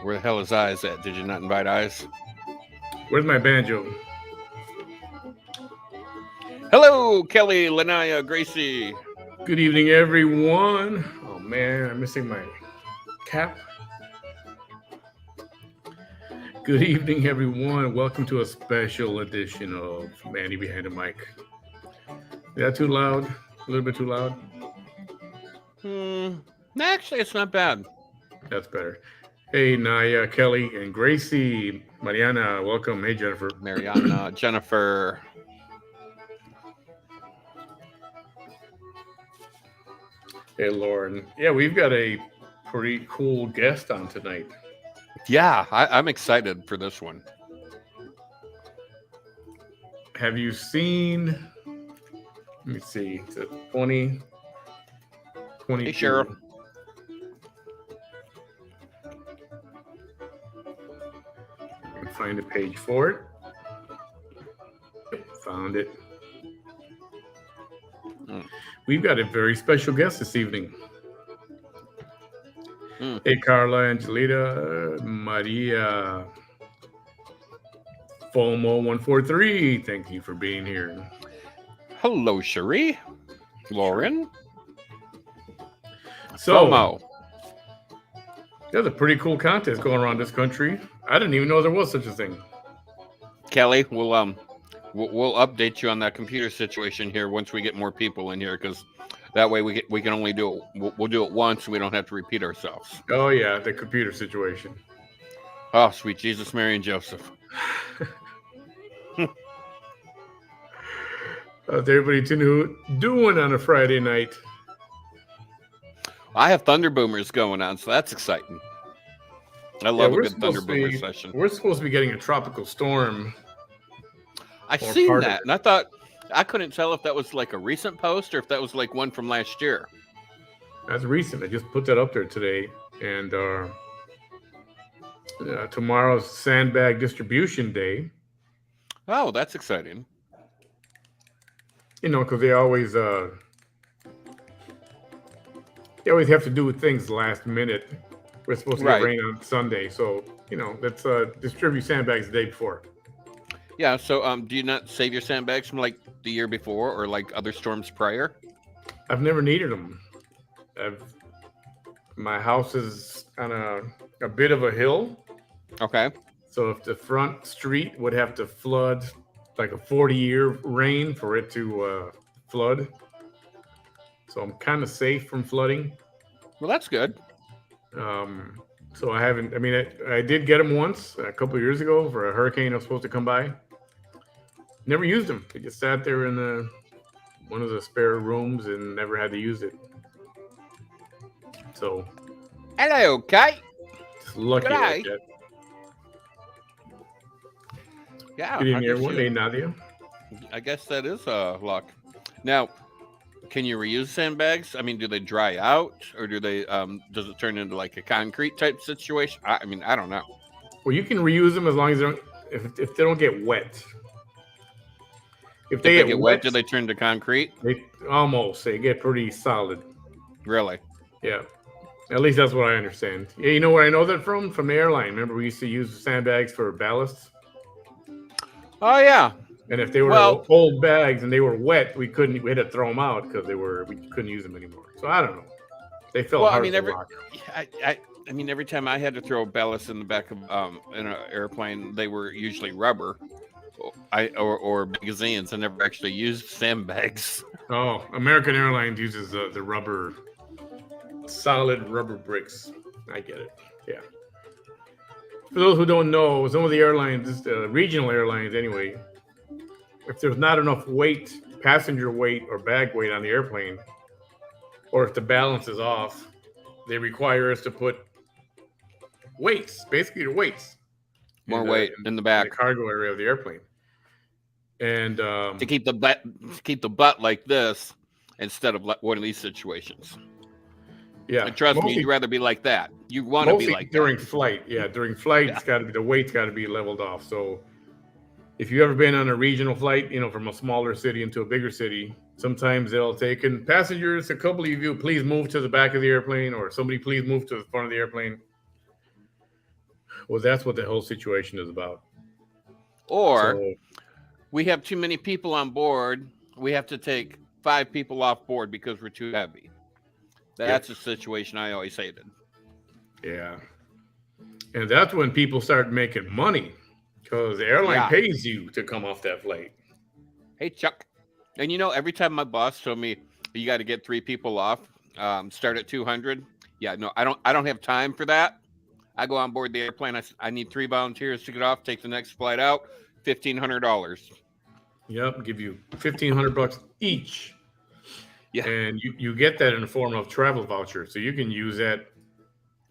Where the hell is Eyes at? Did you not invite Eyes? Where's my banjo? Hello, Kelly, Lanaya, Gracie. Good evening, everyone. Oh man, I'm missing my cap. Good evening, everyone. Welcome to a special edition of Manny Behind the Mic. Is that too loud? A little bit too loud? Actually, it's not bad. That's better. Hey, Naya, Kelly, and Gracie. Mariana, welcome. Hey, Jennifer. Mariana, Jennifer. Hey, Lauren. Yeah, we've got a pretty cool guest on tonight. Yeah, I'm excited for this one. Have you seen, let me see, it's 20, 22. Hey, Cheryl. I can find a page for it. Yep, found it. We've got a very special guest this evening. Hey, Carla, Angelita, Maria, FOMO143. Thank you for being here. Hello, Cherie. Lauren. So, FOMO. There's a pretty cool contest going around this country. I didn't even know there was such a thing. Kelly, we'll update you on that computer situation here once we get more people in here, because that way we can only do it. We'll do it once. We don't have to repeat ourselves. Oh yeah, the computer situation. Oh, sweet Jesus, Mary, and Joseph. How's everybody doing on a Friday night? I have Thunder Boomers going on, so that's exciting. I love a good Thunder Boomer session. We're supposed to be getting a tropical storm. I seen that, and I thought, I couldn't tell if that was like a recent post or if that was like one from last year. That's recent. I just put that up there today. And tomorrow's Sandbag Distribution Day. Oh, that's exciting. You know, because they always have to do things last minute. We're supposed to get rain on Sunday. So, you know, let's distribute sandbags the day before. Yeah, so do you not save your sandbags from like the year before or like other storms prior? I've never needed them. My house is on a bit of a hill. Okay. So if the front street would have to flood like a 40-year rain for it to flood. So I'm kind of safe from flooding. Well, that's good. So I haven't, I mean, I did get them once a couple of years ago for a hurricane that was supposed to come by. Never used them. They just sat there in one of the spare rooms and never had to use it. So. Hello, Kate. Just lucky like that. Yeah. Good evening, everyone. Hey, Nadia. I guess that is luck. Now, can you reuse sandbags? I mean, do they dry out, or do they? Does it turn into like a concrete type situation? I mean, I don't know. Well, you can reuse them as long as if they don't get wet. If they get wet, do they turn to concrete? They get pretty solid. Really? Yeah. At least that's what I understand. Yeah, you know where I know that from? From the airline. Remember, we used to use sandbags for ballasts. Oh yeah. And if they were old bags and they were wet, we had to throw them out because we couldn't use them anymore. So I don't know. They felt hard to rock. I mean, every time I had to throw ballast in the back of in an airplane, they were usually rubber, or magazines. I never actually used sandbags. Oh, American Airlines uses the rubber, solid rubber bricks. I get it. Yeah. For those who don't know, some of the airlines, regional airlines anyway, if there's not enough weight, passenger weight or bag weight on the airplane, or if the balance is off, they require us to put weights, basically the weights. More weight in the back. In the cargo area of the airplane. And to keep the butt like this instead of one of these situations. Yeah. And trust me, you'd rather be like that. You want to be like during that. flight. Yeah, during flight, it's got to be, the weight's got to be leveled off. So if you've ever been on a regional flight, you know, from a smaller city into a bigger city, Sometimes they'll take in passengers. A couple of you, please move to the back of the airplane, or somebody, please move to the front of the airplane. Well, that's what the whole situation is about. Or So, we have too many people on board. We have to take 5 people off board because we're too heavy. That's a situation I always hated. yeah. And that's when people start making money because the airline Yeah. pays you to come off that flight. Hey, Chuck. And every time my boss told me you got to get 3 people off, start at 200. Yeah, no, I don't have time for that. I go on board the airplane. I need 3 volunteers to get off, take the next flight out, $1,500. Yep, give you $1,500 each. Yeah. And you get that in the form of travel voucher. So you can use that.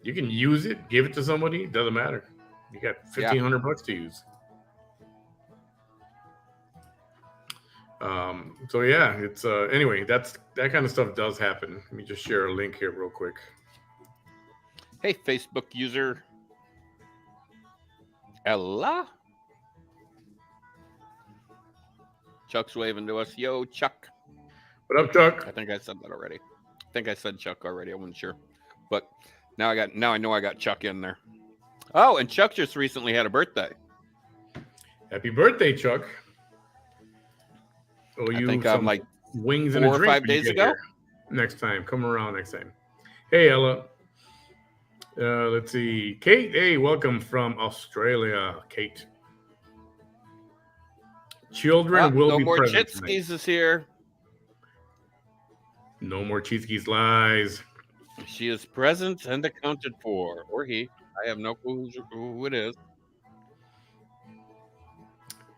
You can use it, give it to somebody. Doesn't matter. You got $1,500 to use. So yeah, it's anyway. That kind of stuff does happen. Let me just share a link here real quick. Hey, Facebook user Ella. Chuck's waving to us. Yo, Chuck. What up, Chuck? I think I said that already. I think I said Chuck already. I wasn't sure, but now I know I got Chuck in there. Oh, and Chuck just recently had a birthday. Happy birthday, Chuck! Oh, I you think some like wings 4 and a or drink 5 when you days get ago. here. Next time, come around next time. Hey, Ella. Let's see, Kate. Hey, welcome from Australia, Kate. Children will no be more present tonight. Chitskis is here. No more Cheeseke's lies. She is present and accounted for, or he. I have no clue who it is.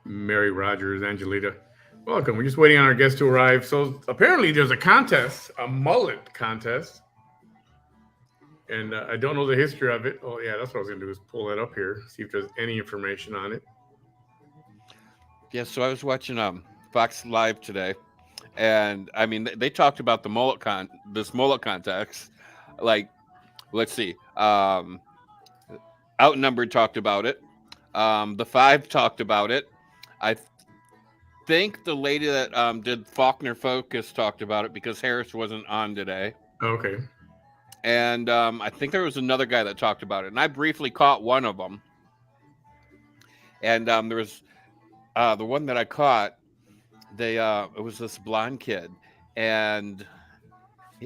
Mary Rogers, Angelita. Welcome. We're just waiting on our guests to arrive. So apparently there's a contest, a mullet contest. And I don't know the history of it. Oh, yeah, that's what I was going to do is pull that up here, see if there's any information on it. Yeah, so I was watching Fox Live today, and I mean they talked about the this mullet contest. Like, let's see, Outnumbered talked about it. The 5 talked about it. I think the lady that did Faulkner Focus talked about it because Harris wasn't on today. Okay. And I think there was another guy that talked about it, and I briefly caught one of them. And there was the one that I caught. It was this blonde kid, and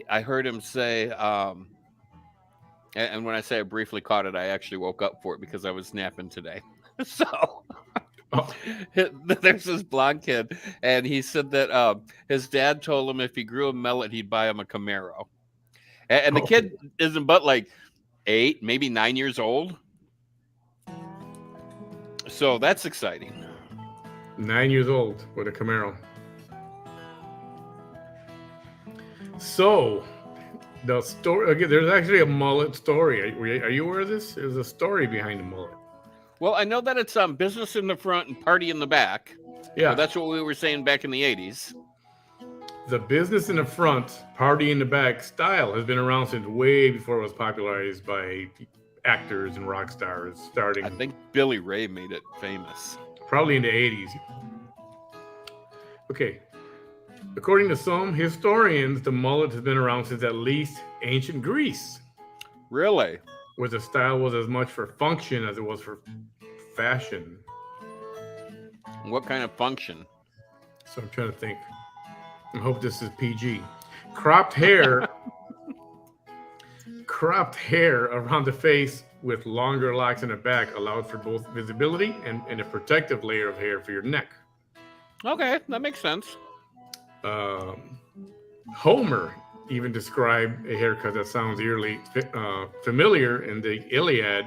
I heard him say, and when I say I briefly caught it, I actually woke up for it because I was napping today. So there's this blonde kid, and he said that his dad told him if he grew a mullet, he'd buy him a Camaro. And the kid isn't but like 8, maybe 9 years old. So that's exciting. 9 years old with a Camaro. So the story again, there's actually a mullet story. Are you aware of this? There's a story behind the mullet. Well, I know that it's business in the front and party in the back. Yeah, well, that's what we were saying back in the 80s. The business in the front, party in the back style has been around since way before it was popularized by actors and rock stars. Starting, I think Billy Ray made it famous. Probably in the 80s. Okay. According to some historians, the mullet has been around since at least ancient Greece. Really? Where the style was as much for function as it was for fashion. What kind of function? So I'm trying to think. I hope this is PG. Cropped hair. Cropped hair around the face with longer locks in the back allowed for both visibility and a protective layer of hair for your neck. Okay, that makes sense. Homer even described a haircut that sounds eerily familiar in the Iliad.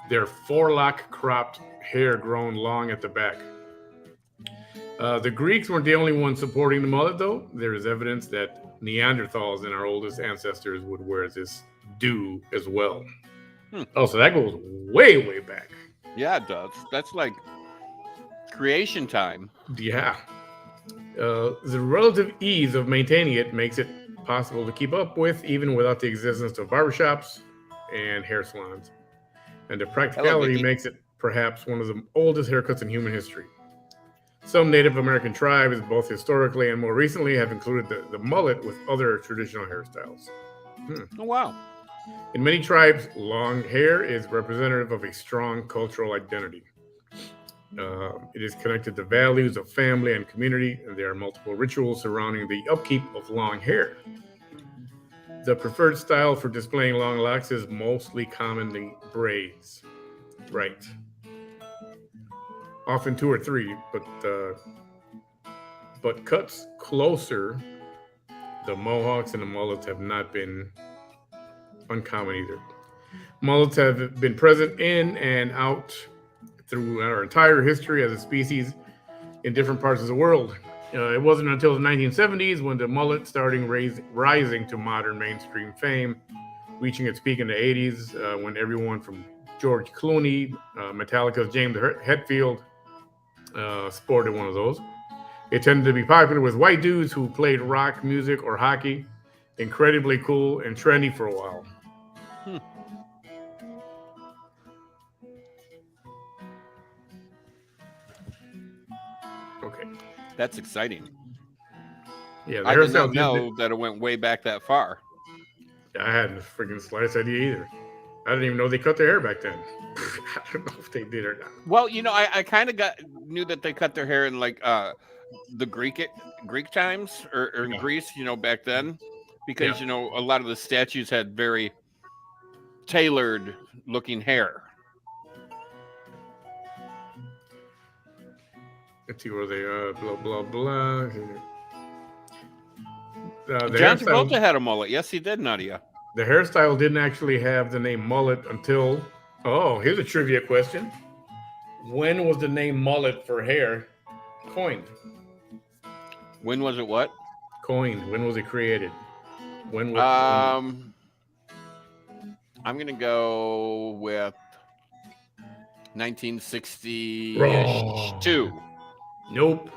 Their forelock cropped hair grown long at the back. The Greeks weren't the only ones supporting the mullet, though. There is evidence that Neanderthals and our oldest ancestors would wear this do as well. Oh, so that goes way, way back. Yeah, it does. That's like creation time. Yeah. The relative ease of maintaining it makes it possible to keep up with, even without the existence of barbershops and hair salons. And the practicality makes it perhaps one of the oldest haircuts in human history. Some Native American tribes, both historically and more recently, have included the mullet with other traditional hairstyles. Oh, wow. In many tribes, long hair is representative of a strong cultural identity. It is connected to values of family and community, and there are multiple rituals surrounding the upkeep of long hair. The preferred style for displaying long locks is mostly commonly braids. Right. Often two or three, but cuts closer, the mohawks and the mullets have not been uncommon either. Mullets have been present in and out through our entire history as a species in different parts of the world. It wasn't until the 1970s when the mullet started rising to modern mainstream fame, reaching its peak in the 80s when everyone from George Clooney, Metallica's James Hetfield, sported one of those. It tended to be popular with white dudes who played rock music or hockey. Incredibly cool and trendy for a while. Okay. That's exciting. Yeah, I did not know that it went way back that far. I hadn't a freaking slightest idea either. I didn't even know they cut their hair back then. I don't know if they did or not. Well, I kind of knew that they cut their hair in like the Greek times or in Greece, back then, because a lot of the statues had very tailored looking hair. Let's see where they are. Blah blah blah. John Travolta had a mullet. Yes, he did, Nadia. The hairstyle didn't actually have the name mullet until. Oh, here's a trivia question. When was the name mullet for hair coined? When was it what? Coined. When was it created? When was I'm gonna go with 1962. Nope.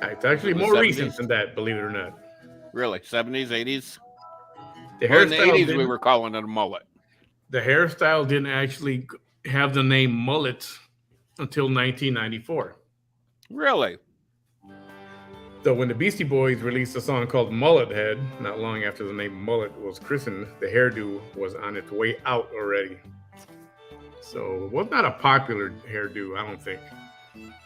It's actually more 70s? recent than that, believe it or not. Really? 70s, 80s? The in the 80s, we were calling it a mullet. The hairstyle didn't actually have the name mullet until 1994. Really? So when the Beastie Boys released a song called Mullet Head, not long after the name mullet was christened, the hairdo was on its way out already. So it was not a popular hairdo, I don't think.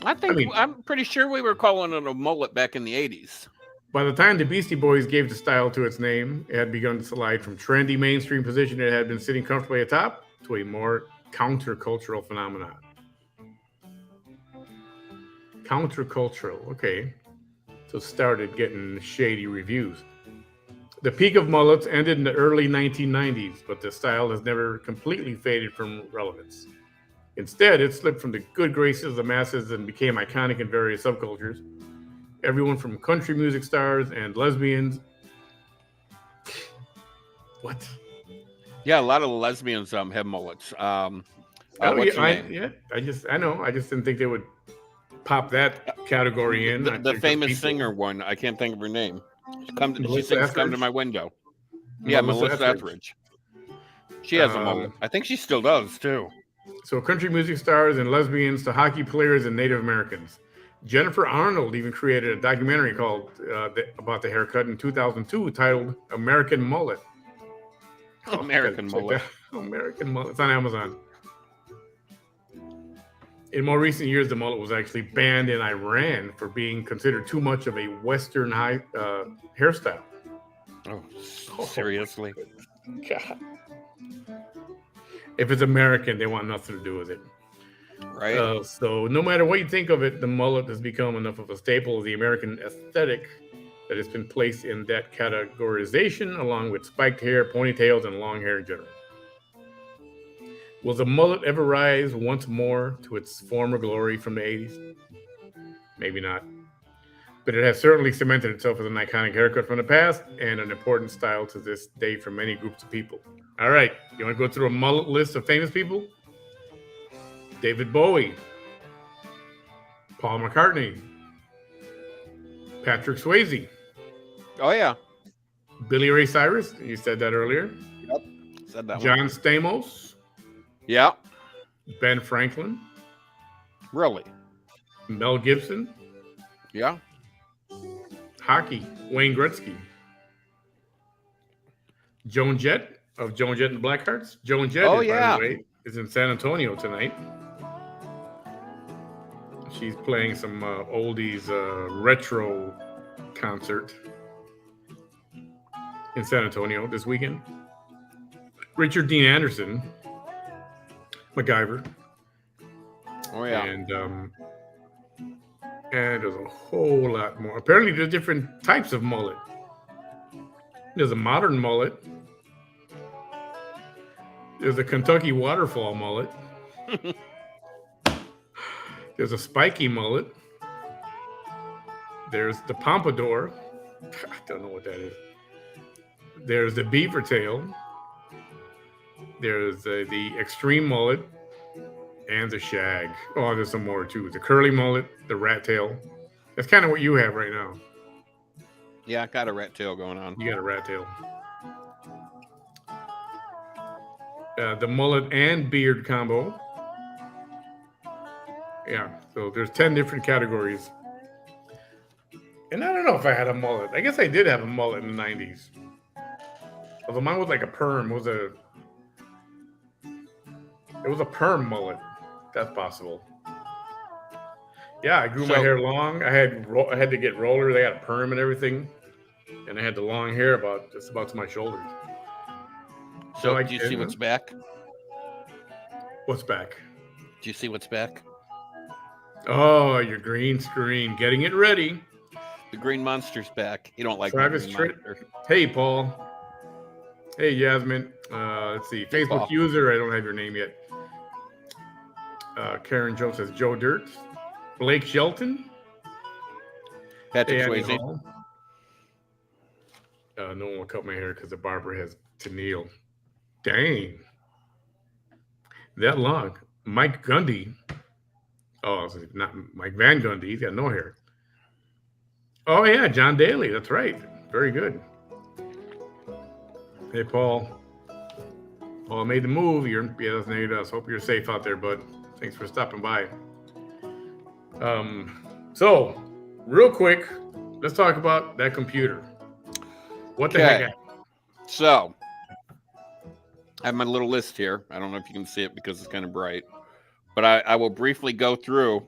I'm pretty sure we were calling it a mullet back in the 80s. By the time the Beastie Boys gave the style to its name, it had begun to slide from trendy mainstream position it had been sitting comfortably atop to a more countercultural phenomenon. Countercultural, okay. So started getting shady reviews. The peak of mullets ended in the early 1990s, but the style has never completely faded from relevance. Instead, it slipped from the good graces of the masses and became iconic in various subcultures. Everyone from country music stars and lesbians. What? Yeah, a lot of the lesbians have mullets. I just didn't think they would pop that category in. The famous singer one. I can't think of her name. She sings "Come to My Window." Yeah, Melissa Etheridge. She has a mullet. I think she still does too. So country music stars and lesbians to hockey players and Native Americans. Jennifer Arnold even created a documentary called about the haircut in 2002 titled American Mullet. American Mullet. American Mullet. It's on Amazon. In more recent years, the mullet was actually banned in Iran for being considered too much of a Western hairstyle. Oh, seriously? God. If it's American, they want nothing to do with it. Right. So no matter what you think of it, the mullet has become enough of a staple of the American aesthetic that it's been placed in that categorization along with spiked hair, ponytails, and long hair in general. Will the mullet ever rise once more to its former glory from the 80s? Maybe not. But it has certainly cemented itself as an iconic haircut from the past and an important style to this day for many groups of people. All right, you want to go through a mullet list of famous people? David Bowie, Paul McCartney, Patrick Swayze. Oh, yeah. Billy Ray Cyrus, you said that earlier. Yep, said that John one. Stamos. Yeah. Ben Franklin. Really? Mel Gibson. Yeah. Hockey, Wayne Gretzky. Joan Jett of Joan Jett and the Blackhearts. Joan Jett, Oh, is, by yeah. the way, is in San Antonio tonight. She's playing some oldies retro concert in San Antonio this weekend. Richard Dean Anderson, MacGyver. Oh, yeah. And there's a whole lot more. Apparently, there's different types of mullet. There's a modern mullet. There's a Kentucky waterfall mullet. There's a spiky mullet. There's the pompadour. I don't know what that is. There's the beaver tail. There's the extreme mullet and the shag. Oh, there's some more too. The curly mullet, the rat tail. That's kind of what you have right now. Yeah, I got a rat tail going on. You got a rat tail. The mullet and beard combo. Yeah, so there's 10 different categories. And I don't know if I had a mullet. I guess I did have a mullet in the 90s. Although mine was like a perm. It was a perm mullet. That's possible. Yeah, I grew my hair long. I had to get rollers. I got a perm and everything. And I had the long hair just about to my shoulders. So do you see what's back? What's back? Do you see what's back? Oh, your green screen. Getting it ready. The Green Monster's back. You don't like Travis Monster. Hey, Paul. Hey, Yasmin. Let's see. Facebook Paul. user. I don't have your name yet. Karen Jones says Joe Dirt. Blake Shelton. Patrick Andy Swayze. Hall. No one will cut my hair because the barber has to kneel. Dang. That long. Mike Gundy. Oh, not Mike Van Gundy. He's got no hair. Oh, yeah. John Daly. That's right. Very good. Hey, Paul. Paul made the move. Yes, hope you're safe out there, bud. Thanks for stopping by. So, real quick, let's talk about that computer. What the heck? So, I have my little list here. I don't know if you can see it because it's kind of bright, but I will briefly go through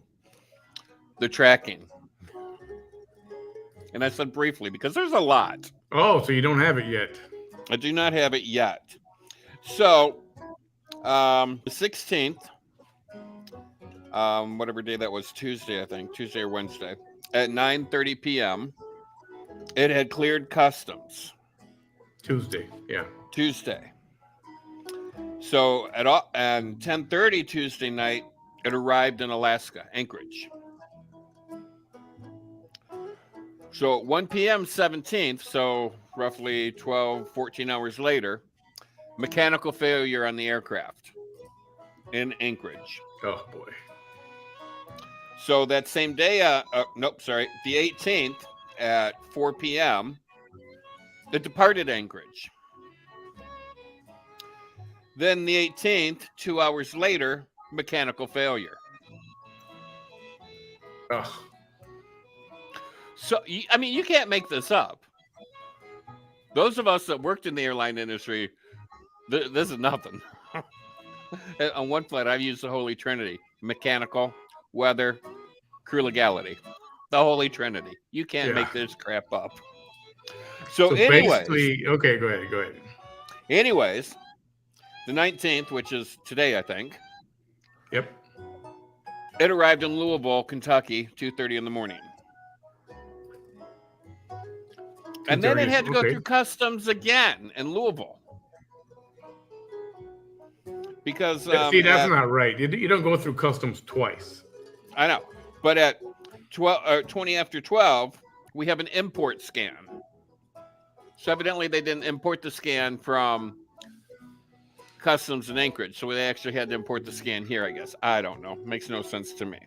the tracking. And I said briefly because there's a lot. Oh, so you don't have it yet? I do not have it yet. So, the 16th, whatever day that was, Tuesday, I think, Tuesday or Wednesday, at 9:30 p.m., it had cleared customs. Tuesday, yeah. Tuesday. So at 10:30 Tuesday night, it arrived in Alaska, Anchorage. So at 1 p.m. 17th, so roughly 14 hours later, mechanical failure on the aircraft in Anchorage. Oh, boy. So that same day, the 18th at 4 p.m., it departed Anchorage. Then the 18th, 2 hours later, mechanical failure. Oh. So, I mean, you can't make this up. Those of us that worked in the airline industry, this is nothing. On one flight, I've used the Holy Trinity: mechanical, weather, crew legality. The Holy Trinity. You can't make this crap up. So anyways, basically, okay, go ahead. Anyways, the 19th, which is today, I think. Yep. It arrived in Louisville, Kentucky, 2:30 in the morning. And then it had to go through customs again in Louisville. Because see, that's not right. You don't go through customs twice. I know. But at 20 after 12, we have an import scan. So evidently they didn't import the scan from customs in Anchorage. So they actually had to import the scan here, I guess. I don't know. Makes no sense to me.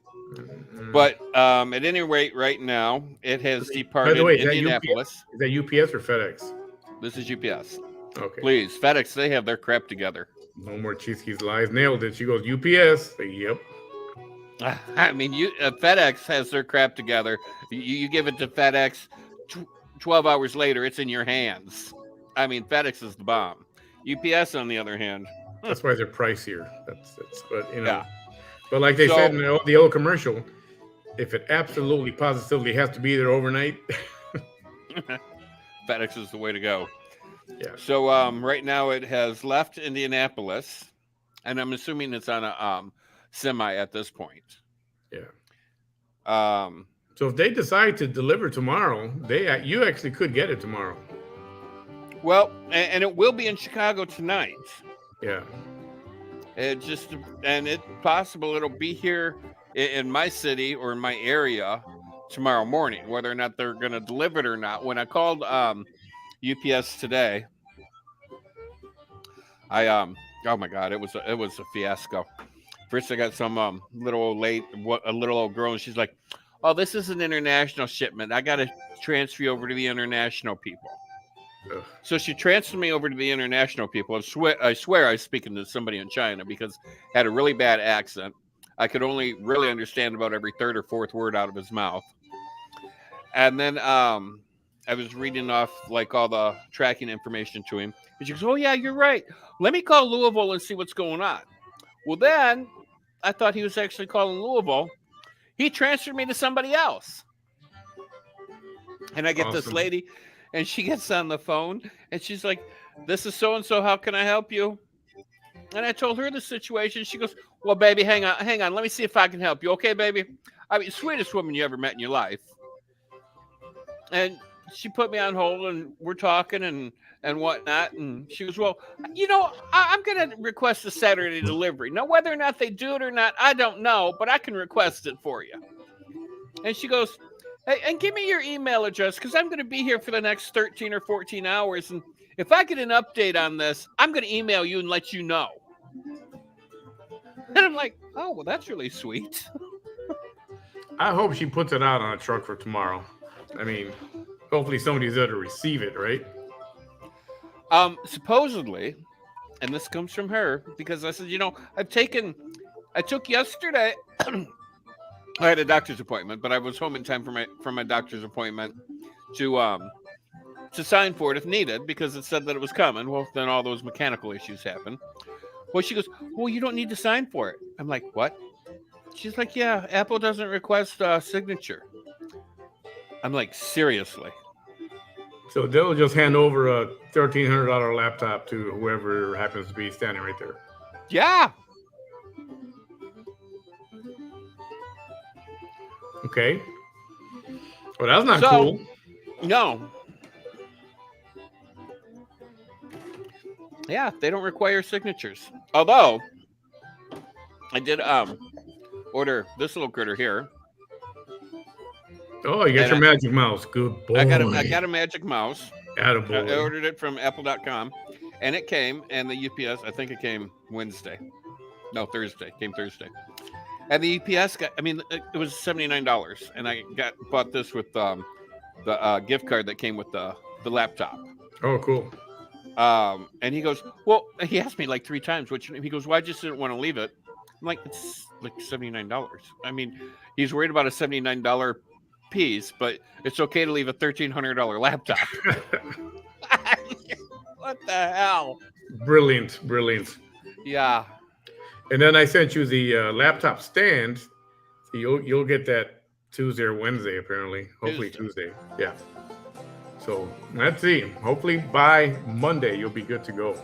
But at any rate, right now, it has departed Indianapolis. Is that UPS or FedEx? This is UPS. Okay. Please, FedEx, they have their crap together. No more Cheeske's lies. Nailed it. She goes, UPS. Yep. I mean, FedEx has their crap together. You give it to FedEx, 12 hours later, it's in your hands. I mean, FedEx is the bomb. UPS, on the other hand, That's why they're pricier. That's but yeah. But like they said So in the old commercial, if it absolutely positively has to be there overnight, FedEx is the way to go. yeah. So right now it has left Indianapolis, and I'm assuming it's on a semi at this point. Yeah. Um, So if they decide to deliver tomorrow, you actually could get it tomorrow. well, and it will be in Chicago tonight. Yeah. It's possible it'll be here in my city or in my area tomorrow morning, whether or not they're going to deliver it or not. When I called UPS today, oh my God, it was a fiasco. First, I got some little old girl, and she's like, "Oh, this is an international shipment. I got to transfer you over to the international people." Ugh. So she transferred me over to the international people. I swear I was speaking to somebody in China because I had a really bad accent. I could only really understand about every third or fourth word out of his mouth. And then I was reading off like all the tracking information to him. And she goes, "Oh yeah, you're right. Let me call Louisville and see what's going on." Well, then I thought he was actually calling Louisville. He transferred me to somebody else. And I get this Awesome. lady, and she gets on the phone, and she's like, "This is so-and-so. How can I help you?" And I told her the situation. She goes, "Well, baby, hang on. Let me see if I can help you. Okay, baby?" I mean, sweetest woman you ever met in your life. And she put me on hold, and we're talking and whatnot. And she goes, "Well, I'm going to request a Saturday delivery. Now, whether or not they do it or not, I don't know, but I can request it for you." And she goes, "Hey, and give me your email address because I'm going to be here for the next 13 or 14 hours. And if I get an update on this, I'm going to email you and let you know." And I'm like, "Oh, well, that's really sweet." I hope she puts it out on a truck for tomorrow. I mean, hopefully somebody's there to receive it, right? Supposedly, and this comes from her because I said, I took yesterday. I had a doctor's appointment, but I was home in time for my doctor's appointment to sign for it if needed because it said that it was coming. Well, then all those mechanical issues happen. Well, she goes, "Well, you don't need to sign for it." I'm like, "What?" She's like, "Yeah, Apple doesn't request a signature." I'm like, "Seriously?" So they'll just hand over a $1,300 laptop to whoever happens to be standing right there. Yeah. Okay. Well, that's not So, cool. No. Yeah, they don't require signatures. Although I did order this little critter here. Oh, you got your magic mouse. Good boy. I got a magic mouse. Attaboy. I ordered it from apple.com and it came, and the UPS, I think it came Thursday. Came Thursday. And the UPS it was $79, and I bought this with the gift card that came with the laptop. Oh, cool. And he goes, "Well," he asked me like 3 times, "What's your name?" He goes, "Well, I just didn't want to leave it." I'm like, "It's like $79. I mean, he's worried about a $79 piece, but it's okay to leave a $1,300 laptop." What the hell? Brilliant. Yeah. And then I sent you the laptop stand. So you'll get that Tuesday or Wednesday, apparently. Hopefully Tuesday. Yeah. So let's see. Hopefully by Monday you'll be good to go.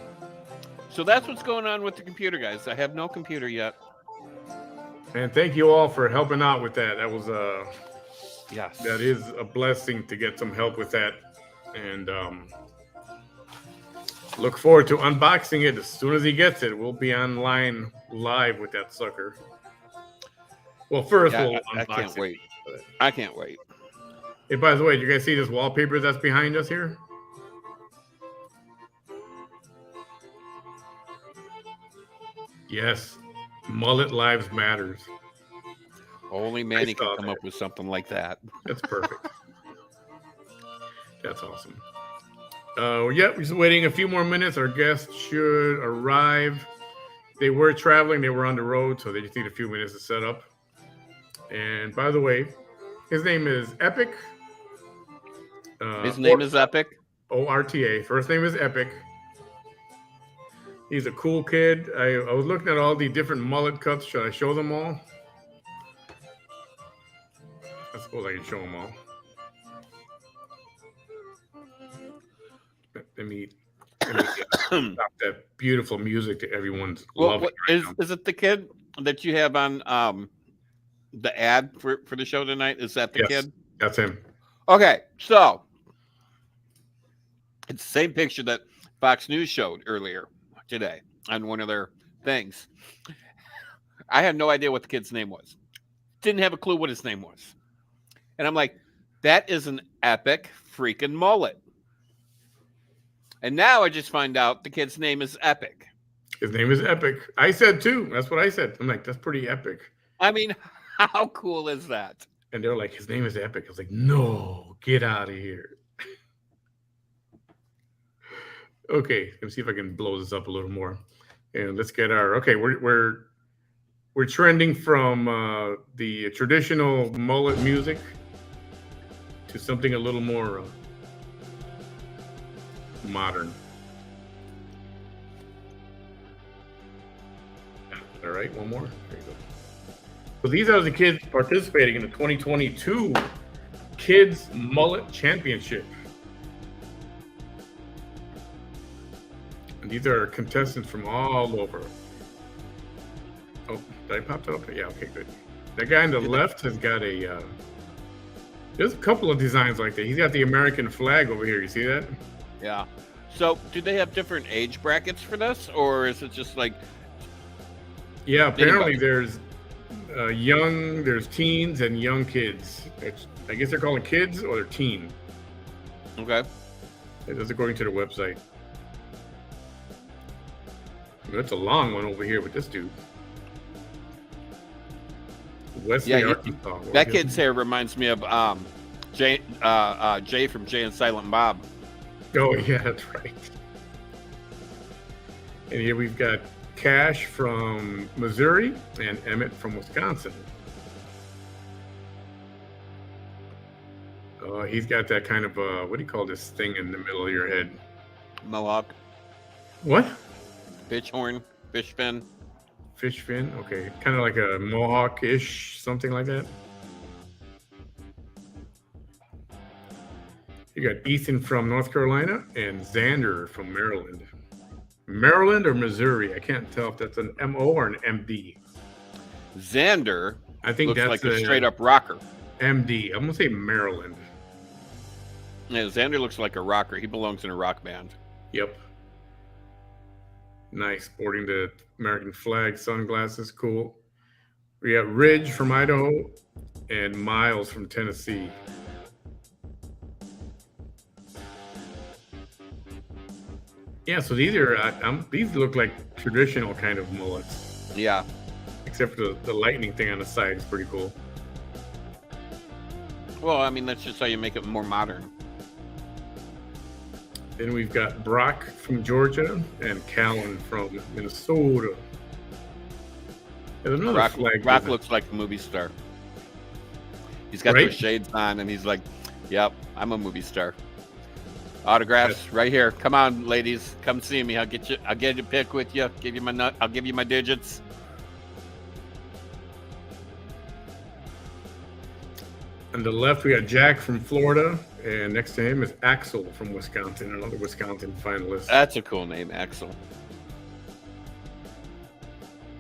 So that's what's going on with the computer, guys. I have no computer yet. And thank you all for helping out with that. That was yes. That is a blessing to get some help with that. And look forward to unboxing it as soon as he gets it. We'll be online live with that sucker. Well, first we'll unbox it. I can't wait. I can't wait. Hey, by the way, do you guys see this wallpaper that's behind us here? Yes. Mullet Lives Matters. Only Manny can come up with something like that. That's perfect. That's awesome. We're just waiting a few more minutes. Our guests should arrive. They were traveling. They were on the road, so they just need a few minutes to set up. And by the way, his name is Epic. His name is Epic. ORTA. First name is Epic. He's a cool kid. I was looking at all the different mullet cuts. Should I show them all? I suppose I can show them all. Let me stop that beautiful music that everyone's loving. Is it the kid that you have on the ad for the show tonight? Is that the kid? That's him. Okay, so it's the same picture that Fox News showed earlier today on one of their things. I had no idea what the kid's name was. Didn't have a clue what his name was. And I'm like, that is an epic freaking mullet. And now I just find out the kid's name is Epic. His name is Epic. I said too. That's what I said. I'm like, that's pretty epic. I mean, how cool is that? And they're like, his name is Epic. I was like, no, get out of here. Okay, let me see if I can blow this up a little more. And let's get our we're trending from the traditional mullet music to something a little more modern. All right, one more. There you go. So these are the kids participating in the 2022 Kids Mullet Championship. And these are contestants from all over. Oh, did I pop it up? Yeah, okay, good. That guy on the left has got a... there's a couple of designs like that. He's got the American flag over here. You see that? Yeah. So do they have different age brackets for this? Or is it just like... Yeah, apparently there's there's teens and young kids. I guess they're calling kids or they're teen. Okay. That's according to the website. That's a long one over here with this dude. Wesley, Arkansas. That kid's hair reminds me of Jay from Jay and Silent Bob. Oh, yeah, that's right. And here we've got Cash from Missouri and Emmett from Wisconsin. He's got that kind of, what do you call this thing in the middle of your head? Mohawk. What? Fish horn, fish fin. Fish fin, okay. Kind of like a Mohawk-ish, something like that. You got Ethan from North Carolina and Xander from Maryland. Maryland or Missouri? I can't tell if that's an M-O or an M-D. Xander I think looks that's like a straight-up rocker. M-D. I'm going to say Maryland. Yeah, Xander looks like a rocker. He belongs in a rock band. Yep. Nice. Sporting the American flag, sunglasses, cool. We got Ridge from Idaho and Miles from Tennessee. Yeah, so these are these look like traditional kind of mullets. Yeah. Except for the lightning thing on the side is pretty cool. Well, I mean, that's just how you make it more modern. Then we've got Brock from Georgia and Callan from Minnesota. There's another flag. Brock looks like a movie star. He's got those shades on, and he's like, "Yep, I'm a movie star." Autographs right here. Come on, ladies, come see me. I'll get a pic with you. Give you my nut. I'll give you my digits. On the left, we got Jack from Florida, and next to him is Axel from Wisconsin, another Wisconsin finalist. That's a cool name, Axel.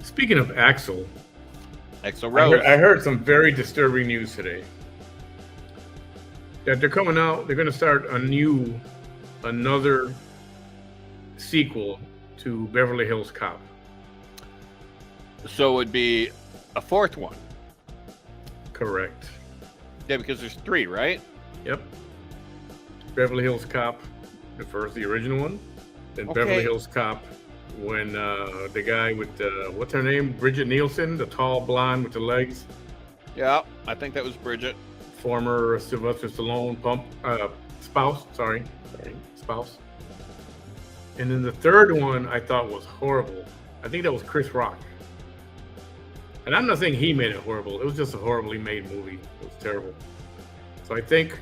Speaking of Axel Rose. I heard some very disturbing news today. That they're coming out, they're going to start another sequel to Beverly Hills Cop. So it would be a fourth one. Correct. Yeah, because there's 3, right? Yep. Beverly Hills Cop, the original one. Then Beverly Hills Cop, when the guy with what's her name? Bridget Nielsen, the tall blonde with the legs. Yeah, I think that was Bridget. Former Sylvester Stallone spouse. And then the third one I thought was horrible. I think that was Chris Rock. And I'm not saying he made it horrible. It was just a horribly made movie. It was terrible. So I think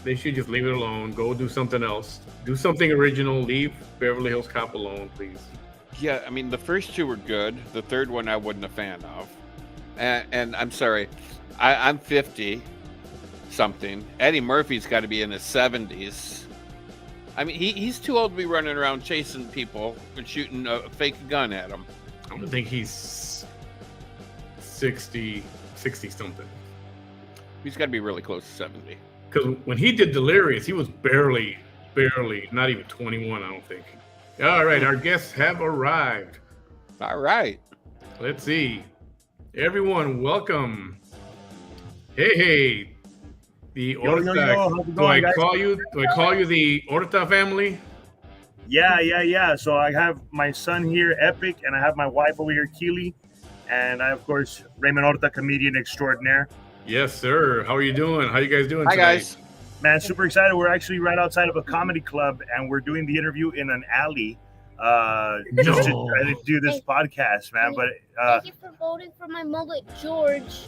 they should just leave it alone. Go do something else. Do something original. Leave Beverly Hills Cop alone, please. Yeah, I mean, the first two were good. The third one I wasn't a fan of. And I'm sorry, I'm 50-something. Eddie Murphy's got to be in his 70s. I mean, he's too old to be running around chasing people and shooting a fake gun at them. I don't think he's 60 something. He's got to be really close to 70. Because when he did Delirious, he was barely, not even 21, I don't think. All right, our guests have arrived. All right. Let's see. Everyone, welcome. Hey. The Orta. Do I call you the Orta family? Yeah. So I have my son here, Epic, and I have my wife over here, Keely, and I, of course, Raymond Orta, comedian extraordinaire. Yes, sir. How are you doing? How you guys doing Hi, tonight? guys. Man, super excited. We're actually right outside of a comedy club, and we're doing the interview in an alley just to try to do this podcast, man. But thank you for voting for my mullet, George.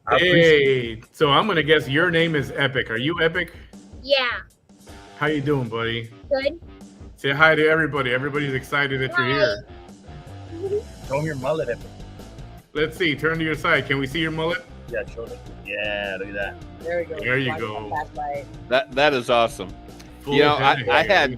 Hey, so I'm gonna guess your name is Epic. Are you Epic? Yeah. How you doing, buddy? Good. Say hi to everybody. Everybody's excited that you're here. Show 'em your mullet, Epic. Let's see. Turn to your side. Can we see your mullet? Yeah, show them. Yeah, look at that. There we go. There you go. That is awesome. Full You know, head of I hair.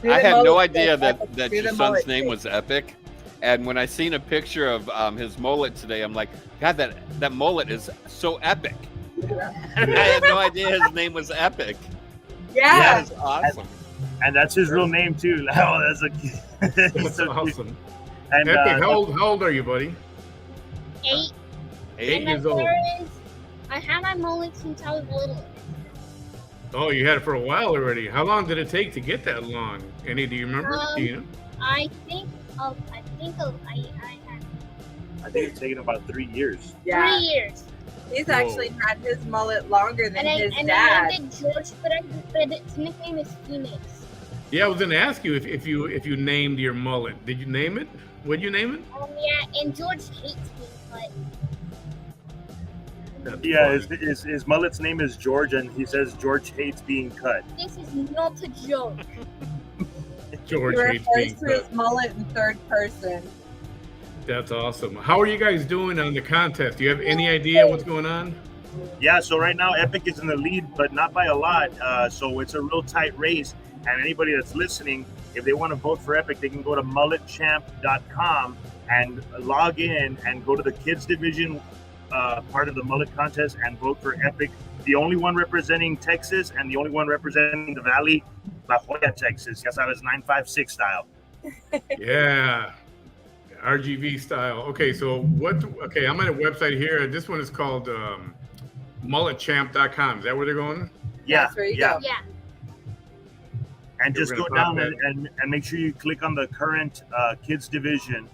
had no idea that Do your the son's mullet name thing. was Epic. And when I seen a picture of his mullet today, I'm like, God, that mullet is so epic. I had no idea his name was Epic. Yeah. That is awesome. And that's his real name too. Oh, that's That's so cute. awesome. And Epic, how old are you, buddy? 8. 8 And years my old. parents, I had my mullet since I was little. Oh, you had it for a while already. How long did it take to get that long? Do you remember? Do you know? I think I had it's taken about 3 years. 3 years. He's actually had his mullet longer than his I dad. named it George, but its nickname is Phoenix. Yeah, I was gonna ask you if you named your mullet. Did you name it? Would you name it? Yeah, and George hates me, but That's Yeah, funny. his mullet's name is George, and he says George hates being cut. this is not a joke. George He hates being refers to his cut. mullet in third person. That's awesome. How are you guys doing on the contest? Do you have any idea what's going on? Yeah, so right now Epic is in the lead, but not by a lot. So it's a real tight race. And anybody that's listening, if they want to vote for Epic, they can go to mulletchamp.com and log in and go to the kids division part of the mullet contest and vote for Epic. The only one representing Texas and the only one representing the Valley, La Jolla, Texas. Yes, I was 956 style. Yeah. RGV style. Okay, so okay, I'm on a website here. This one is called mulletchamp.com. Is that where they're going? Yeah, That's where you yeah. go. Yeah. And You're just gonna go down pop and make sure you click on the current kids division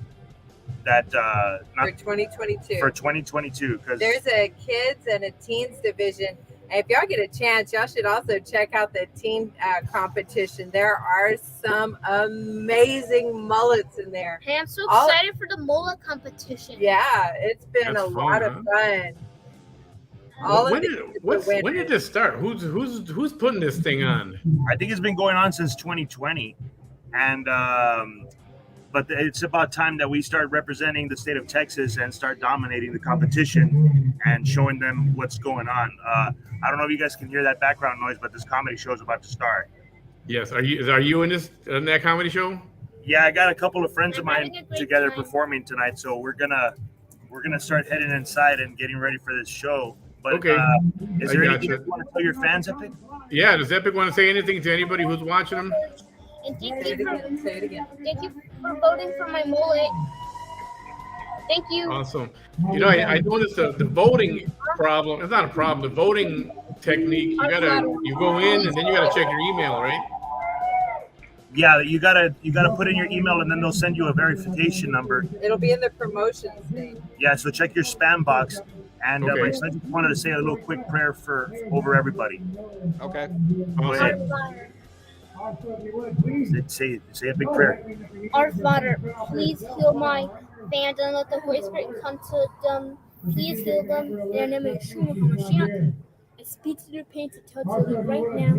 that For not 2022. for 2022 because There's a kids and a teens division. And if y'all get a chance, y'all should also check out the teen competition. There are some amazing mullets in there. Hey, I'm so All- excited for the mullet competition. Yeah, it's been That's a fun, lot of fun. All of when these when did this start? Who's putting this thing on? I think it's been going on since 2020, and but it's about time that we start representing the state of Texas and start dominating the competition and showing them what's going on. I don't know if you guys can hear that background noise, but this comedy show is about to start. Yes. Are you in that comedy show? Yeah, I got a couple of friends of I'm mine having a great together time. performing tonight, so we're gonna start heading inside and getting ready for this show. But Okay. is I there gotcha. anything you want to tell your fans, Epic? Yeah. Does Epic want to say anything to anybody who's watching them? And Say it again. Say it again. thank you for voting for my mullet. Thank you. Awesome. You know, I noticed the voting problem. It's not a problem. The voting technique. You go in and then you gotta check your email, right? Yeah, you gotta put in your email and then they'll send you a verification number. It'll be in the promotions thing. Yeah, so check your spam box. And Okay. my son just wanted to say a little quick prayer for over everybody. Okay. Awesome. Say a big prayer. Our Father, please heal my fans and let the Holy Spirit come to them. Please heal them in the name of Yeshua HaMashiach. I speak to their pain to tell to them right now.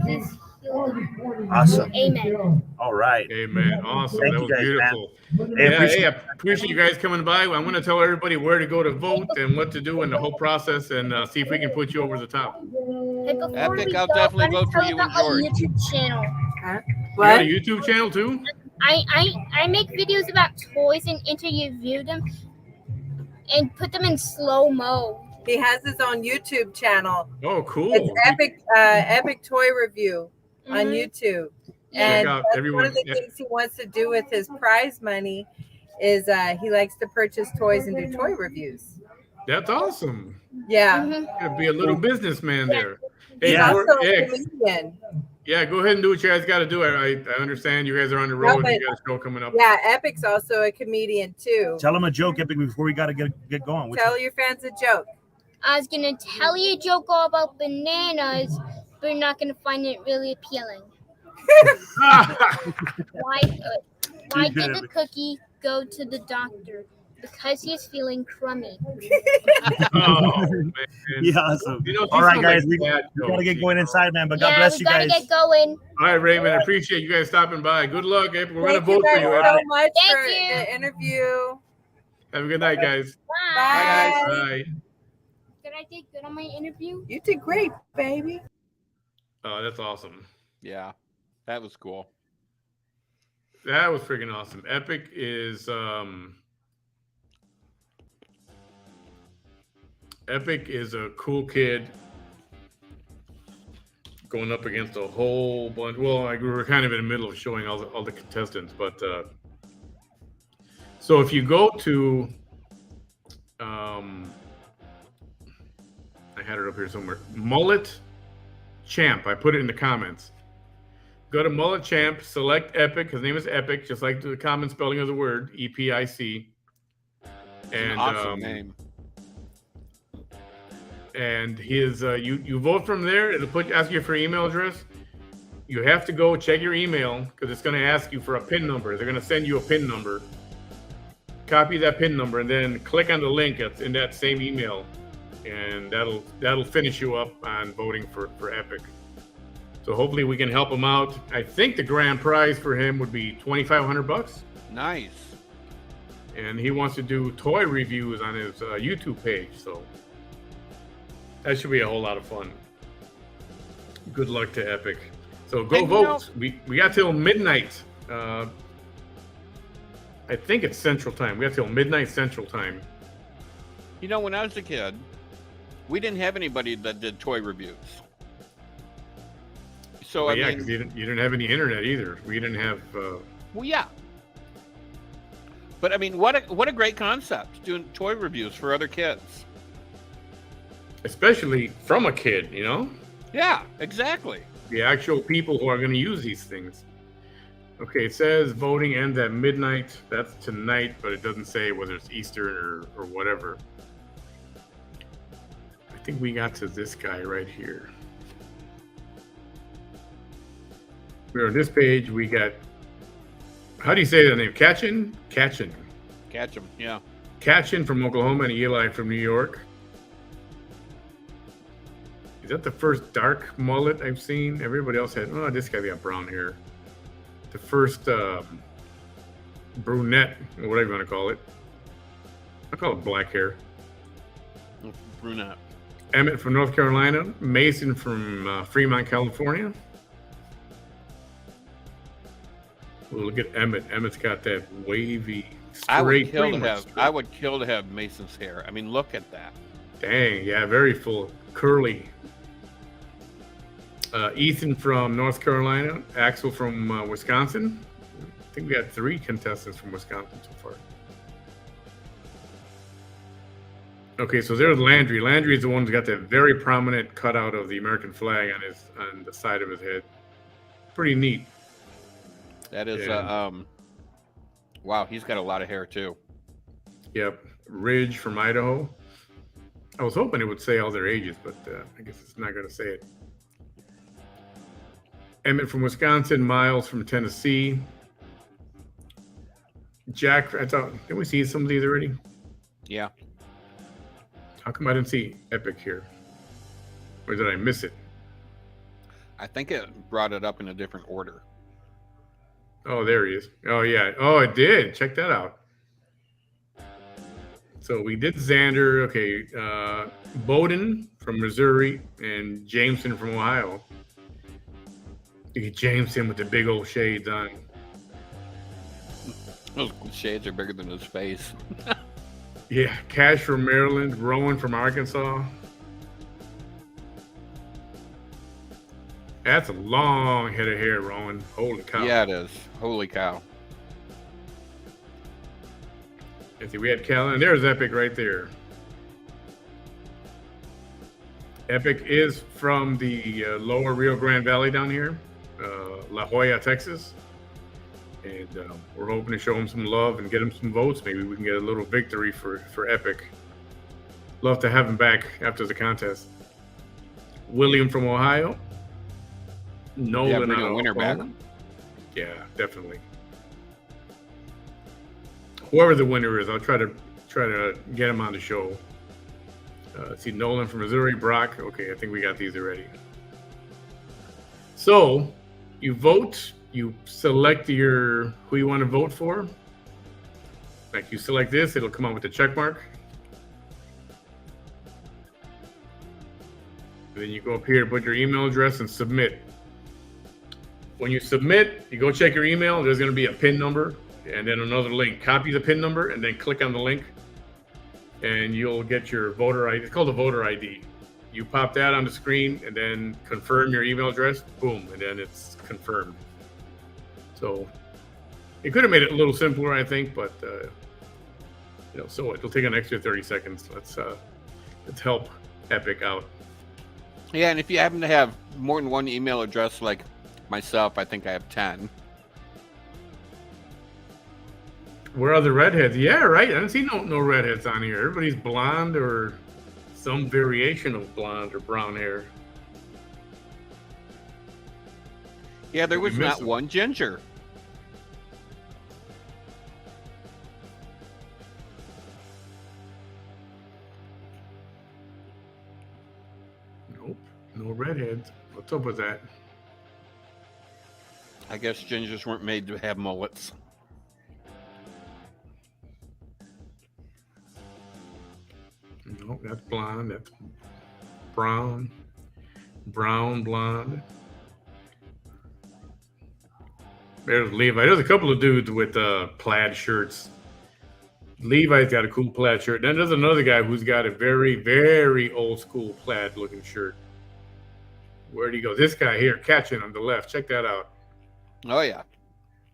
Please heal them. Awesome. Amen. All right. Amen. Awesome. Thank That you was guys, beautiful. Hey, Yeah, hey, I appreciate you guys coming by. I'm going to tell everybody where to go to vote and what to do in the whole process, and see if we can put you over the top. Hey, before Epic, we I'll go, definitely let me vote for tell you about and my George. YouTube channel. You got What? a YouTube channel too? I make videos about toys and interview them and put them in slow-mo. He has his own YouTube channel. Oh, cool. It's Epic Toy Review on YouTube. Check And out that's everyone. one of the things he wants to do with his prize money is he likes to purchase toys and do toy reviews. That's awesome. Yeah. Mhm. Gonna be a little businessman there. Hey, He's Yeah. also a yeah, comedian. yeah, go ahead and do what you guys got to do. I understand you guys are on the road. but- You got a show coming up. Yeah, Epic's also a comedian too. Tell them a joke, Epic, before we got to get going. Which Tell your fans a joke. I was gonna tell you a joke all about bananas, but you're not gonna find it really appealing. Why did the cookie go to the doctor? Because he's feeling crummy. Oh, man. Yeah, awesome. You know, All right, sound guys, like we dad got to jokes, get you going know. inside, man. But God Yeah, bless we you gotta guys. get going. All right, Raymond, I appreciate you guys stopping by. Good luck. We're going to Thank you vote for guys you. so much Thank for you. the interview. Have a good night, guys. Bye. Bye. Did I do good on my interview? You did great, baby. Oh, that's awesome. Yeah, that was cool. That was freaking awesome. Epic is a cool kid going up against a whole bunch. Well, we were kind of in the middle of showing all the contestants, but so if you go to I had it up here somewhere. Mullet Champ. I put it in the comments. Go to Mullet Champ, select Epic. His name is Epic, just like the common spelling of the word, EPIC. And Awesome name. And his you vote from there. It'll ask you for your email address. You have to go check your email because it's going to ask you for a PIN number. They're going to send you a PIN number. Copy that PIN number and then click on the link that's in that same email, and that'll finish you up on voting for Epic. So hopefully we can help him out. I think the grand prize for him would be $2,500. Nice. And he wants to do toy reviews on his YouTube page. So that should be a whole lot of fun. Good luck to Epic. So go And vote. We got till midnight. I think it's Central Time. We got till midnight Central Time. You know, when I was a kid, we didn't have anybody that did toy reviews. So Well, I yeah, mean, because you didn't have any internet either. We didn't have. well, yeah. But I mean, what a great concept, doing toy reviews for other kids. Especially from a kid, you know? Yeah, exactly. The actual people who are going to use these things. Okay, it says voting ends at midnight. That's tonight, but it doesn't say whether it's Eastern or whatever. I think we got to this guy right here. We're on this page. We got, how do you say that name? Katchin? Katchin. Catch them, yeah. Katchin from Oklahoma and Eli from New York. Is that the first dark mullet I've seen? Everybody else had, oh, this guy got brown hair. The first brunette, or whatever you want to call it. I call it black hair. Brunette. Emmett from North Carolina. Mason from Fremont, California. Well, look at Emmett. Emmett's got that wavy, I would straight. kill pretty to much have. straight. I would kill to have Mason's hair. I mean, look at that. Dang, yeah, very full, curly. Ethan from North Carolina. Axel from Wisconsin. I think we had 3 contestants from Wisconsin so far. Okay, so there's Landry. Landry is the one who's got that very prominent cutout of the American flag on the side of his head. Pretty neat. That is, Yeah. wow, he's got a lot of hair too. Yep, Ridge from Idaho. I was hoping it would say all their ages, but I guess it's not going to say it. Emmett from Wisconsin, Miles from Tennessee, Jack, I thought, did we see some of these already? Yeah. How come I didn't see Epic here? Or did I miss it? I think it brought it up in a different order. Oh, there he is. Oh, yeah. Oh, it did. Check that out. So we did Xander. Okay. Bowden from Missouri and Jameson from Ohio. Look at Jameson with the big old shades on. Those shades are bigger than his face. Yeah. Cash from Maryland. Rowan from Arkansas. That's a long head of hair, Rowan. Holy cow. Yeah, it is. Holy cow. Let's see, we had Callan. There's Epic right there. Epic is from the lower Rio Grande Valley down here, La Jolla, Texas. And we're hoping to show him some love and get him some votes. Maybe we can get a little victory for Epic. Love to have him back after the contest. William from Ohio. Nolan, yeah, bring a winner back. Yeah, definitely. Whoever the winner is, I'll try to get him on the show. See, Nolan from Missouri, Brock. Okay, I think we got these already. So, you vote. You select who you want to vote for. Like you select this, it'll come out with the check mark. Then you go up here, put your email address, and submit. When you submit, you go check your email. There's going to be a PIN number and then another link. Copy the PIN number and then click on the link, and you'll get your voter ID. It's called a voter ID. You pop that on the screen and then confirm your email address. Boom, and then it's confirmed. So it could have made it a little simpler, I think, but so it'll take an extra 30 seconds. Let's help Epic out. Yeah, and if you happen to have more than one email address, like myself, I think I have 10. Where are the redheads? Yeah, right. I don't see no redheads on here. Everybody's blonde or some variation of blonde or brown hair. Yeah, there was not one ginger. Nope, no redheads. What's up with that? I guess gingers weren't made to have mullets. No, that's blonde. That's brown. Brown, blonde. There's Levi. There's a couple of dudes with plaid shirts. Levi's got a cool plaid shirt. Then there's another guy who's got a very, very old school plaid looking shirt. Where'd he go? This guy here, catching on the left. Check that out. Oh, yeah.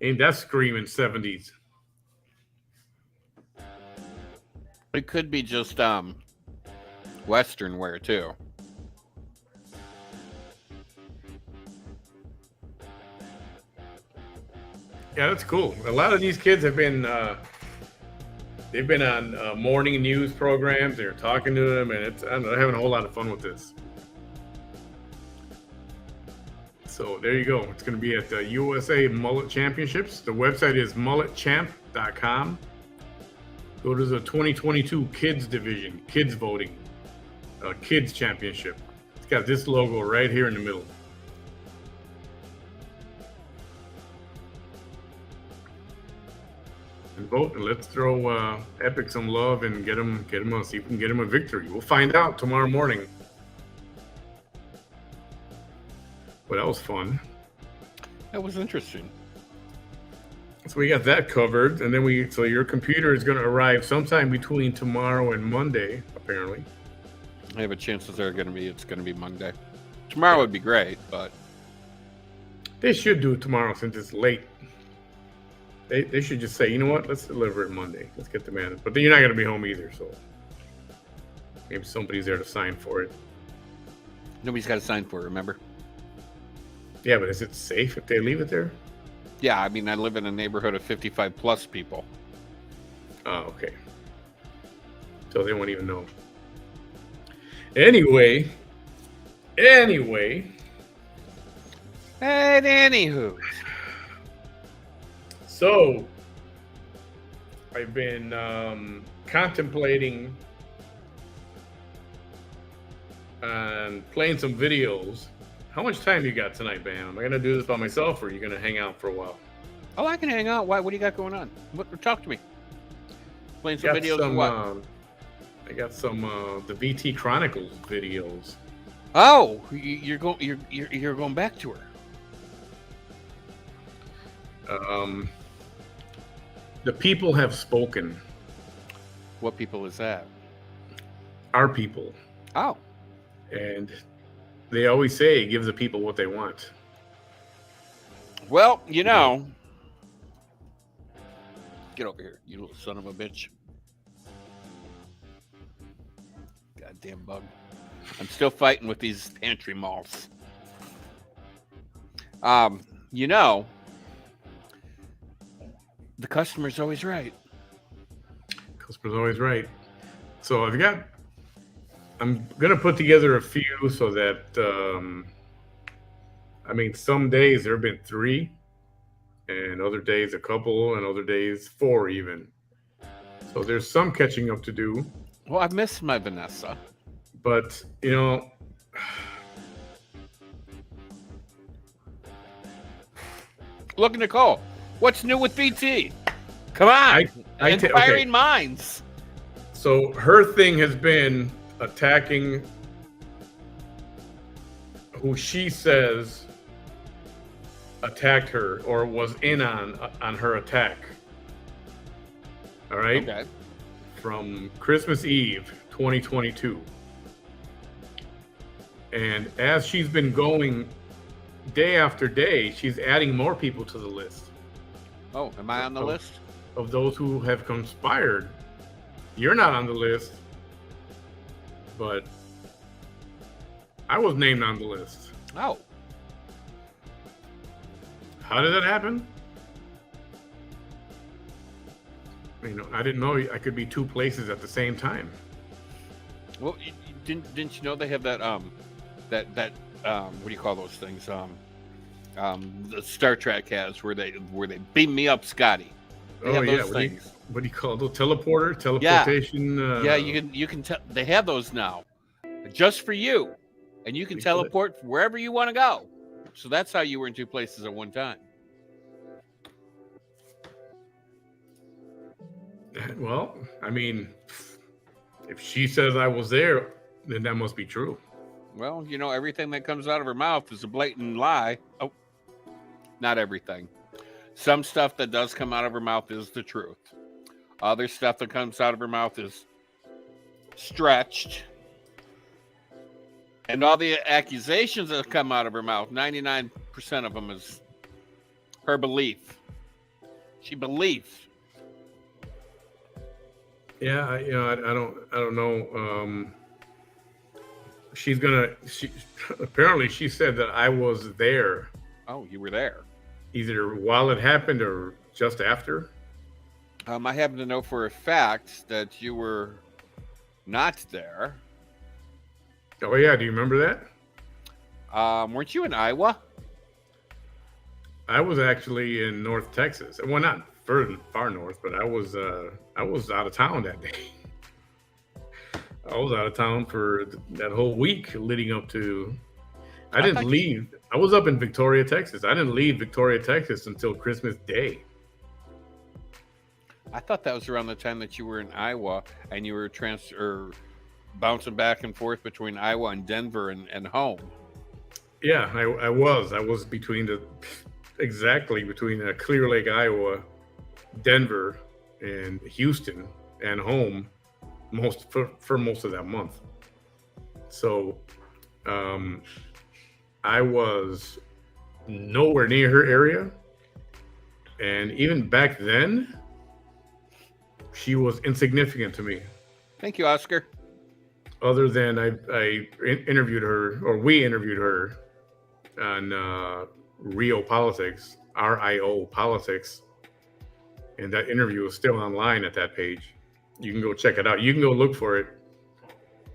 Ain't that screaming 70s? It could be just Western wear, too. Yeah, that's cool. A lot of these kids have been they've been on morning news programs. They're talking to them, and I don't know, they're having a whole lot of fun with this. So there you go. It's going to be at the USA Mullet Championships. The website is mulletchamp.com. Go to the 2022 Kids Division, Kids Voting, Kids Championship. It's got this logo right here in the middle. And vote, and let's throw Epic some love and get him on. See if we can get him a victory. We'll find out tomorrow morning. But that was fun. That was interesting. So we got that covered, and then so your computer is going to arrive sometime between tomorrow and Monday, apparently. I have a chance it's going to be Monday. Tomorrow would be great, but they should do it tomorrow since it's late. They should just say, you know what, let's deliver it Monday. Let's get the man. But then you're not going to be home either, so maybe somebody's there to sign for it. Nobody's got to sign for it, remember? Yeah, but is it safe if they leave it there? Yeah, I mean, I live in a neighborhood of 55 plus people. Oh, okay. So they won't even know. Anyway. And anywho. So, I've been contemplating on playing some videos. How much time you got tonight, Bam? Am I gonna do this by myself, or are you gonna hang out for a while? Oh, I can hang out. Why? What do you got going on? Talk to me. Playing some videos of what? I got some the VT Chronicles videos. Oh, you're going back to her. The people have spoken. What people is that? Our people. Oh. And they always say, give the people what they want. Well, you know. Get over here, you little son of a bitch. Goddamn bug. I'm still fighting with these pantry moths. You know, the customer's always right. Customer's always right. So I'm going to put together a few so that, some days there have been 3, and other days a couple, and other days 4 even. So there's some catching up to do. Well, I missed my Vanessa. But, you know, look, Nicole, what's new with BT? Come on, inspiring minds. So her thing has been attacking who she says attacked her or was in on her attack. All right. Okay. From Christmas Eve 2022. And as she's been going day after day, she's adding more people to the list. Oh, am I on the list? Of those who have conspired. You're not on the list, but I was named on the list. Oh. How did that happen? You know, I didn't know I could be 2 places at the same time. Well, didn't you know they have that that what do you call those things? The Star Trek has where they beam me up, Scotty. They have those things. What do you call those? Teleportation? Yeah, you can tell they have those now, just for you, and you can teleport wherever you want to go. So that's how you were in 2 places at one time. Well, I mean, if she says I was there, then that must be true. Well, you know, everything that comes out of her mouth is a blatant lie. Oh, not everything. Some stuff that does come out of her mouth is the truth. Other stuff that comes out of her mouth is stretched. And all the accusations that come out of her mouth, 99% of them is her belief. She believes. Yeah, I don't know. She apparently she said that I was there. Oh, you were there. Either while it happened or just after. I happen to know for a fact that you were not there. Oh yeah, do you remember that? Weren't you in Iowa? I was actually in North Texas. Well, not far north, but I was out of town that day. I was out of town for that whole week leading up to. I didn't leave. I was up in Victoria, Texas. I didn't leave Victoria, Texas until Christmas Day. I thought that was around the time that you were in Iowa and you were bouncing back and forth between Iowa and Denver and home. Yeah, I was between Clear Lake, Iowa, Denver, and Houston, and home for most of that month. So I was nowhere near her area, and even back then she was insignificant to me. Thank you, Oscar. Other than I interviewed her, or we interviewed her on Rio Politics, RIO Politics, and that interview is still online at that page. You can go check it out. You can go look for it.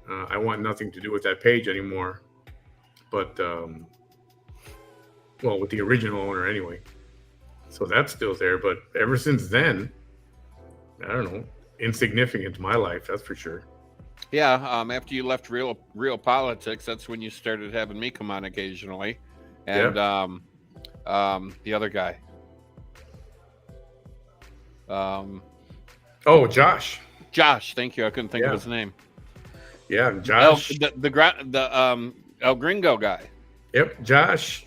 I want nothing to do with that page anymore. But, with the original owner anyway. So that's still there. But ever since then, I don't know, insignificant to my life. That's for sure. Yeah, after you left real politics, that's when you started having me come on occasionally, and the other guy. Josh. Josh, thank you. I couldn't think of his name. Yeah, Josh. The El Gringo guy. Yep, Josh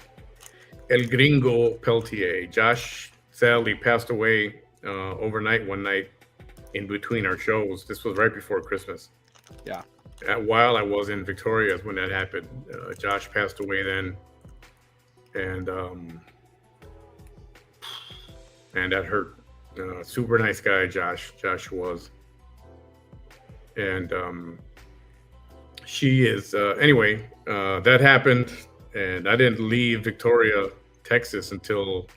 El Gringo Peltier. Josh sadly passed away overnight one night in between our shows. This was right before Christmas. Yeah. While I was in Victoria is when that happened. Josh passed away then, and that hurt. Super nice guy, Josh. Josh was, and she is. Anyway, that happened, and I didn't leave Victoria, Texas, until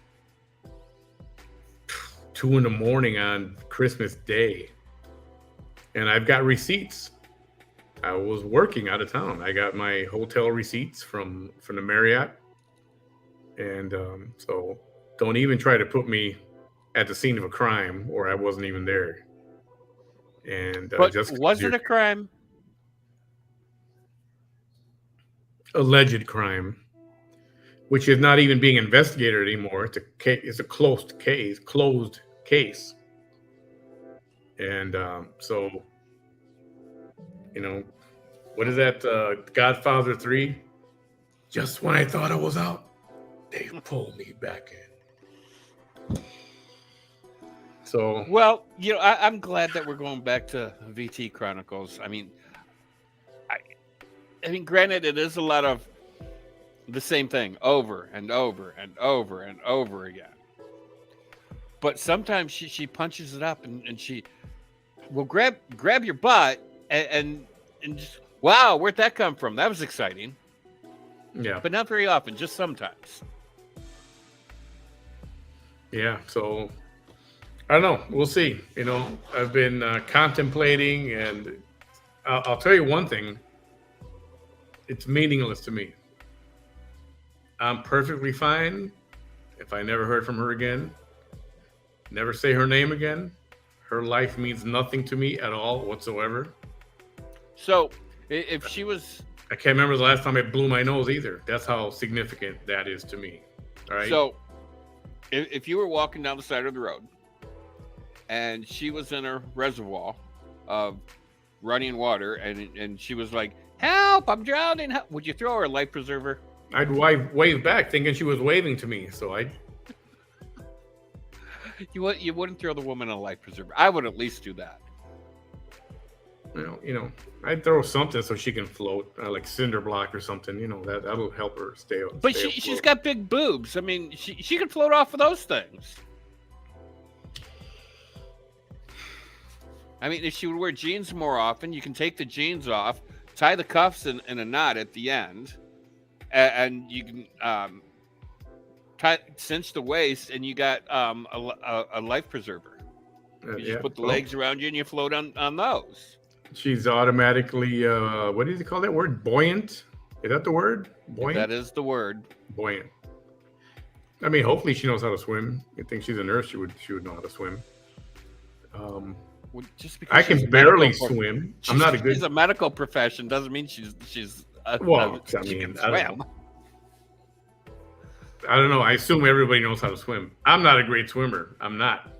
2 a.m. on Christmas Day, and I've got receipts. I was working out of town. I got my hotel receipts from the Marriott, and so don't even try to put me at the scene of a crime, or I wasn't even there. And but was it a crime? Alleged crime, which is not even being investigated anymore. It's a closed case, and so. What is that? Godfather 3? Just when I thought I was out, they pulled me back in. So, well, I'm glad that we're going back to VT Chronicles. I mean, granted, it is a lot of the same thing over and over and over and over again. But sometimes she punches it up and she will grab your butt and just, wow, where'd that come from? That was exciting. Yeah. But not very often, just sometimes. Yeah, so I don't know. We'll see. I've been contemplating, and I'll tell you one thing. It's meaningless to me. I'm perfectly fine if I never heard from her again, never say her name again. Her life means nothing to me at all whatsoever. So, if she was... I can't remember the last time I blew my nose either. That's how significant that is to me. All right? So, if you were walking down the side of the road, and she was in a reservoir of running water, and she was like, help, I'm drowning. Would you throw her a life preserver? I'd wave back thinking she was waving to me. So You wouldn't throw the woman a life preserver. I would at least do that. I'd throw something so she can float, like cinder block or something. That'll help her stay. But she's got big boobs. I mean, she could float off of those things. I mean, if she would wear jeans more often, you can take the jeans off, tie the cuffs in a knot at the end, and you can cinch the waist, and you got a life preserver. You just put the legs around you, and you float on those. She's automatically, what do you call that word? Buoyant? Is that the word? Buoyant? That is the word. Buoyant. I mean, hopefully she knows how to swim. I think she's a nurse. She would know how to swim. Well, just because I can barely swim. I'm not a good. She's a medical profession doesn't mean she's. I don't know. I assume everybody knows how to swim. I'm not a great swimmer. I'm not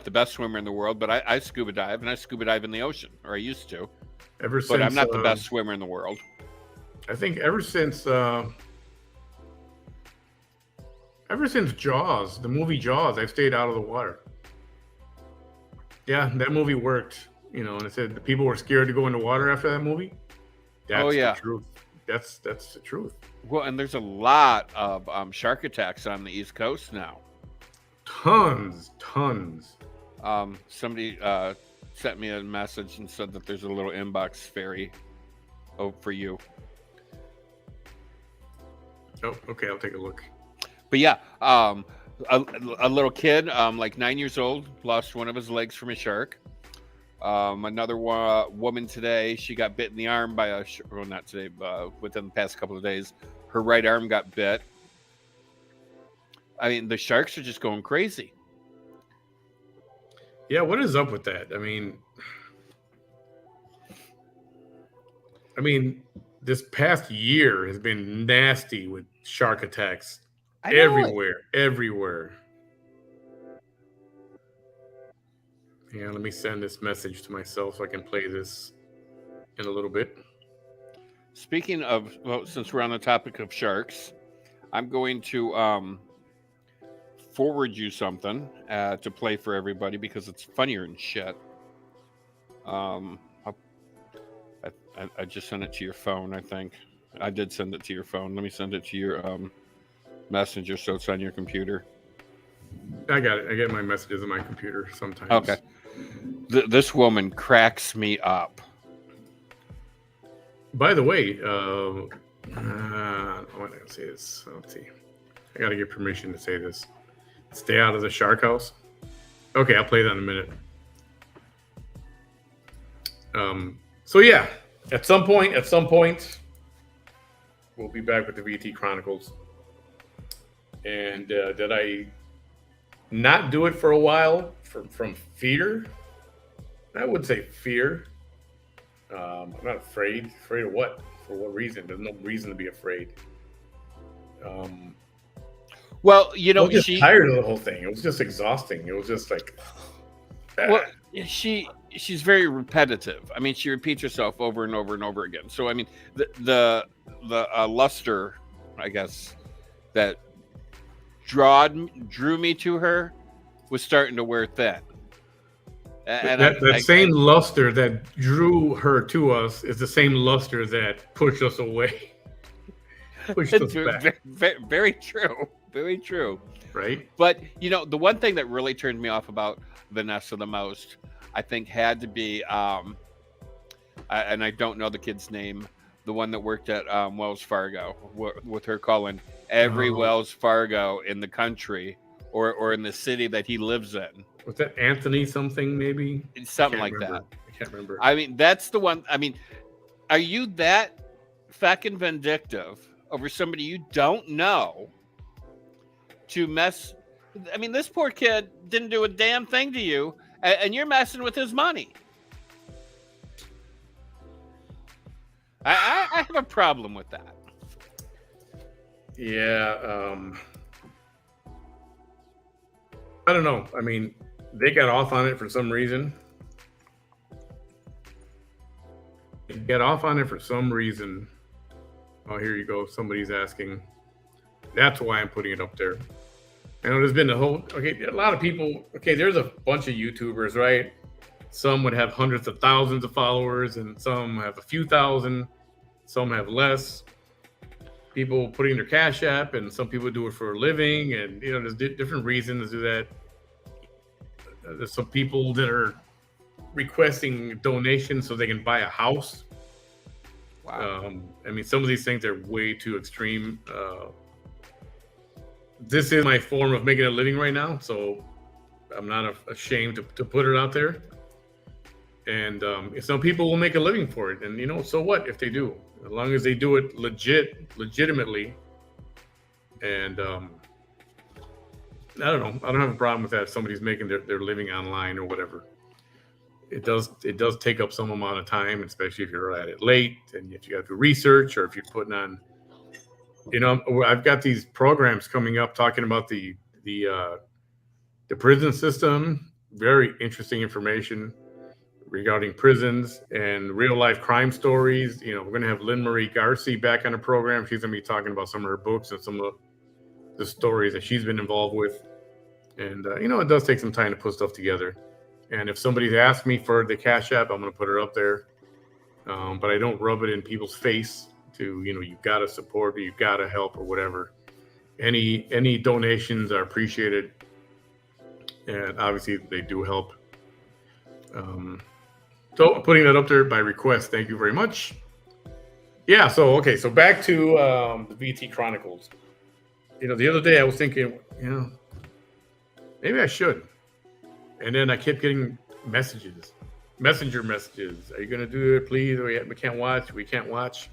the best swimmer in the world, but I scuba dive, and I scuba dive in the ocean, or I used to. But I'm not the best swimmer in the world. I think ever since Jaws, the movie Jaws, I've stayed out of the water. Yeah, that movie worked. And it said the people were scared to go into water after that movie. That's the truth. That's the truth. Well, and there's a lot of shark attacks on the East Coast now. Tons. Somebody sent me a message and said that there's a little inbox fairy for you. Oh, okay, I'll take a look. But yeah, a little kid, like 9 years old, lost one of his legs from a shark. Another woman today, she got bit in the arm by a shark. Well, not today, but within the past couple of days, her right arm got bit. I mean, the sharks are just going crazy. Yeah, what is up with that? I mean, this past year has been nasty with shark attacks I know it. everywhere. Yeah, let me send this message to myself so I can play this in a little bit. Speaking of, well, since we're on the topic of sharks, I'm going to forward you something to play for everybody because it's funnier and shit. I just sent it to your phone, I think. I did send it to your phone. Let me send it to your messenger so it's on your computer. I got it. I get my messages on my computer sometimes. Okay. This woman cracks me up. By the way, I'm going to say this. Let's see. I got to get permission to say this. Stay out of the shark house. Okay, I'll play that in a minute. So yeah, at some point, we'll be back with the VT Chronicles. And did I not do it for a while from fear? I would say fear. I'm not afraid. Afraid of what? For what reason? There's no reason to be afraid. Well, I was just tired of the whole thing. It was just exhausting. It was just like. Well, she's very repetitive. I mean, she repeats herself over and over and over again. So, I mean, the luster, I guess, that drew me to her was starting to wear thin. And that same luster that drew her to us is the same luster that pushed us away. Pushed us back. Very true. Very true. Right. But, the one thing that really turned me off about Vanessa the most, I think, had to be, and I don't know the kid's name, the one that worked at Wells Fargo, with her calling every Wells Fargo in the country or in the city that he lives in. Was that Anthony something, maybe? Something like that. I can't remember. I mean, that's the one. I mean, are you that fucking vindictive over somebody you don't know to mess? I mean, this poor kid didn't do a damn thing to you, and you're messing with his money. I have a problem with that. Yeah. I don't know. I mean, they got off on it for some reason. Oh, here you go. Somebody's asking. That's why I'm putting it up there. I know there's been a lot of people. Okay, there's a bunch of YouTubers, right? Some would have hundreds of thousands of followers, and some have a few thousand. Some have less. People putting their Cash App, and some people do it for a living, and there's different reasons to do that. There's some people that are requesting donations so they can buy a house. Wow. I mean, some of these things are way too extreme. This is my form of making a living right now, so I'm not ashamed to put it out there. And some people will make a living for it, and so what if they do? As long as they do it legitimately. And I don't know. I don't have a problem with that. If somebody's making their living online or whatever. It does take up some amount of time, especially if you're at it late and if you have to do research or if you're putting on. I've got these programs coming up talking about the prison system. Very interesting information regarding prisons and real life crime stories. We're going to have Lynn Marie Garcia back on the program. She's going to be talking about some of her books and some of the stories that she's been involved with. And, it does take some time to put stuff together. And if somebody's asked me for the Cash App, I'm going to put it up there. But I don't rub it in people's face to, you've got to support or you've got to help or whatever. Any donations are appreciated. And obviously they do help. So putting that up there by request. Thank you very much. Yeah. So back to the VT Chronicles. The other day I was thinking, maybe I should. And then I kept getting messenger messages. Are you going to do it, please? We can't watch.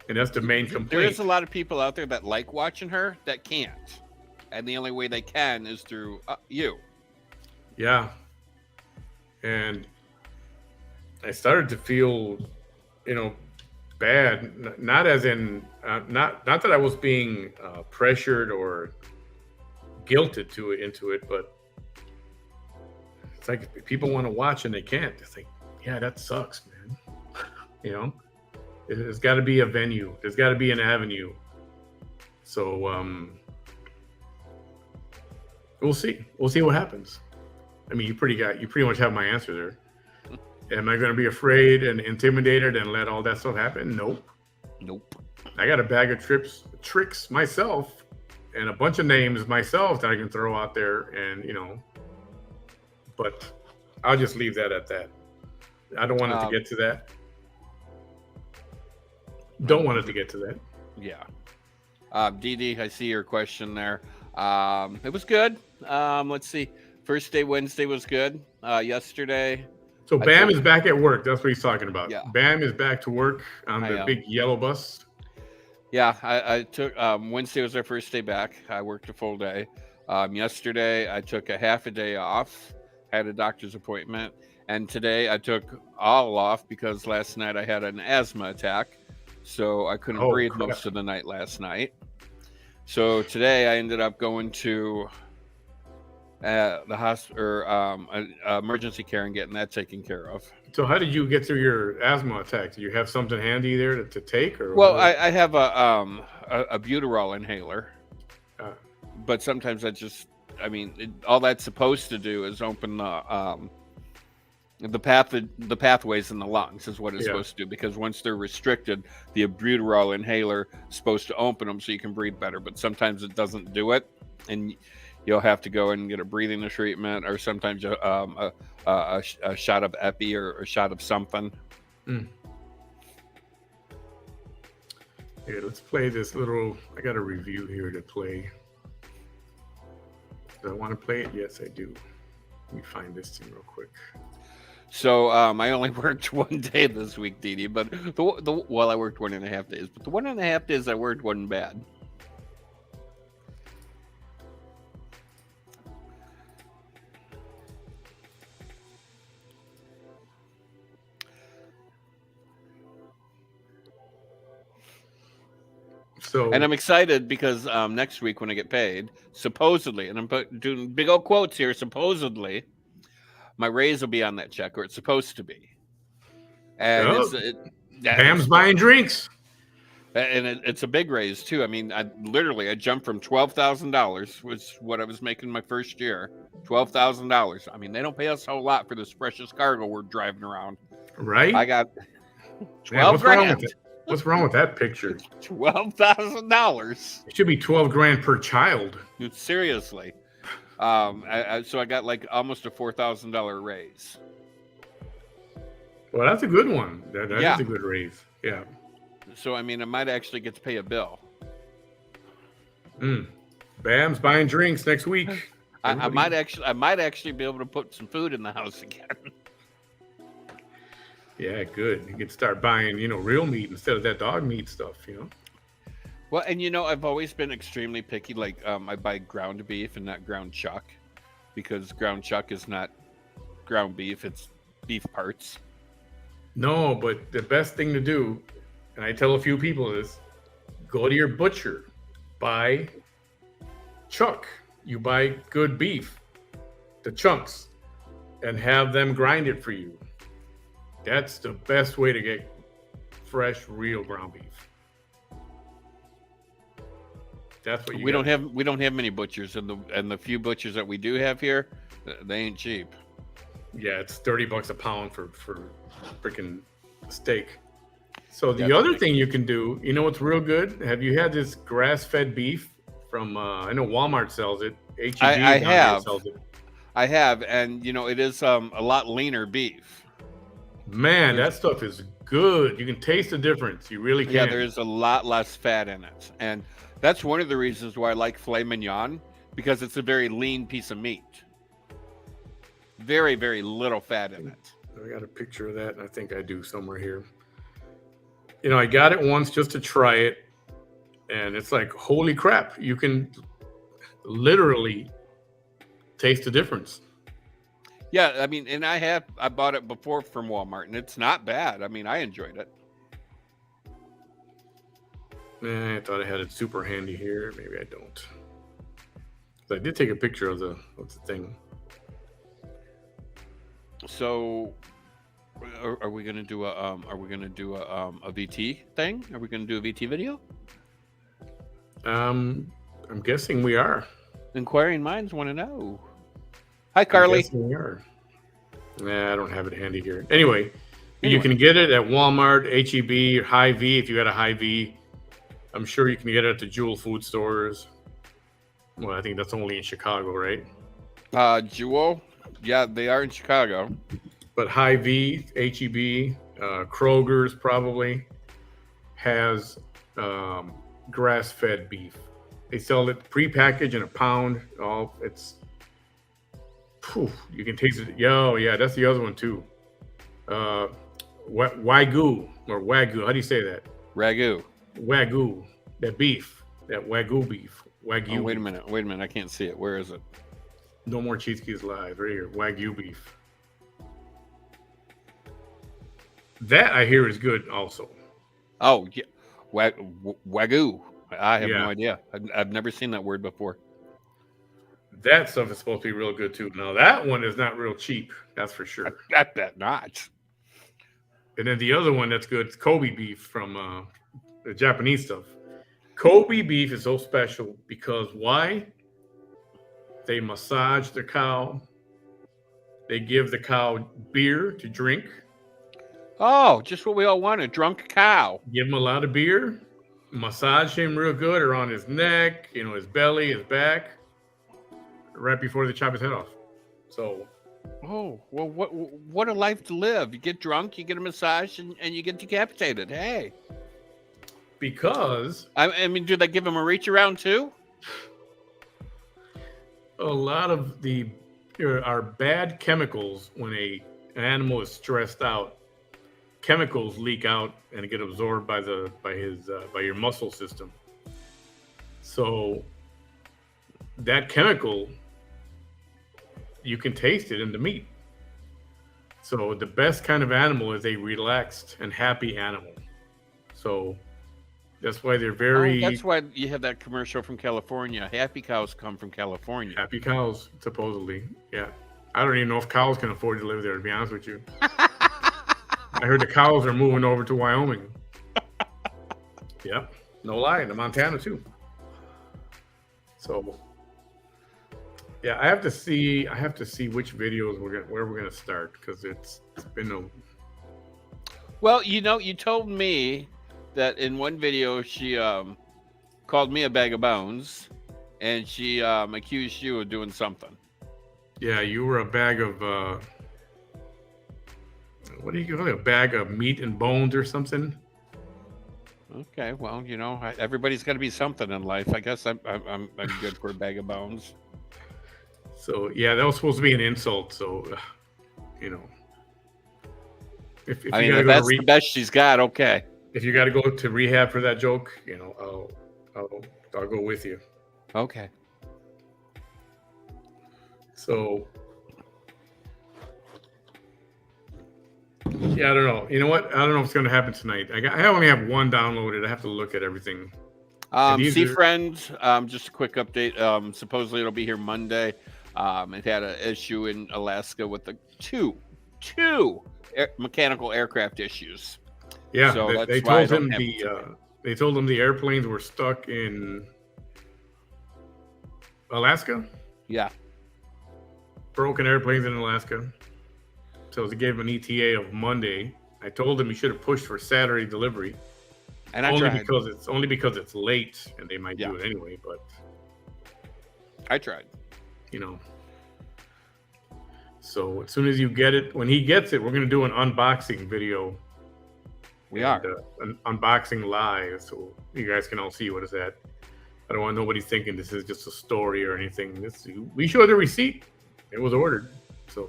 And that's the main complaint. There is a lot of people out there that like watching her that can't. And the only way they can is through you. Yeah. And I started to feel, bad. Not as in, not that I was being pressured or guilted into it, but it's like people want to watch and they can't. It's like, yeah, that sucks, man. you know, there's got to be a venue. There's got to be an avenue. So we'll see. We'll see what happens. I mean, you pretty much have my answer there. Am I going to be afraid and intimidated and let all that stuff happen? Nope. I got a bag of tricks myself and a bunch of names myself that I can throw out there, and but I'll just leave that at that. I don't want it to get to that. Don't want it to get to that. Yeah. Dee Dee, I see your question there. It was good. Let's see. First day, Wednesday was good. Yesterday. So Bam is back at work. That's what he's talking about. Yeah. Bam is back to work on the big yellow bus. Yeah, I took Wednesday was our first day back. I worked a full day. Yesterday I took a half a day off, had a doctor's appointment, and today I took all off because last night I had an asthma attack, so I couldn't breathe most of the night last night. So today I ended up going to the hospital or emergency care and getting that taken care of. So how did you get through your asthma attack? Do you have something handy there to take? Or well, I have a Buterol inhaler, but sometimes all that's supposed to do is open the pathways in the lungs is what it's supposed to do, because once they're restricted, the Buterol inhaler is supposed to open them so you can breathe better, but sometimes it doesn't do it, and you'll have to go and get a breathing treatment, or sometimes a shot of Epi or a shot of something. Here, let's play this little. I got a review here to play. Do I want to play it? Yes, I do. Let me find this thing real quick. So I only worked one day this week, Dee Dee, but I worked 1.5 days, but the 1.5 days I worked wasn't bad. And I'm excited because next week when I get paid, supposedly, and I'm doing big old quotes here, supposedly, my raise will be on that check, or it's supposed to be. And Bam's buying drinks. And it's a big raise too. I mean, I jumped from $12,000, which is what I was making my first year, $12,000. I mean, they don't pay us a whole lot for this precious cargo we're driving around. Right? I got 12 grand. What's wrong with that picture? $12,000. It should be 12 grand per child. Seriously. So I got like almost a $4,000 raise. Well, that's a good one. That is a good raise. Yeah. So I mean, I might actually get to pay a bill. Bam's buying drinks next week. I might actually be able to put some food in the house again. Yeah, good. You can start buying, real meat instead of that dog meat stuff, Well, and I've always been extremely picky. Like, I buy ground beef and not ground chuck, because ground chuck is not ground beef; it's beef parts. No, but the best thing to do, and I tell a few people is, go to your butcher, buy chuck. You buy good beef, the chunks, and have them grind it for you. That's the best way to get fresh, real ground beef. That's what we don't have many butchers, and the few butchers that we do have here, they ain't cheap. Yeah, it's $30 a pound for freaking steak. So the other thing you can do, what's real good? Have you had this grass-fed beef from? I know Walmart sells it. H-E-B I have. Sells it. I have, and it is a lot leaner beef. Man, that stuff is good. You can taste the difference. You really can. Yeah, there's a lot less fat in it. And that's one of the reasons why I like filet mignon, because it's a very lean piece of meat. Very, very little fat in it. I got a picture of that, and I think I do somewhere here. I got it once just to try it, and it's like, holy crap. You can literally taste the difference. Yeah, I mean, and I bought it before from Walmart, and it's not bad. I mean, I enjoyed it. I thought I had it super handy here. Maybe I don't. I did take a picture of the thing. So, are we gonna do a VT thing? Are we gonna do a VT video? I'm guessing we are. Inquiring minds want to know. Hi, Carly. I'm guessing we are. Nah, I don't have it handy here. Anyway, you can get it at Walmart, HEB, or Hy-Vee if you got a Hy-Vee. I'm sure you can get it at the Jewel food stores. Well, I think that's only in Chicago, right? Jewel. Yeah, they are in Chicago. But Hy-Vee, HEB, Kroger's probably has grass-fed beef. They sell it prepackaged in a pound. You can taste it. Yeah, that's the other one too. Wagyu or Wagyu. How do you say that? Ragu. Wagyu. That beef. That Wagyu beef. Wagyu. Oh, wait a minute. I can't see it. Where is it? No more Cheese Keys Live. Right here. Wagyu beef. That I hear is good also. Oh, yeah. Wagyu. I have no idea. I've never seen that word before. That stuff is supposed to be real good too. Now that one is not real cheap. That's for sure. I bet not. And then the other one that's good is Kobe beef from the Japanese stuff. Kobe beef is so special because why? They massage the cow. They give the cow beer to drink. Oh, just what we all want, a drunk cow. Give him a lot of beer. Massage him real good around his neck, his belly, his back. Right before they chop his head off. So. Oh, well, what a life to live. You get drunk, you get a massage, and you get decapitated. Hey. Because. I mean, do they give him a reach around too? A lot of there are bad chemicals when an animal is stressed out. Chemicals leak out and get absorbed by your muscle system. So that chemical, you can taste it in the meat. So the best kind of animal is a relaxed and happy animal. So that's why they're very. That's why you have that commercial from California. Happy cows come from California. Happy cows, supposedly. Yeah. I don't even know if cows can afford to live there, to be honest with you. I heard the cows are moving over to Wyoming. Yep. No lie. To Montana, too. So, yeah, I have to see which videos where we're gonna start because it's been a. Well, you told me that in one video she called me a bag of bones, and she accused you of doing something. Yeah, you were a bag of what do you call it? A bag of meat and bones or something. Okay, well, everybody's got to be something in life. I guess I'm good for a bag of bones. So yeah, that was supposed to be an insult. So, if that's the best she's got, okay. If you got to go to rehab for that joke, I'll go with you. Okay. So, yeah, I don't know. You know what? I don't know what's going to happen tonight. I only have one downloaded. I have to look at everything. See, friends, just a quick update. Supposedly it'll be here Monday. It had an issue in Alaska with the two mechanical aircraft issues. Yeah, so they told him the airplanes were stuck in Alaska. Yeah, broken airplanes in Alaska. So they gave him an ETA of Monday. I told him he should have pushed for Saturday delivery. And I tried. because it's late and they might do it anyway, but I tried. So as soon as you get it, when he gets it, we're gonna do an unboxing video. We are an unboxing live, so you guys can all see what it's at. I don't want nobody thinking this is just a story or anything. We showed the receipt. It was ordered. So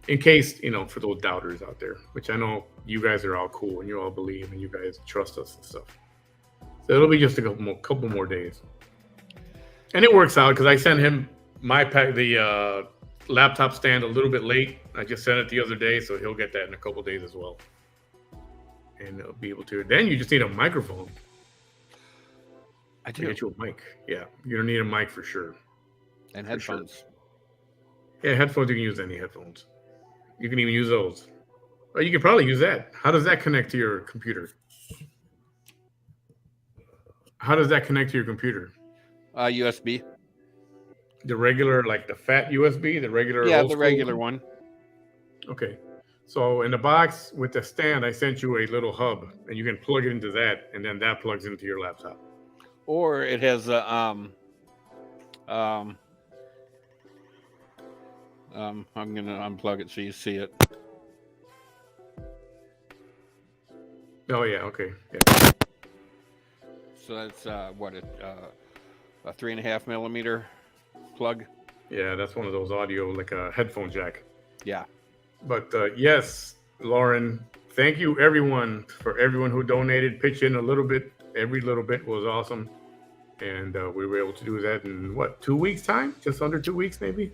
in case, for those doubters out there, which I know you guys are all cool and you all believe and you guys trust us and stuff. So it'll be just a couple more days. And it works out because I sent him my pack, the laptop stand a little bit late. I just sent it the other day, so he'll get that in a couple days as well. And he'll be able to. Then you just need a microphone. I To do. get you a mic. Yeah, you're gonna need a mic for sure. And For sure. headphones. Yeah, headphones. You can use any headphones. You can even use those. Or you can probably use that. How does that connect to your computer? How does that connect to your computer? USB. The regular, like the fat USB, the regular. Yeah, old the school regular one. Okay. So in the box with the stand, I sent you a little hub, and you can plug it into that, and then that plugs into your laptop. Or it has a I'm gonna unplug it so you see it. Oh yeah, okay. Yeah. So that's a 3.5 millimeter plug. Yeah, that's one of those audio, like a headphone jack. Yeah. But yes, Lauren, thank you for everyone who donated, pitched in a little bit. Every little bit was awesome. And we were able to do that in 2 weeks time? Just under 2 weeks, maybe?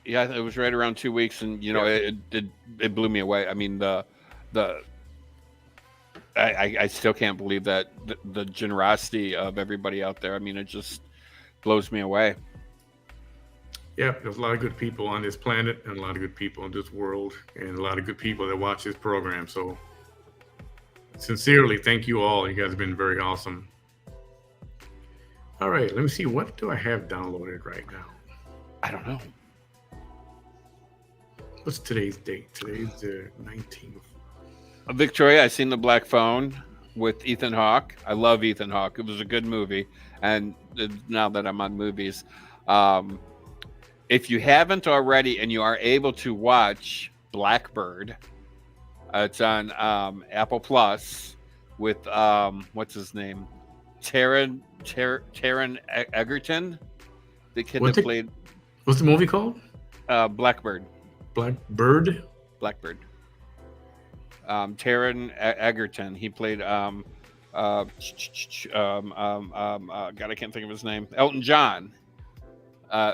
Yeah, it was right around 2 weeks, and it blew me away. I mean, I still can't believe that the generosity of everybody out there. I mean, it just blows me away. Yeah, there's a lot of good people on this planet and a lot of good people in this world and a lot of good people that watch this program. So sincerely, thank you all. You guys have been very awesome. All right, let me see. What do I have downloaded right now? I don't know. What's today's date? Today's the 19th. Victoria, I seen The Black Phone with Ethan Hawke. I love Ethan Hawke. It was a good movie. And now that I'm on movies, if you haven't already and you are able to watch Blackbird, it's on Apple Plus with what's his name, Taron Egerton, the kid that played. What's the movie called? Blackbird. Blackbird. Taron Egerton. He played God, I can't think of his name. Elton John.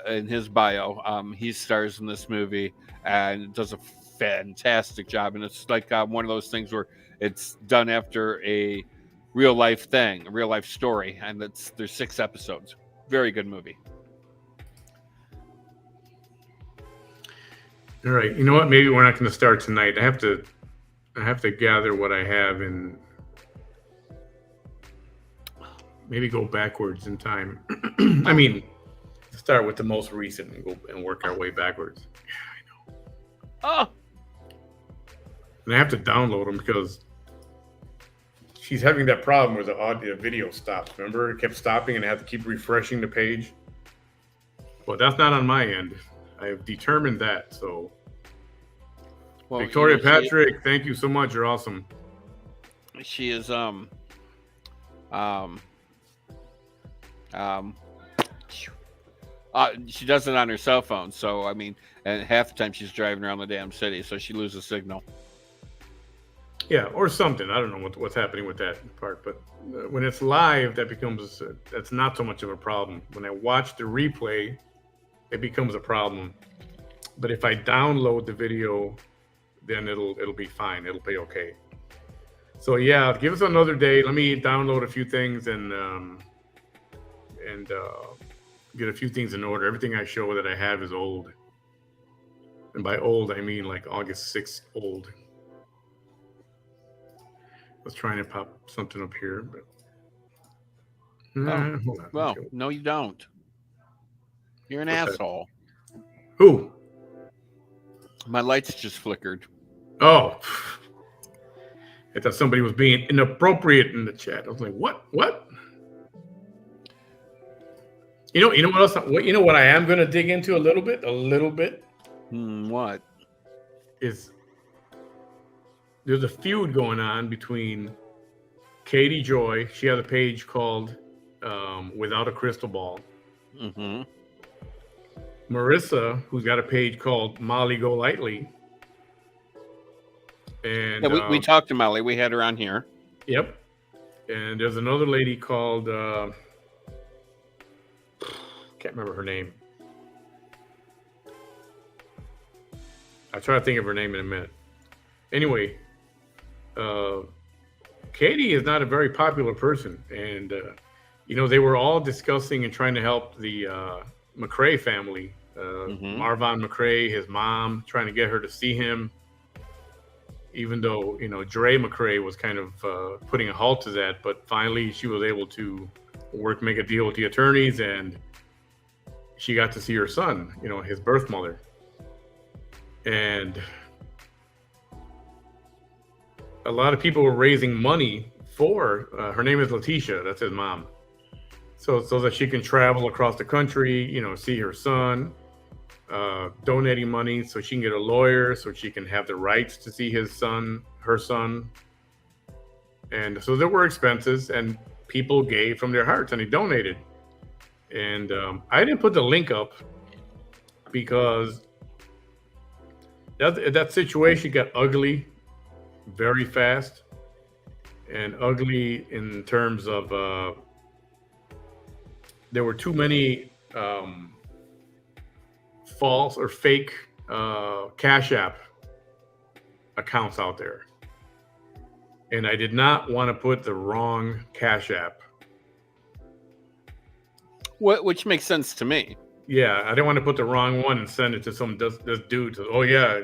In his bio, he stars in this movie and does a fantastic job. And it's like one of those things where it's done after a real life thing, a real life story, and there's 6 episodes. Very good movie. All right. You know what? Maybe we're not going to start tonight. I have to gather what I have and maybe go backwards in time. I mean, start with the most recent and go and work our way backwards. Yeah, I know. Oh. And I have to download them because she's having that problem where the audio video stops. Remember, it kept stopping and I had to keep refreshing the page. But that's not on my end. I have determined that. So, well, Victoria Patrick, thank you so much. You're awesome. She is she does it on her cell phone. So I mean, and half the time she's driving around the damn city, so she loses signal. Yeah, or something. I don't know what's happening with that part, but when it's live, that's not so much of a problem. When I watch the replay, it becomes a problem. But if I download the video, then it'll be fine. It'll be okay. So yeah, give us another day. Let me download a few things and get a few things in order. Everything I show that I have is old, and by old I mean like August 6th old. I was trying to pop something up here, but hold on. Well, no, you don't. You're an asshole. Who? My lights just flickered. Oh, I thought somebody was being inappropriate in the chat. I was like, what? You know what else? You know what I am going to dig into a little bit. What? Is there's a feud going on between Katie Joy. She has a page called Without a Crystal Ball. Mm-hmm. Marissa, who's got a page called Molly Go Lightly. And yeah, we talked to Molly. We had her on here. Yep. And there's another lady called can't remember her name. I'll try to think of her name in a minute. Anyway, Katie is not a very popular person, and they were all discussing and trying to help the McRae family. Marvin McRae, his mom, trying to get her to see him, even though Dre McRae was kind of putting a halt to that. But finally, she was able to make a deal with the attorneys, and she got to see her son, his birth mother. And a lot of people were raising money for her name is Letitia, that's his mom, so that she can travel across the country, see her son, donating money so she can get a lawyer, so she can have the rights to see her son. And so there were expenses, and people gave from their hearts, and they donated. And I didn't put the link up because that situation got ugly very fast, and ugly in terms of there were too many false or fake Cash App accounts out there, and I did not want to put the wrong Cash App. Which makes sense to me. Yeah, I didn't want to put the wrong one and send it to some this dude. Oh yeah,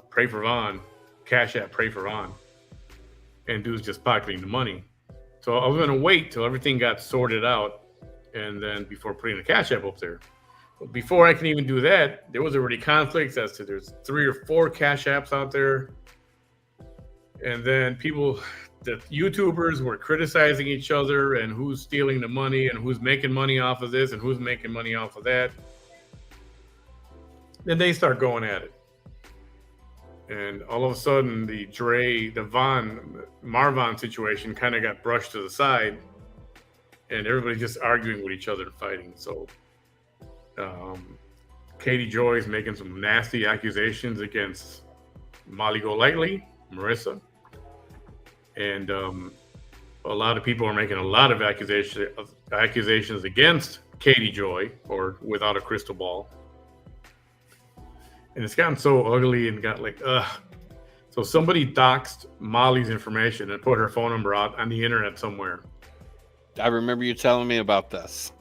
pray for Vaughn, Cash App, pray for Vaughn, and dude's just pocketing the money. So I was going to wait till everything got sorted out, and then before putting the Cash App up there. But before I can even do that, there was already conflicts as to there's 3 or 4 Cash Apps out there, and then the YouTubers were criticizing each other and who's stealing the money and who's making money off of this and who's making money off of that. Then they start going at it. And all of a sudden, the Marvin situation kind of got brushed to the side, and everybody's just arguing with each other and fighting. So Katie Joy is making some nasty accusations against Molly Golightly, Marissa. And a lot of people are making a lot of accusations against Katie Joy, or without a crystal ball. And it's gotten so ugly and got So somebody doxed Molly's information and put her phone number out on the internet somewhere. I remember you telling me about this.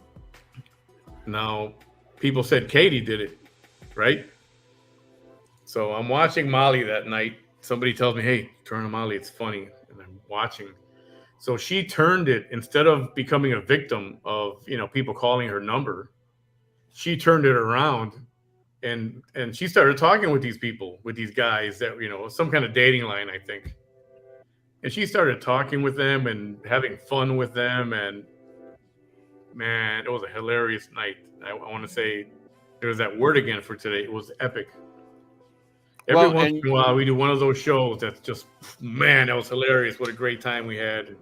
Now, people said Katie did it, right? So I'm watching Molly that night. Somebody tells me, hey, turn on Molly, it's funny. And I'm watching. So she turned it, instead of becoming a victim of, people calling her number, she turned it around and she started talking with these people, with these guys that, some kind of dating line, I think. And she started talking with them and having fun with them. And man, it was a hilarious night. I want to say there's that word again for today. It was epic. Every once in a while, we do one of those shows that's just, man, that was hilarious. What a great time we had.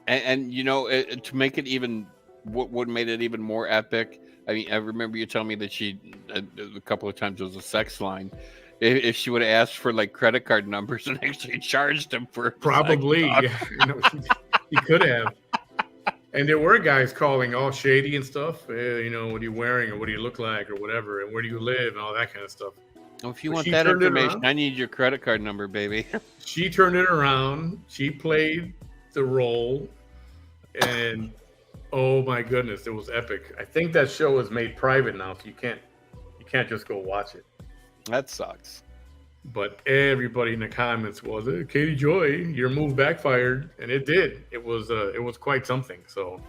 And to make it even, what made it even more epic, I mean, I remember you telling me that she, a couple of times, it was a sex line. If she would have asked for credit card numbers and actually charged them for probably, she could have. And there were guys calling all shady and stuff. What are you wearing, or what do you look like, or whatever, and where do you live, and all that kind of stuff. Well, if you want that information, I need your credit card number, baby. She turned it around. She played the role, and oh my goodness, it was epic. I think that show is made private now, so you can't just go watch it. That sucks. But everybody in the comments was, Katie Joy, your move backfired, and it did. It was quite something. So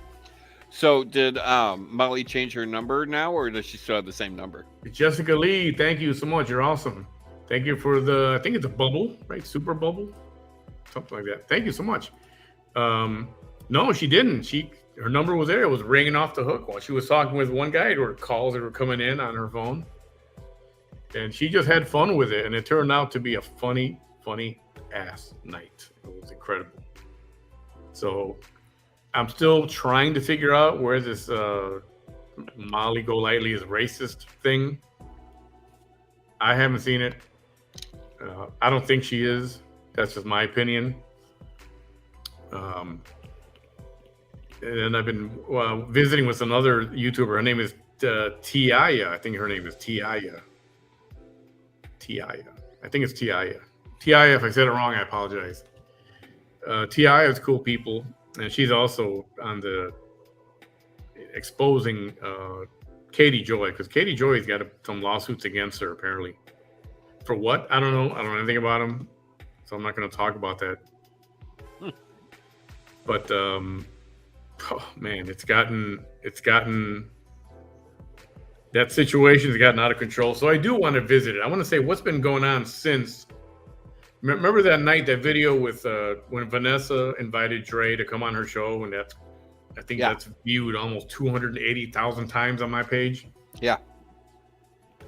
did Molly change her number now, or does she still have the same number? Jessica Lee, thank you so much. You're awesome. Thank you for I think it's a bubble, right? Super bubble, something like that. Thank you so much. No, she didn't. Her number was there. It was ringing off the hook while she was talking with one guy. There were calls that were coming in on her phone. And she just had fun with it. And it turned out to be a funny, funny ass night. It was incredible. So I'm still trying to figure out where this Molly Golightly is racist thing. I haven't seen it. I don't think she is. That's just my opinion. And I've been visiting with another YouTuber. Her name is Tiaya. I think her name is Tiaya. Tiaya. I think it's Tiaya. Tiaya, if I said it wrong, I apologize. Tiaya is cool people, and she's also on the exposing Katie Joy, because Katie Joy's got some lawsuits against her apparently. For what? I don't know. I don't know anything about them, so I'm not going to talk about that. But oh man, it's gotten that situation has gotten out of control. So I do want to visit it. I want to say what's been going on since. Remember that night, that video with when Vanessa invited Dre to come on her show, and I think that's viewed almost 280,000 times on my page. Yeah.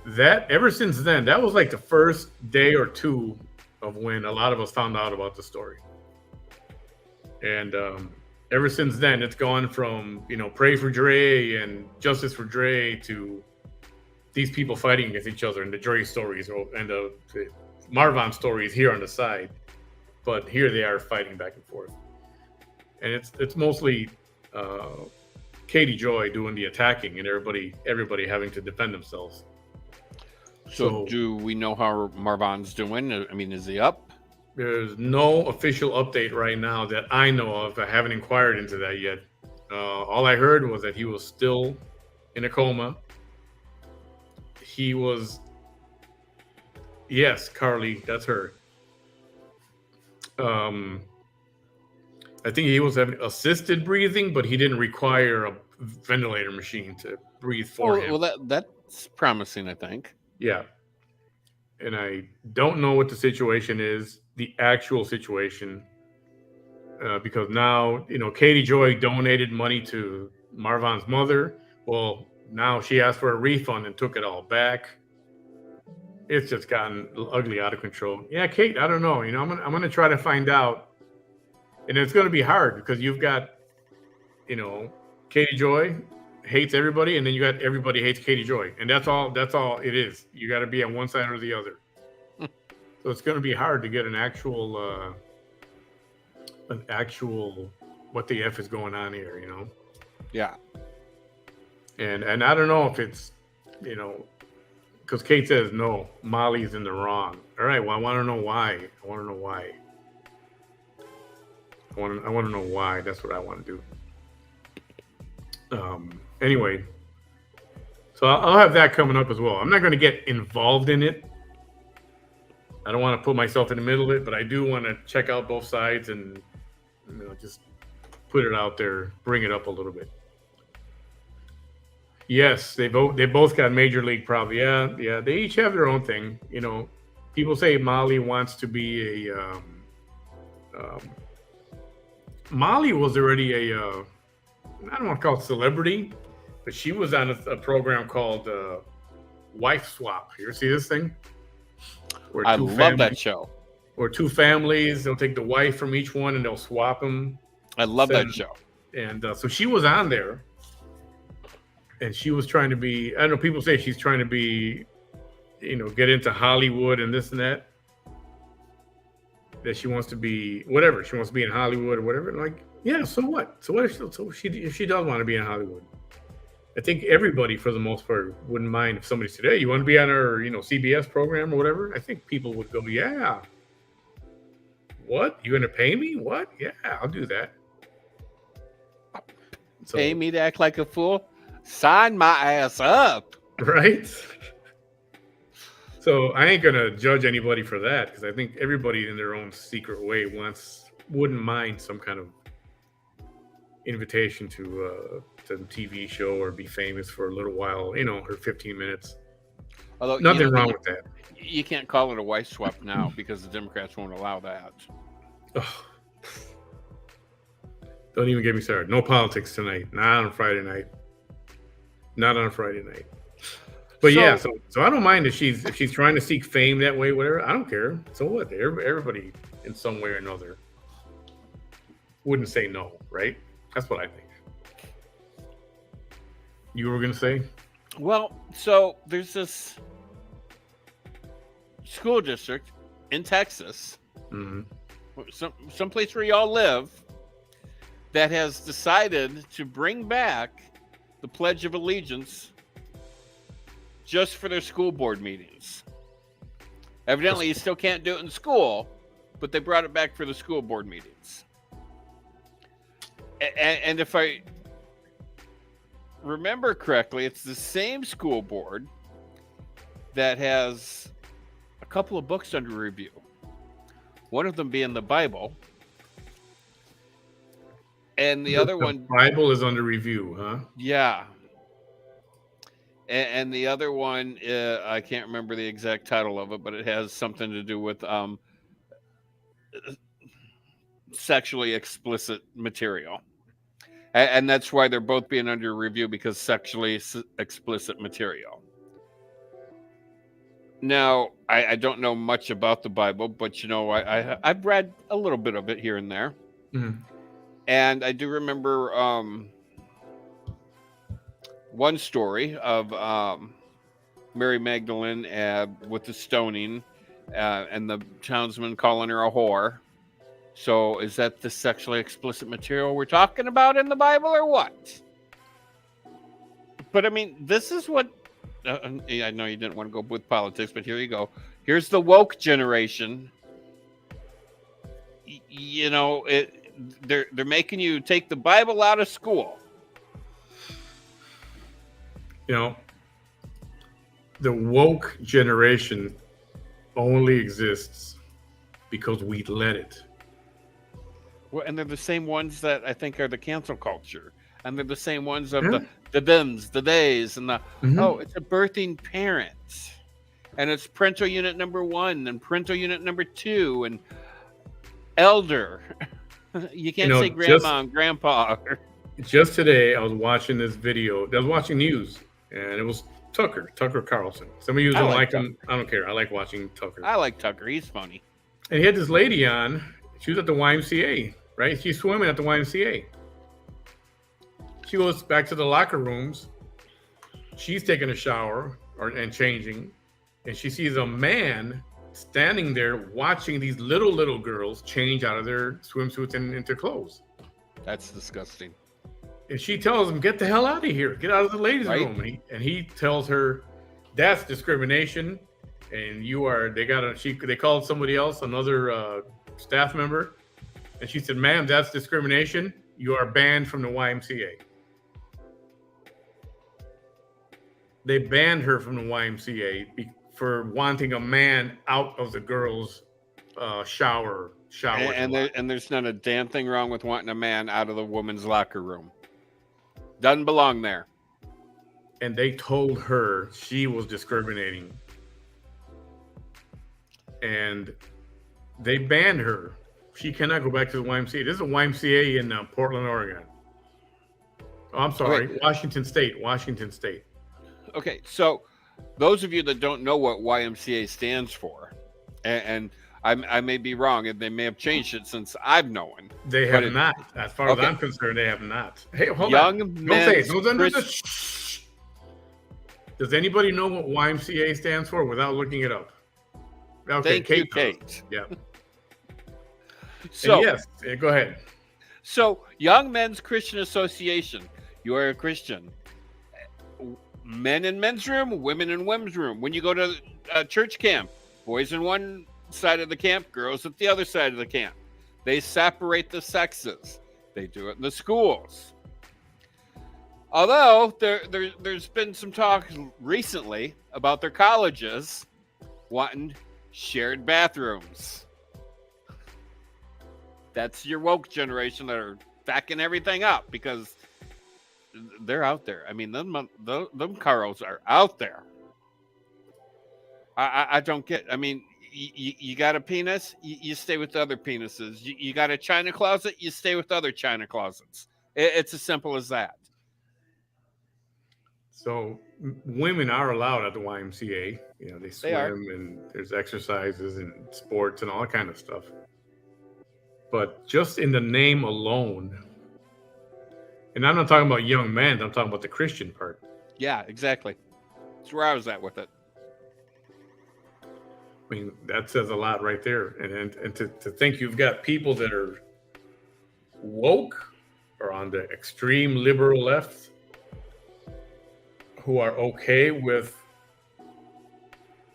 That ever since then, that was like the first day or two of when a lot of us found out about the story. And ever since then, it's gone from, pray for Dre and justice for Dre to these people fighting against each other, and the Dre stories and the Marvin stories here on the side. But here they are fighting back and forth. And it's mostly Katie Joy doing the attacking and everybody having to defend themselves. So do we know how Marvan's doing? I mean, is he up? There's no official update right now that I know of. I haven't inquired into that yet. All I heard was that he was still in a coma. He was, yes, Carly, that's her. I think he was having assisted breathing, but he didn't require a ventilator machine to breathe for him. Well, that's promising, I think. Yeah. And I don't know what the situation is, the actual situation, because now, Katie Joy donated money to Marvan's mother. Well, now she asked for a refund and took it all back. It's just gotten ugly, out of control. Yeah, Kate, I don't know. I'm gonna try to find out, and it's gonna be hard because you've got, Katie Joy hates everybody, and then you got everybody hates Katie Joy, and that's all it is. You got to be on one side or the other. So it's going to be hard to get an actual what the F is going on here, Yeah. And I don't know if it's, because Kate says no, Molly's in the wrong. All right, well, I want to know why. I want to know why. That's what I want to do. Anyway, so I'll have that coming up as well. I'm not going to get involved in it. I don't want to put myself in the middle of it, but I do want to check out both sides and just put it out there, bring it up a little bit. Yes, they both got major league problems. Yeah, they each have their own thing. People say Molly wants to be a. Molly was already a. I don't want to call it celebrity, but she was on a program called Wife Swap. You ever see this thing? I love that show. Or two families, they'll take the wife from each one and they'll swap them. I love that show. And so she was on there, and she was trying to be, I don't know, people say she's trying to be, get into Hollywood and this and that. That she wants to be whatever. She wants to be in Hollywood or whatever. Like, yeah, so what? So what if she does want to be in Hollywood? I think everybody, for the most part, wouldn't mind if somebody said, "Hey, you want to be on our, CBS program or whatever?" I think people would go, "Yeah." What? You gonna pay me? What? Yeah, I'll do that. So, pay me to act like a fool? Sign my ass up. Right? So I ain't gonna judge anybody for that, because I think everybody in their own secret way wouldn't mind some kind of invitation to the TV show or be famous for a little while, her 15 minutes. Although, nothing wrong with that. You can't call it a wife swap now because the Democrats won't allow that. Oh. Don't even get me started. No politics tonight. Not on Friday night. But so I don't mind if she's trying to seek fame that way, whatever. I don't care. So what? Everybody in some way or another wouldn't say no, right? That's what I think. You were going to say? Well, so there's this school district in Texas, some place where y'all live, that has decided to bring back the Pledge of Allegiance just for their school board meetings. Evidently, you still can't do it in school, but they brought it back for the school board meetings. And if I remember correctly, it's the same school board that has a couple of books under review. One of them being the Bible. And the other one... Bible is under review, huh? Yeah. And the other one, I can't remember the exact title of it, but it has something to do with sexually explicit material. And that's why they're both being under review, because sexually explicit material. Now, I don't know much about the Bible, but, you know, I've read a little bit of it here and there. Mm-hmm. And I do remember one story of Mary Magdalene with the stoning and the townsman calling her a whore. So is that the sexually explicit material we're talking about in the Bible or what? But I mean, this is what... I know you didn't want to go with politics, but here you go. Here's the woke generation. You know, they're making you take the Bible out of school. You know, the woke generation only exists because we let it. Well, and they're the same ones that I think are the cancel culture. And they're the same ones of the thems, the days, and the, oh, it's a birthing parent. And it's parental unit number 1 and parental unit number 2 and elder. You can't say grandma and grandpa. Just today, I was watching this video. I was watching news, and it was Tucker Carlson. Some of you don't like him. I don't care. I like watching Tucker. I like Tucker. He's funny. And he had this lady on. She was at the YMCA, right? She's swimming at the YMCA. She goes back to the locker rooms. She's taking a shower and changing. And she sees a man standing there watching these little girls change out of their swimsuits and into clothes. That's disgusting. And she tells him, get the hell out of here. Get out of the ladies' room. And he tells her, that's discrimination. And they called somebody else, another staff member. And she said, ma'am, that's discrimination. You are banned from the YMCA. They banned her from the YMCA for wanting a man out of the girls' shower. And there's not a damn thing wrong with wanting a man out of the woman's locker room. Doesn't belong there. And they told her she was discriminating. And they banned her. She cannot go back to the YMCA. This is a YMCA in Portland, Oregon. Oh, I'm sorry. Okay. Washington State. Okay, so those of you that don't know what YMCA stands for, and I may be wrong, and they may have changed it since I've known. They have not. As far as I'm concerned, they have not. Hey, hold on. Don't say it. Does anybody know what YMCA stands for without looking it up? Okay, Thank you, Kate. Yeah. So yes, go ahead. So, Young Men's Christian Association. You are a Christian. Men in men's room, women in women's room. When you go to church camp, boys in one side of the camp, girls at the other side of the camp. They separate the sexes. They do it in the schools. Although there's been some talk recently about their colleges wanting shared bathrooms. That's your woke generation that are backing everything up because they're out there. I mean, them Carls are out there. I don't get. I mean, you got a penis, you stay with the other penises. You got a china closet, you stay with other china closets. It's as simple as that. So women are allowed at the YMCA. You know, they swim and there's exercises and sports and all that kind of stuff. But just in the name alone, and I'm not talking about young men, I'm talking about the Christian part. Yeah, exactly. That's where I was at with it. I mean, that says a lot right there. And to think you've got people that are woke or on the extreme liberal left who are okay with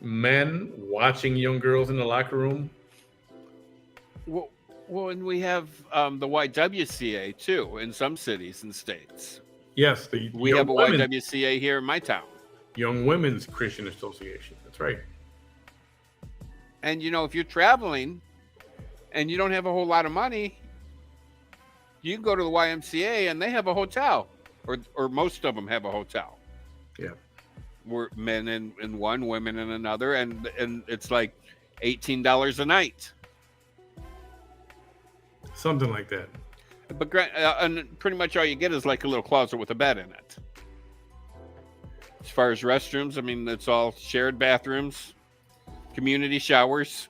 men watching young girls in the locker room. Well, and we have the YWCA too in some cities and states. Yes, We have a YWCA here in my town. Young Women's Christian Association. That's right. And if you're traveling and you don't have a whole lot of money, you can go to the YMCA and they have a hotel, or most of them have a hotel. Yeah. We're men in one, women in another, and it's like $18 a night. Something like that. But and pretty much all you get is like a little closet with a bed in it. As far as restrooms, I mean, it's all shared bathrooms, community showers.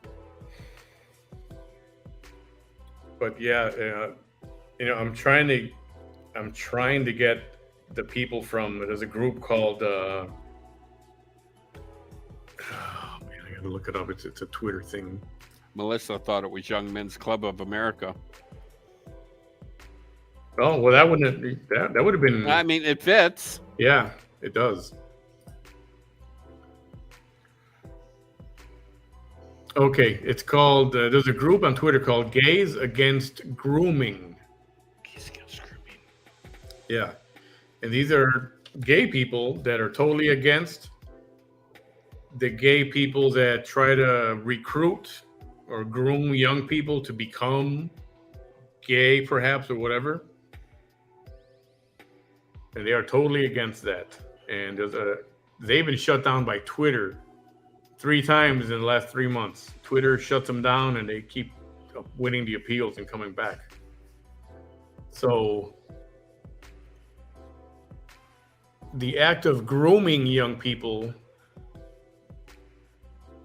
But yeah, I'm trying to get the people from. There's a group called. Oh man, I gotta look it up. It's a Twitter thing. Melissa thought it was Young Men's Club of America. Oh well, that would have been. I mean, it fits. Yeah, it does. Okay, it's called. There's a group on Twitter called Gays Against Grooming. Gays Against Grooming. Yeah, and these are gay people that are totally against the gay people that try to recruit or groom young people to become gay, perhaps, or whatever. And they are totally against that. And they've been shut down by Twitter 3 times in the last 3 months. Twitter shuts them down and they keep winning the appeals and coming back. So the act of grooming young people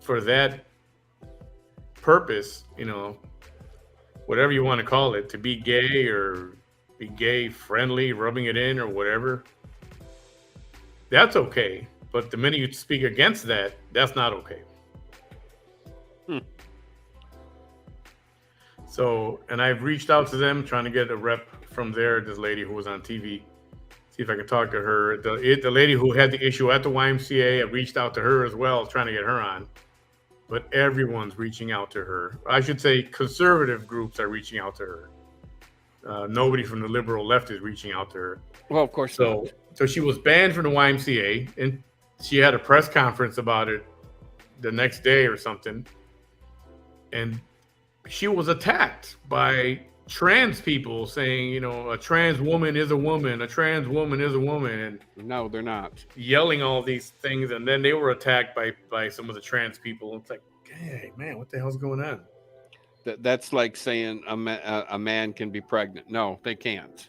for that purpose, whatever you want to call it, to be gay or be gay friendly, rubbing it in or whatever, that's okay. But the minute you speak against that, that's not okay. So, and I've reached out to them trying to get a rep from there, this lady who was on TV, see if I can talk to her. The lady who had the issue at the YMCA, I reached out to her as well, trying to get her on. But everyone's reaching out to her. I should say conservative groups are reaching out to her. Nobody from the liberal left is reaching out to her. Well, of course not. So she was banned from the YMCA, and she had a press conference about it the next day or something. And she was attacked by trans people saying, a trans woman is a woman, a trans woman is a woman. And no, they're not. Yelling all these things. And then they were attacked by some of the trans people. It's like, hey, man, what the hell's going on? That's like saying a man can be pregnant. No, they can't.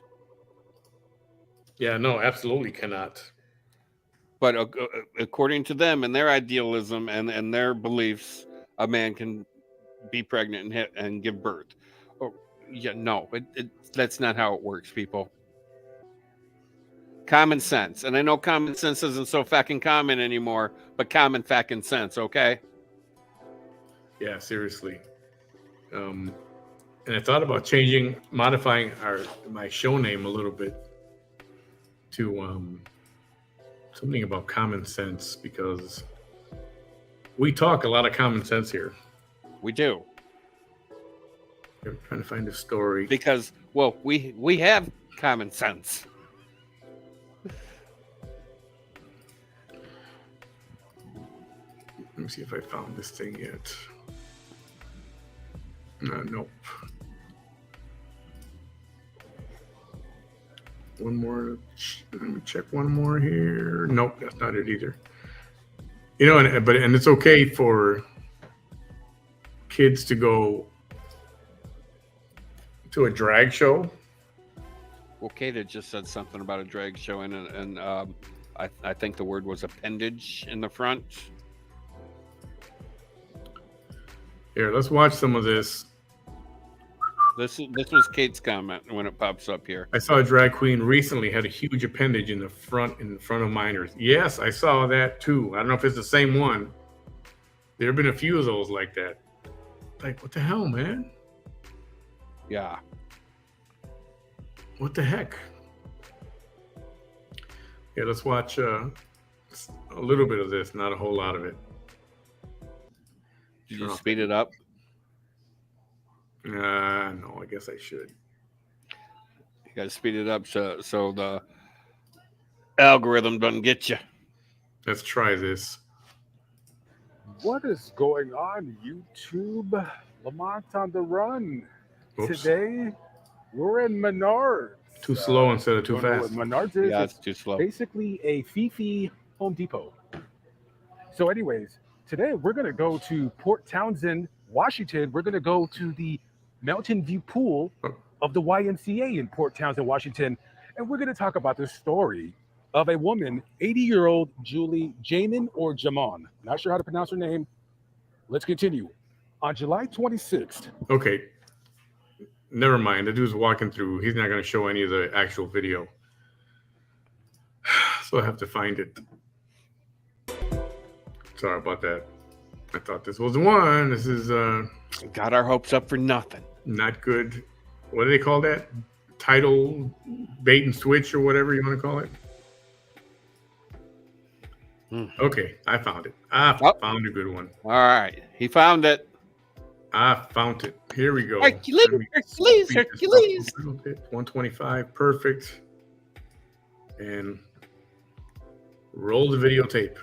Yeah, no, absolutely cannot. But according to them and their idealism and their beliefs, a man can be pregnant and give birth. Yeah, no, that's not how it works, people. Common sense. And I know common sense isn't so fucking common anymore, but common fucking sense, okay? Yeah, seriously. And I thought about modifying my show name a little bit to something about common sense, because we talk a lot of common sense here. We do. I'm trying to find a story. Because, well, we have common sense. Let me see if I found this thing yet. Nope. One more. Let me check one more here. Nope, that's not it either. And it's okay for kids to go to a drag show. Well, Kata just said something about a drag show, and I think the word was appendage in the front. Here, let's watch some of this. This was Kate's comment when it pops up here. I saw a drag queen recently had a huge appendage in front of minors. Yes, I saw that too. I don't know if it's the same one. There have been a few of those like that. Like, what the hell, man? Yeah. What the heck? Yeah, let's watch a little bit of this, not a whole lot of it. Did you speed it up? No, I guess I should. You got to speed it up so the algorithm doesn't get you. Let's try this. What is going on, YouTube? Lamont on the run. Oops. Today, we're in Menards. Too slow instead of too Don't know fast. what Menards is. Yeah, It's it's too slow. basically a Fifi Home Depot. So anyways, today we're going to go to Port Townsend, Washington. We're going to go to the Mountain View Pool of the YMCA in Port Townsend, Washington. And we're going to talk about the story of a woman, 80-year-old Julie Jamin or Jamon. Not sure how to pronounce her name. Let's continue. On July 26th. Okay. Never mind. The dude's walking through. He's not going to show any of the actual video. So I have to find it. Sorry about that. I thought this was the one. This is Got our hopes up for nothing. not good. What do they call that? Title bait and switch or whatever you want to call it. Okay, I found it. Found a good one. All right. He found it. I found it. Here we go. Hercules, Let me Hercules, speed this up Hercules. a little bit. 125, perfect. And roll the videotape.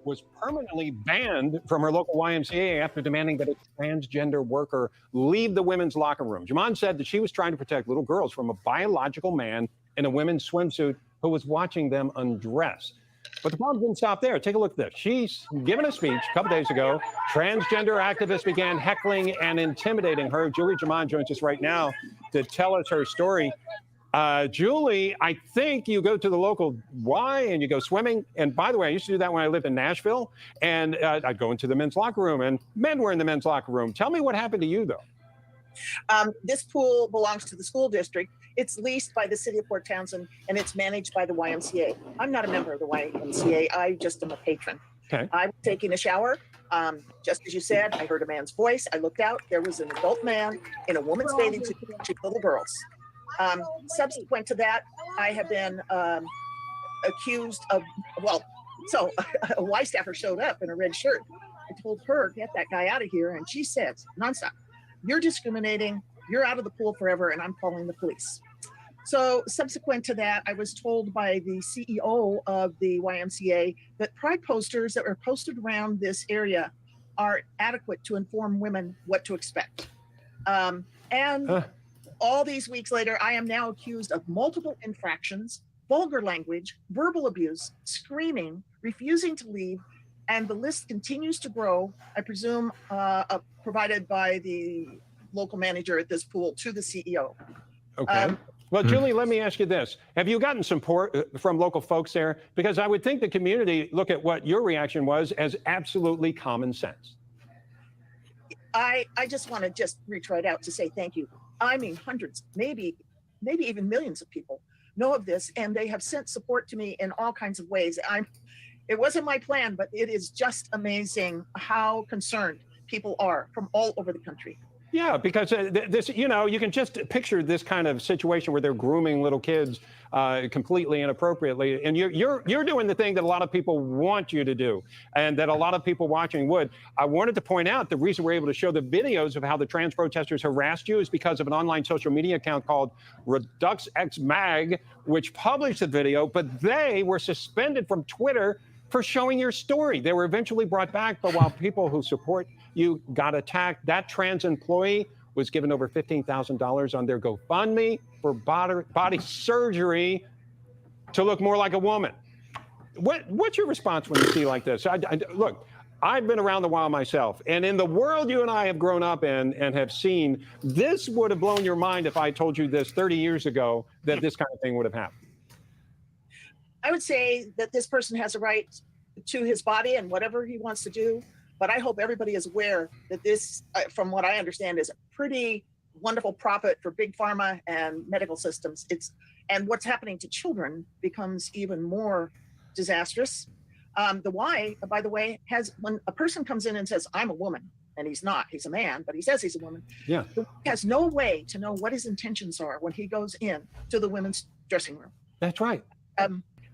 Was permanently banned from her local YMCA after demanding that a transgender worker leave the women's locker room. Jamon said that she was trying to protect little girls from a biological man in a women's swimsuit who was watching them undress. But the problem didn't stop there. Take a look at this. She's given a speech a couple days ago. Transgender activists began heckling and intimidating her. Julie Jamon joins us right now to tell us her story. Julie, I think you go to the local Y and you go swimming. And by the way, I used to do that when I lived in Nashville. And I'd go into the men's locker room and men were in the men's locker room. Tell me what happened to you, though. This pool belongs to the school district. It's leased by the city of Port Townsend and it's managed by the YMCA. I'm not a member of the YMCA. I just am a patron. Okay. I was taking a shower. Just as you said, I heard a man's voice. I looked out. There was an adult man in a woman's bathing suit watching little girls. Subsequent to that, I have been accused of, so a Y staffer showed up in a red shirt. I told her, get that guy out of here. And she said, nonstop, you're discriminating. You're out of the pool forever. And I'm calling the police. So subsequent to that, I was told by the CEO of the YMCA that pride posters that were posted around this area are adequate to inform women what to expect. All these weeks later, I am now accused of multiple infractions, vulgar language, verbal abuse, screaming, refusing to leave, and the list continues to grow, I presume provided by the local manager at this pool to the CEO. Okay. Well, Julie, let me ask you this. Have you gotten support from local folks there? Because I would think the community look at what your reaction was as absolutely common sense. I just want to just reach right out to say thank you. I mean, hundreds, maybe even millions of people know of this, and they have sent support to me in all kinds of ways. It wasn't my plan, but it is just amazing how concerned people are from all over the country. Yeah, because this, you know, you can just picture this kind of situation where they're grooming little kids completely inappropriately, and you're doing the thing that a lot of people want you to do, and that a lot of people watching would. I wanted to point out the reason we're able to show the videos of how the trans protesters harassed you is because of an online social media account called ReduxXMag, which published the video, but they were suspended from Twitter for showing your story. They were eventually brought back, but while people who support you got attacked, that trans employee was given over $15,000 on their GoFundMe for body surgery to look more like a woman. What's your response when you see like this? Look, I've been around the while myself, and in the world you and I have grown up in and have seen, this would have blown your mind if I told you this 30 years ago, that this kind of thing would have happened. I would say that this person has a right to his body and whatever he wants to do. But I hope everybody is aware that this, from what I understand, is a pretty wonderful profit for big pharma and medical systems. And what's happening to children becomes even more disastrous. The Y, by the way, when a person comes in and says, I'm a woman, and he's not, he's a man, but he says he's a woman. Yeah. The Y has no way to know what his intentions are when he goes in to the women's dressing room. That's right.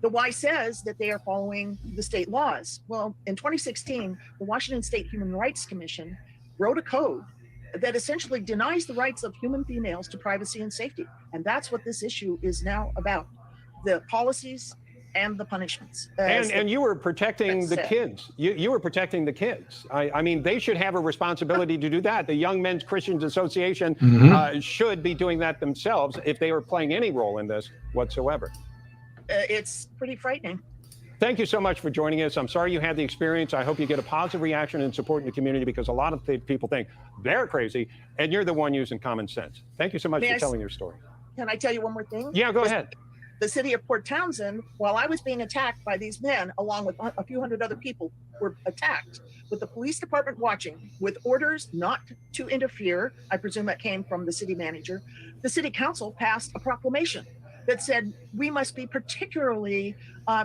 The Y says that they are following the state laws. Well, in 2016, the Washington State Human Rights Commission wrote a code that essentially denies the rights of human females to privacy and safety. And that's what this issue is now about, the policies and the punishments. And you were protecting the kids. You were protecting the kids. I mean, they should have a responsibility to do that. The Young Men's Christians Association should be doing that themselves if they were playing any role in this whatsoever. It's pretty frightening. Thank you so much for joining us. I'm sorry you had the experience. I hope you get a positive reaction and support in the community, because a lot of people think they're crazy, and you're the one using common sense. Thank you so much for telling your story. Can I tell you one more thing? Yeah, go ahead. The city of Port Townsend, while I was being attacked by these men, along with a few hundred other people, were attacked with the police department watching, with orders not to interfere. I presume that came from the city manager. The city council passed a proclamation that said we must be particularly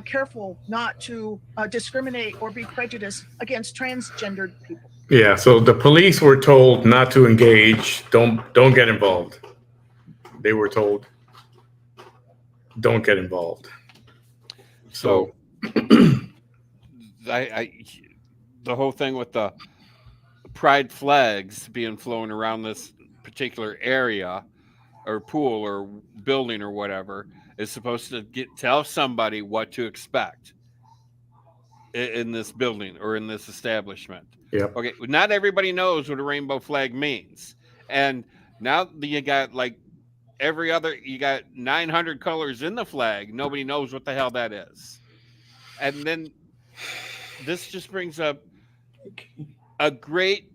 careful not to discriminate or be prejudiced against transgendered people. Yeah, so the police were told not to engage, don't get involved. They were told, don't get involved. So the whole thing with the pride flags being flown around this particular area or pool or building or whatever is supposed to tell somebody what to expect in this building or in this establishment. Yeah. Okay. Not everybody knows what a rainbow flag means. And now you got like you got 900 colors in the flag. Nobody knows what the hell that is. And then this just brings up a great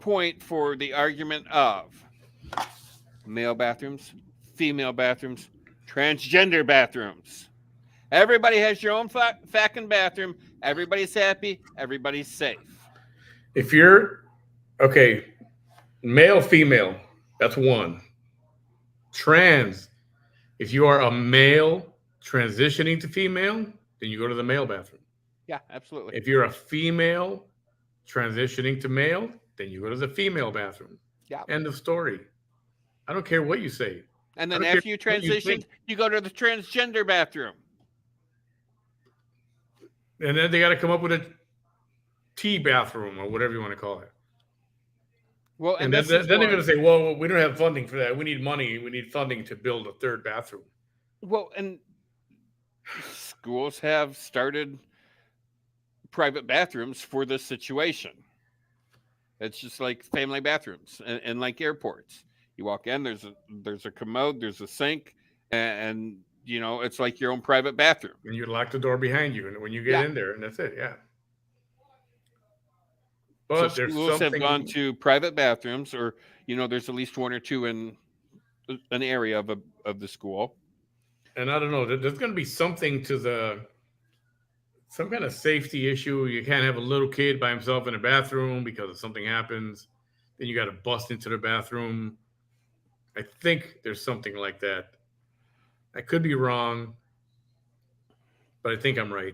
point for the argument of male bathrooms, female bathrooms, transgender bathrooms. Everybody has your own fucking bathroom. Everybody's happy. Everybody's safe. If you're, okay, male, female, that's one. Trans, if you are a male transitioning to female, then you go to the male bathroom. Yeah, absolutely. If you're a female transitioning to male, then you go to the female bathroom. Yeah. End of story. I don't care what you say. And then after you transition, you go to the transgender bathroom. And then they got to come up with a T bathroom or whatever you want to call it. Well, and then they're going to say, well, we don't have funding for that. We need money. We need funding to build a third bathroom. Well, and schools have started private bathrooms for this situation. It's just like family bathrooms and like airports. You walk in, there's a commode, there's a sink, and you know, it's like your own private bathroom. And you lock the door behind you, and when you get in there, and that's it. Yeah. But so schools have gone to private bathrooms, or you know, there's at least one or two in an area of the school. And I don't know, there's going to be something to some kind of safety issue. You can't have a little kid by himself in a bathroom because if something happens, then you got to bust into the bathroom. I think there's something like that. I could be wrong, but I think I'm right.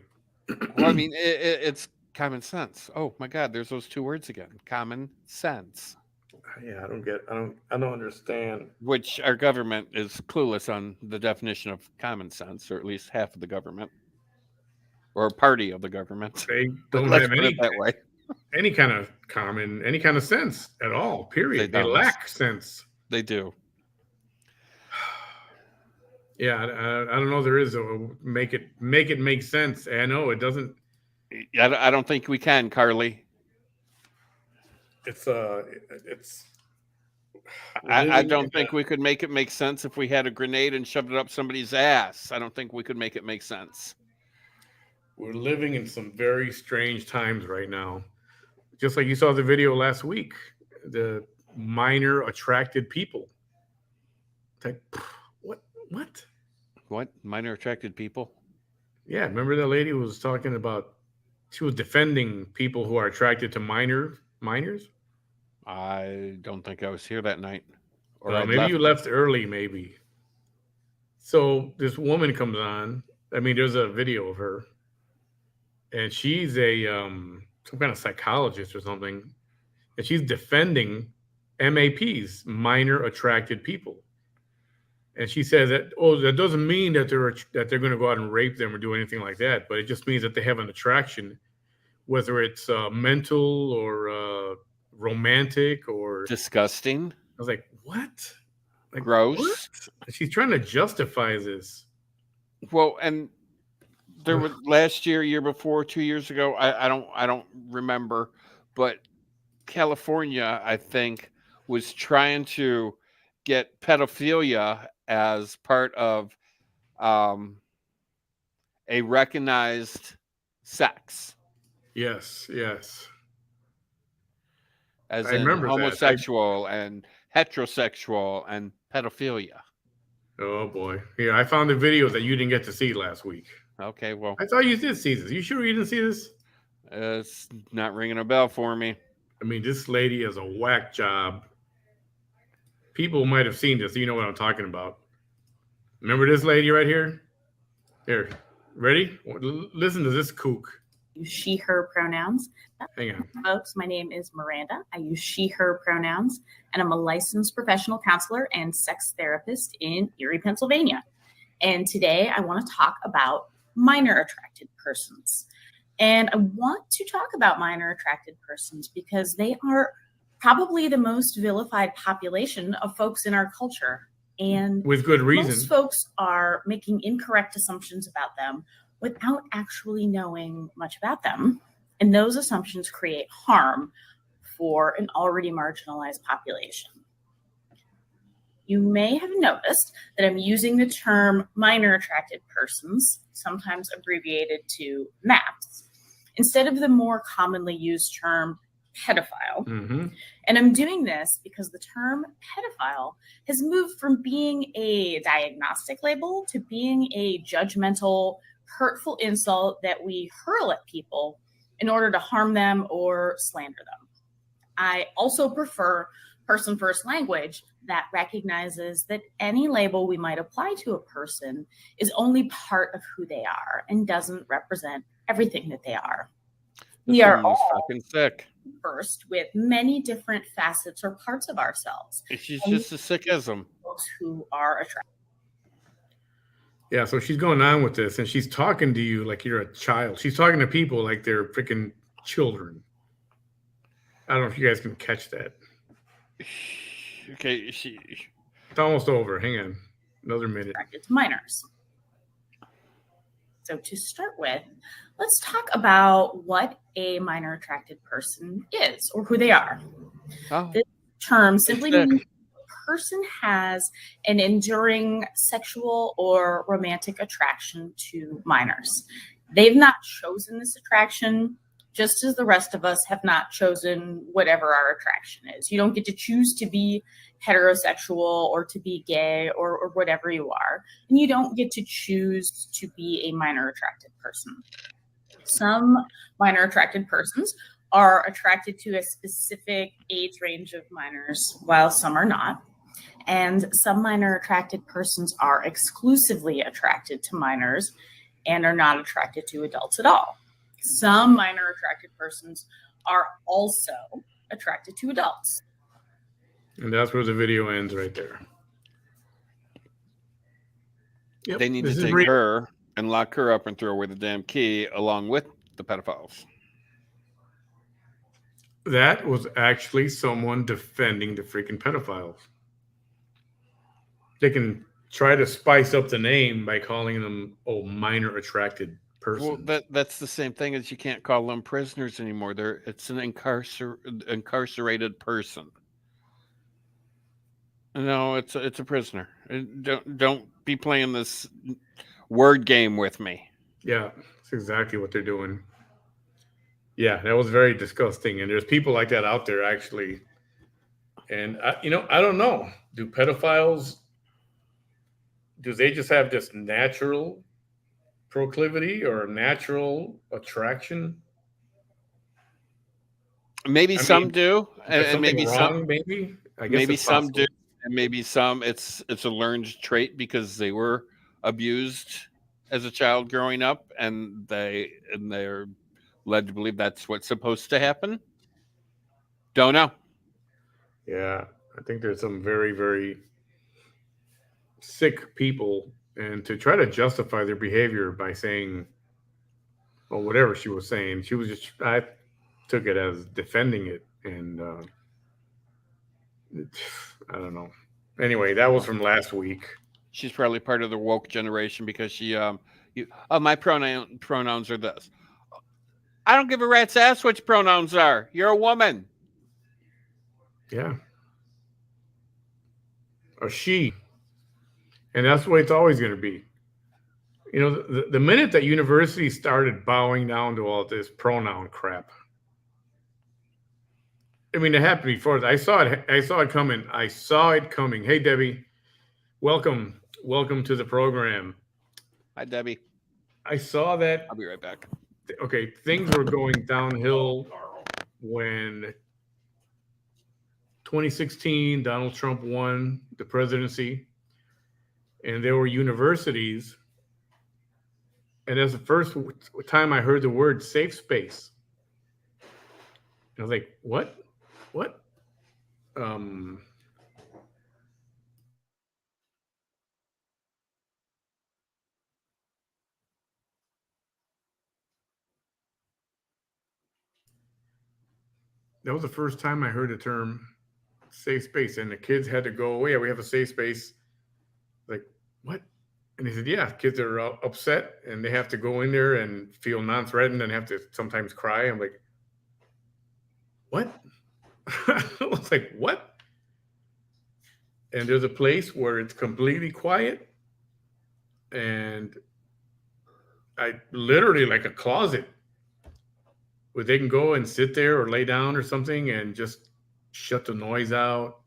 Well, I mean, it's common sense. Oh my God, there's those two words again. Common sense. Yeah, I don't understand. Which our government is clueless on the definition of common sense, or at least half of the government, or a party of the government. They don't have any kind of sense at all. Period. They lack sense. They do. Yeah, I don't know. There is a make it make sense. I know it doesn't. I don't think we can, Carly. I don't think we could make it make sense if we had a grenade and shoved it up somebody's ass. I don't think we could make it make sense. We're living in some very strange times right now. Just like you saw the video last week, the minor attracted people. Like, what? What? Minor attracted people? Yeah, remember that lady who was talking about, she was defending people who are attracted to minors? I don't think I was here that night. Or maybe you left early, maybe. So this woman comes on. I mean, there's a video of her. And she's a some kind of psychologist or something. And she's defending MAPs, minor attracted people. And she says that, oh, that doesn't mean that they're going to go out and rape them or do anything like that, but it just means that they have an attraction, whether it's mental or romantic or Disgusting. I was like, what? Like, Gross. What? She's trying to justify this. Well, and there was last year before, 2 years ago. I don't remember, but California, I think, was trying to get pedophilia as part of a recognized sex, Yes, yes. as I in remember that. homosexual and heterosexual and pedophilia. Oh boy. Yeah, I found the video that you didn't get to see last week. Okay, well, I thought you did see this. You sure you didn't see this? it's not ringing a bell for me. I mean, this lady has a whack job. People might have seen this. You know what I'm talking about. Remember this lady right here? Here. Ready? Listen to this kook. Use she, her pronouns. Hang on. Folks, my name is Miranda. I use she, her pronouns, and I'm a licensed professional counselor and sex therapist in Erie, Pennsylvania. And today I want to talk about minor attracted persons. And I want to talk about minor attracted persons because they are probably the most vilified population of folks in our culture. And with good reason. Most folks are making incorrect assumptions about them without actually knowing much about them. And those assumptions create harm for an already marginalized population. You may have noticed that I'm using the term minor attracted persons, sometimes abbreviated to MAPS, instead of the more commonly used term pedophile. Mm-hmm. And I'm doing this because the term pedophile has moved from being a diagnostic label to being a judgmental, hurtful insult that we hurl at people in order to harm them or slander them. I also prefer person first language that recognizes that any label we might apply to a person is only part of who they are and doesn't represent everything that they are. We are all fucking sick. First with many different facets or parts of ourselves. She's just as sick as them. Folks who are attracted. Yeah, so she's going on with this, and she's talking to you like you're a child. She's talking to people like they're freaking children. I don't know if you guys can catch that. Okay, it's almost over. Hang on, another minute. Attracted to minors. So to start with, let's talk about what a minor attracted person is or who they are. Oh, this term simply means a person has an enduring sexual or romantic attraction to minors. They've not chosen this attraction, just as the rest of us have not chosen whatever our attraction is. You don't get to choose to be heterosexual or to be gay or whatever you are. And you don't get to choose to be a minor attracted person. Some minor attracted persons are attracted to a specific age range of minors, while some are not. And some minor attracted persons are exclusively attracted to minors and are not attracted to adults at all. Some minor attracted persons are also attracted to adults. And that's where the video ends right there. Yep. They need to take her and lock her up and throw away the damn key along with the pedophiles. That was actually someone defending the freaking pedophiles. They can try to spice up the name by calling them minor attracted person. Well, that's the same thing as you can't call them prisoners anymore. It's an incarcerated person. No, it's a prisoner. Don't be playing this word game with me. Yeah, that's exactly what they're doing. Yeah, that was very disgusting. And there's people like that out there actually. And I don't know. Do pedophiles? Do they just have this natural proclivity or natural attraction? Maybe some do, and maybe wrong, some maybe. I guess maybe some possible. do, and maybe some it's a learned trait because they were abused as a child growing up, and they're led to believe that's what's supposed to happen. Don't know. Yeah, I think there's some very, very sick people and to try to justify their behavior by saying, well, whatever she was saying, she was just, I took it as defending it. And I don't know. Anyway, that was from last week. She's probably part of the woke generation because she, my pronouns are this. I don't give a rat's ass which pronouns are. You're a woman. Yeah. Or she. And that's the way it's always going to be. You know, the minute that universities started bowing down to all this pronoun crap, I mean, it happened before. I saw it coming. I saw it coming. Hey, Debbie, welcome to the program. Hi, Debbie. I saw that. I'll be right back. Okay, things were going downhill when 2016 Donald Trump won the presidency, and there were universities, and that's the first time I heard the word safe space. And I was like, what? That was the first time I heard the term safe space, and the kids had to go, oh, yeah, we have a safe space. Like, what? And he said, yeah, kids are upset and they have to go in there and feel non-threatened and have to sometimes cry. I'm like, what? I was like, what? And there's a place where it's completely quiet, and I literally like a closet where they can go and sit there or lay down or something and just shut the noise out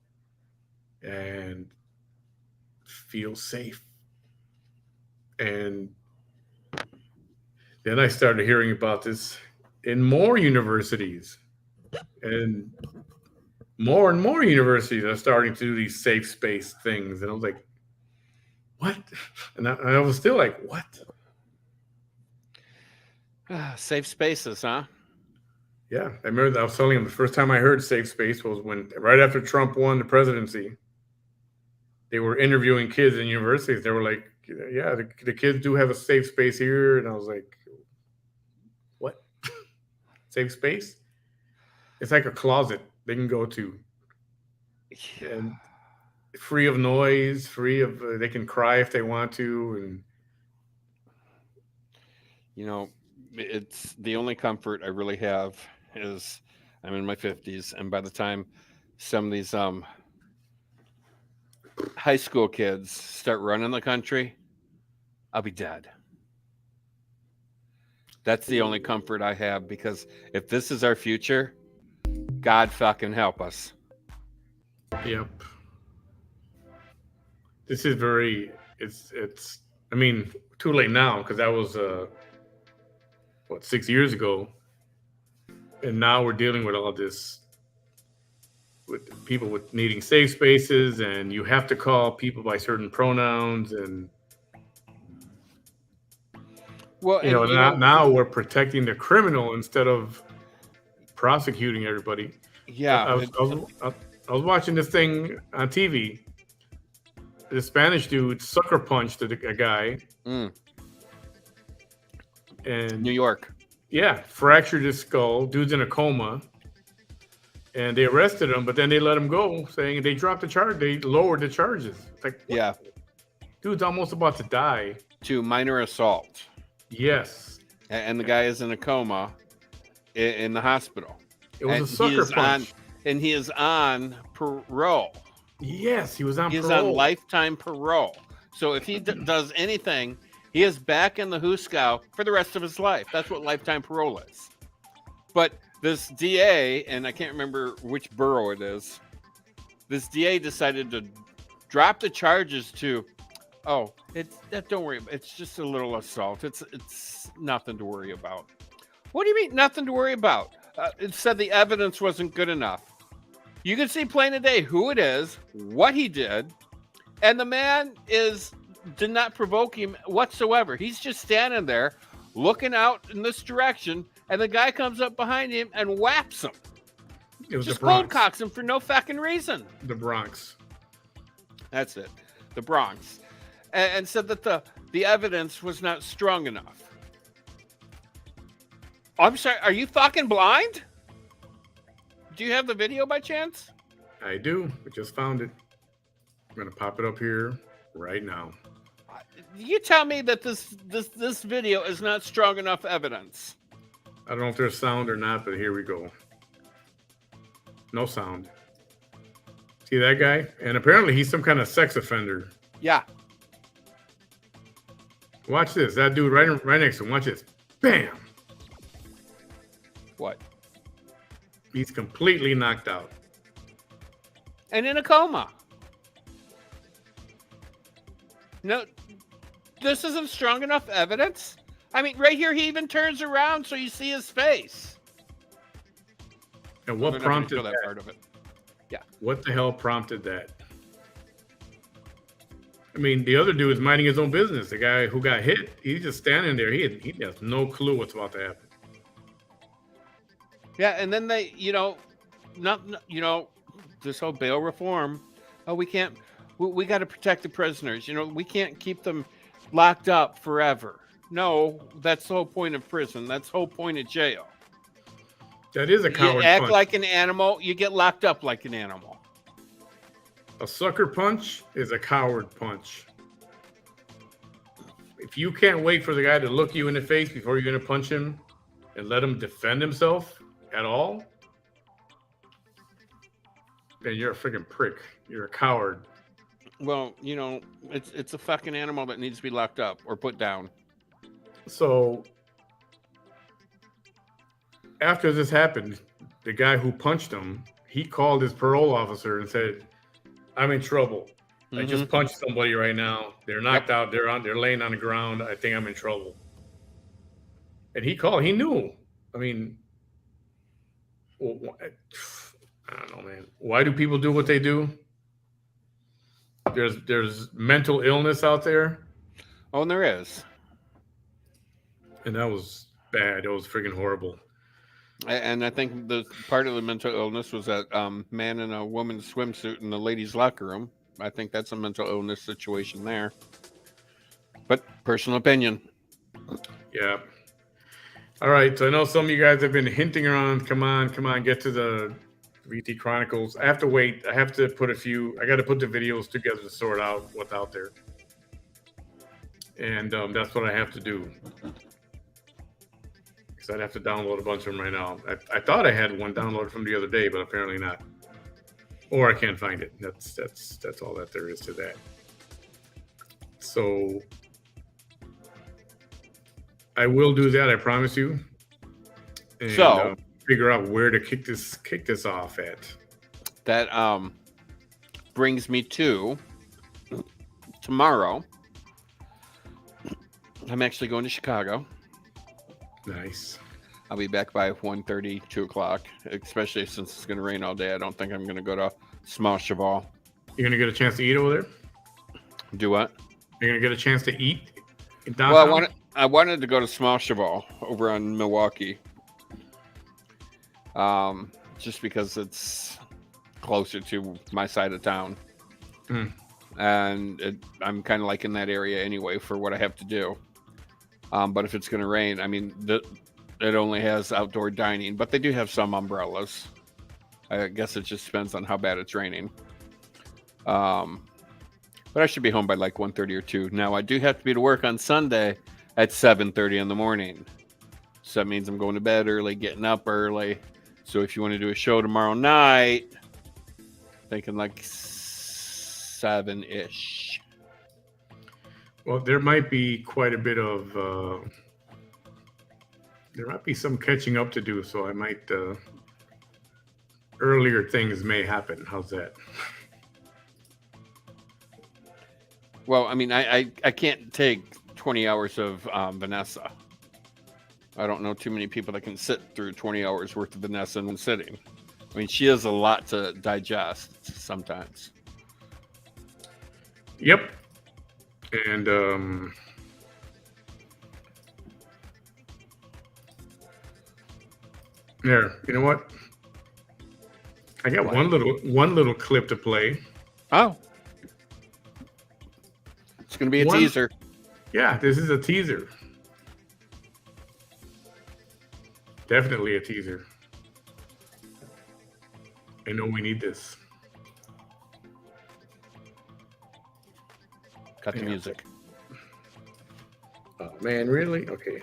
and feel safe. And then I started hearing about this in more universities, and more universities are starting to do these safe space things. And I was like, what? And I was still like, what? Safe spaces, huh? Yeah, I remember I was telling him the first time I heard safe space was when right after Trump won the presidency, they were interviewing kids in universities. They were like, yeah, the kids do have a safe space here. And I was like, what? Safe space? It's like a closet they can go to. And free of noise, they can cry if they want to. And you know, it's the only comfort I really have is I'm in my 50s, and by the time some of these high school kids start running the country, I'll be dead. That's the only comfort I have, because if this is our future, God fucking help us. Yep. This is it's I mean, too late now, because that was 6 years ago. And now we're dealing with all this, with people with needing safe spaces, and you have to call people by certain pronouns, and well, now we're protecting the criminal instead of prosecuting everybody. Yeah, I was watching this thing on TV. The Spanish dude sucker punched a guy. And New York. Yeah, fractured his skull. Dude's in a coma. And they arrested him, but then they let him go, saying they dropped the charge. They lowered the charges. It's like, what? Yeah. Dude's almost about to die. To minor assault. Yes. And the guy is in a coma in the hospital. It was a sucker punch. And he is on parole. Yes, he was on parole. He's on lifetime parole. So if he does anything, he is back in the Huskow for the rest of his life. That's what lifetime parole is. But this DA, and I can't remember which borough it is, this DA decided to drop the charges to, don't worry, it's just a little assault. It's nothing to worry about. What do you mean nothing to worry about? It said the evidence wasn't good enough. You can see plain as day who it is, what he did, and the man did not provoke him whatsoever. He's just standing there looking out in this direction, and the guy comes up behind him and whaps him. It was just the Bronx. cold cocks him for no fucking reason. The Bronx. That's it. The Bronx. and said that the evidence was not strong enough. I'm sorry, are you fucking blind? Do you have the video by chance? I do. I just found it. I'm gonna pop it up here right now. You tell me that this video is not strong enough evidence. I don't know if there's sound or not, but here we go. No sound. See that guy? And apparently he's some kind of sex offender. Yeah. Watch this. That dude right next to him. Watch this. Bam. What? He's completely knocked out. And in a coma. No, this isn't strong enough evidence. I mean, right here, he even turns around so you see his face. And what prompted that part of it? Yeah. What the hell prompted that? I mean, the other dude is minding his own business. The guy who got hit, he's just standing there. He has no clue what's about to happen. Yeah, and then they, this whole bail reform. Oh, we can't. We got to protect the prisoners. We can't keep them locked up forever. No, that's the whole point of prison. That's the whole point of jail. That is a coward You act punch. like an animal, you get locked up like an animal. A sucker punch is a coward punch. If you can't wait for the guy to look you in the face before you're going to punch him and let him defend himself at all, then you're a freaking prick. You're a coward. Well, it's a fucking animal that needs to be locked up or put down. So after this happened, the guy who punched him, he called his parole officer and said, "I'm in trouble. I just punched somebody right now. They're knocked out. They're laying on the ground. I think I'm in trouble." And he called. He knew. I mean, I don't know, man. Why do people do what they do? There's mental illness out there. Oh, and there is. And that was bad. It was freaking horrible. And I think the part of the mental illness was that man in a woman's swimsuit in the ladies' locker room. I think that's a mental illness situation there. But personal opinion. Yeah. All right. So I know some of you guys have been hinting around. Come on, get to the VT Chronicles. I have to wait. I got to put the videos together to sort out what's out there. And that's what I have to do. Because I'd have to download a bunch of them right now. I thought I had one downloaded from the other day, but apparently not. Or I can't find it. That's all that there is to that. So I will do that, I promise you. And, figure out where to kick this off at. That brings me to tomorrow. I'm actually going to Chicago. Nice. I'll be back by 1:30, 2 o'clock, especially since it's going to rain all day. I don't think I'm going to go to Small Cheval. You're going to get a chance to eat over there? Do what? You're going to get a chance to eat in downtown? Well, I wanted to go to Small Cheval over on Milwaukee. Just because it's closer to my side of town. And I'm kind of like in that area anyway for what I have to do. But if it's going to rain, I mean, it only has outdoor dining, but they do have some umbrellas. I guess it just depends on how bad it's raining. But I should be home by like 1:30 or 2. Now, I do have to be to work on Sunday at 7:30 in the morning. So that means I'm going to bed early, getting up early. So if you want to do a show tomorrow night, thinking like 7-ish. Well, there might be quite a bit of, there might be some catching up to do. So I might, earlier things may happen. How's that? Well, I mean, I can't take 20 hours of Vanessa. I don't know too many people that can sit through 20 hours worth of Vanessa in one sitting. I mean, she has a lot to digest sometimes. Yep. And there, you know what? I got one little clip to play. Oh. It's going to be a One- teaser. Yeah, this is a teaser. Definitely a teaser. I know we need this. Cut the Yeah. music. Oh, man, really? Okay.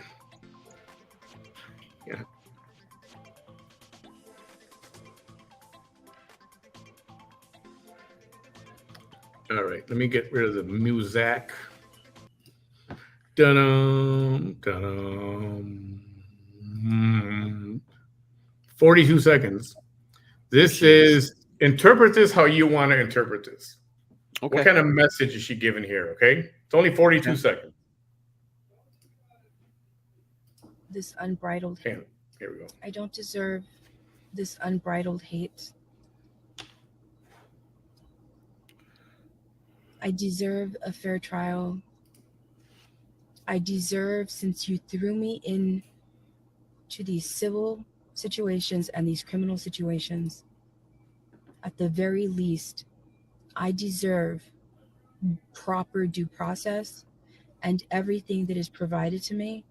Yeah. All right, let me get rid of the music. Dun-dum, dun-dum. 42 seconds. This is, interpret this how you want to interpret this. Okay. What kind of message is she giving here? Okay. It's only 42 seconds. This unbridled hate. Okay, here we go. I don't deserve this unbridled hate. I deserve a fair trial. I deserve, since you threw me in to these civil situations and these criminal situations, at the very least, I deserve proper due process and everything that is provided to me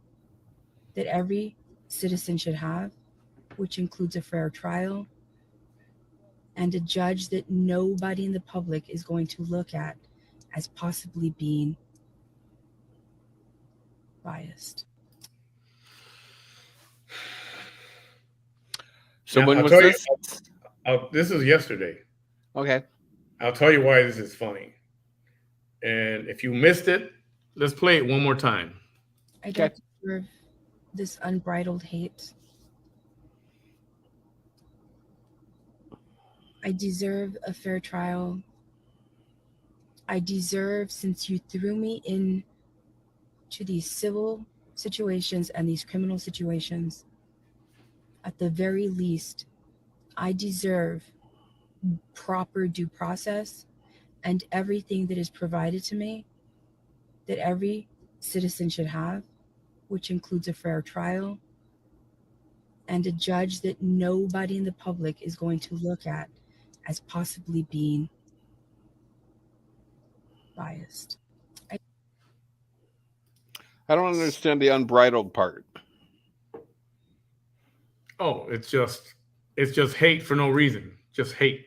that every citizen should have, which includes a fair trial and a judge that nobody in the public is going to look at as possibly being biased. So Now, when I'll was tell you- this? This is yesterday. Okay. I'll tell you why this is funny. And if you missed it, let's play it one more time. I don't deserve this unbridled hate. I deserve a fair trial. I deserve, since you threw me in to these civil situations and these criminal situations, at the very least, I deserve proper due process and everything that is provided to me that every citizen should have, which includes a fair trial and a judge that nobody in the public is going to look at as possibly being biased. I don't understand the unbridled part. Oh, it's just hate for no reason. Just hate.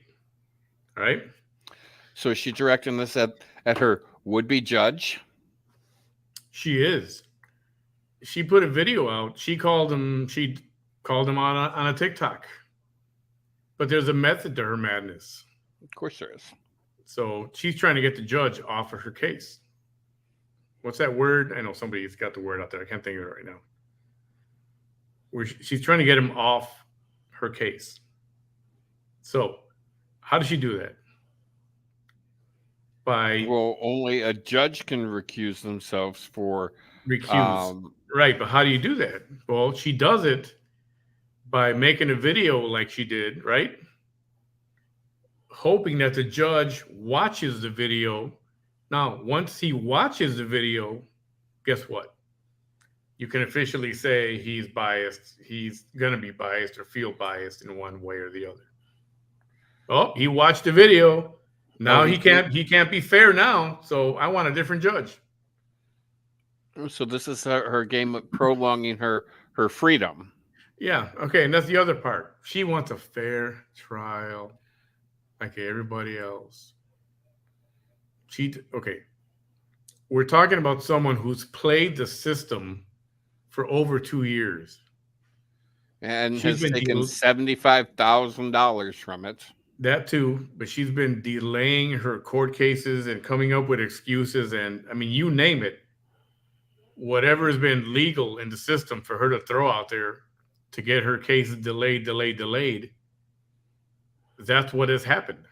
All right. So is she directing this at her would-be judge? She is. She put a video out. She called him on a TikTok. But there's a method to her madness. Of course there is. So she's trying to get the judge off of her case. What's that word? I know somebody's got the word out there. I can't think of it right now. Where she's trying to get him off her case. So how does she do that? Well, only a judge can recuse themselves for right, but how do you do that? Well, she does it by making a video like she did, right? Hoping that the judge watches the video. Now, once he watches the video, guess what? You can officially say he's biased. He's going to be biased or feel biased in one way or the other. Oh, he watched the video. Now he can't be fair now. So I want a different judge. So this is her game of prolonging her freedom. Yeah. Okay. And that's the other part. She wants a fair trial like everybody else. Okay. We're talking about someone who's played the system for over 2 years. And has taken $75,000 from it. That too, but she's been delaying her court cases and coming up with excuses. And I mean, you name it, whatever has been legal in the system for her to throw out there to get her cases delayed. That's what has happened.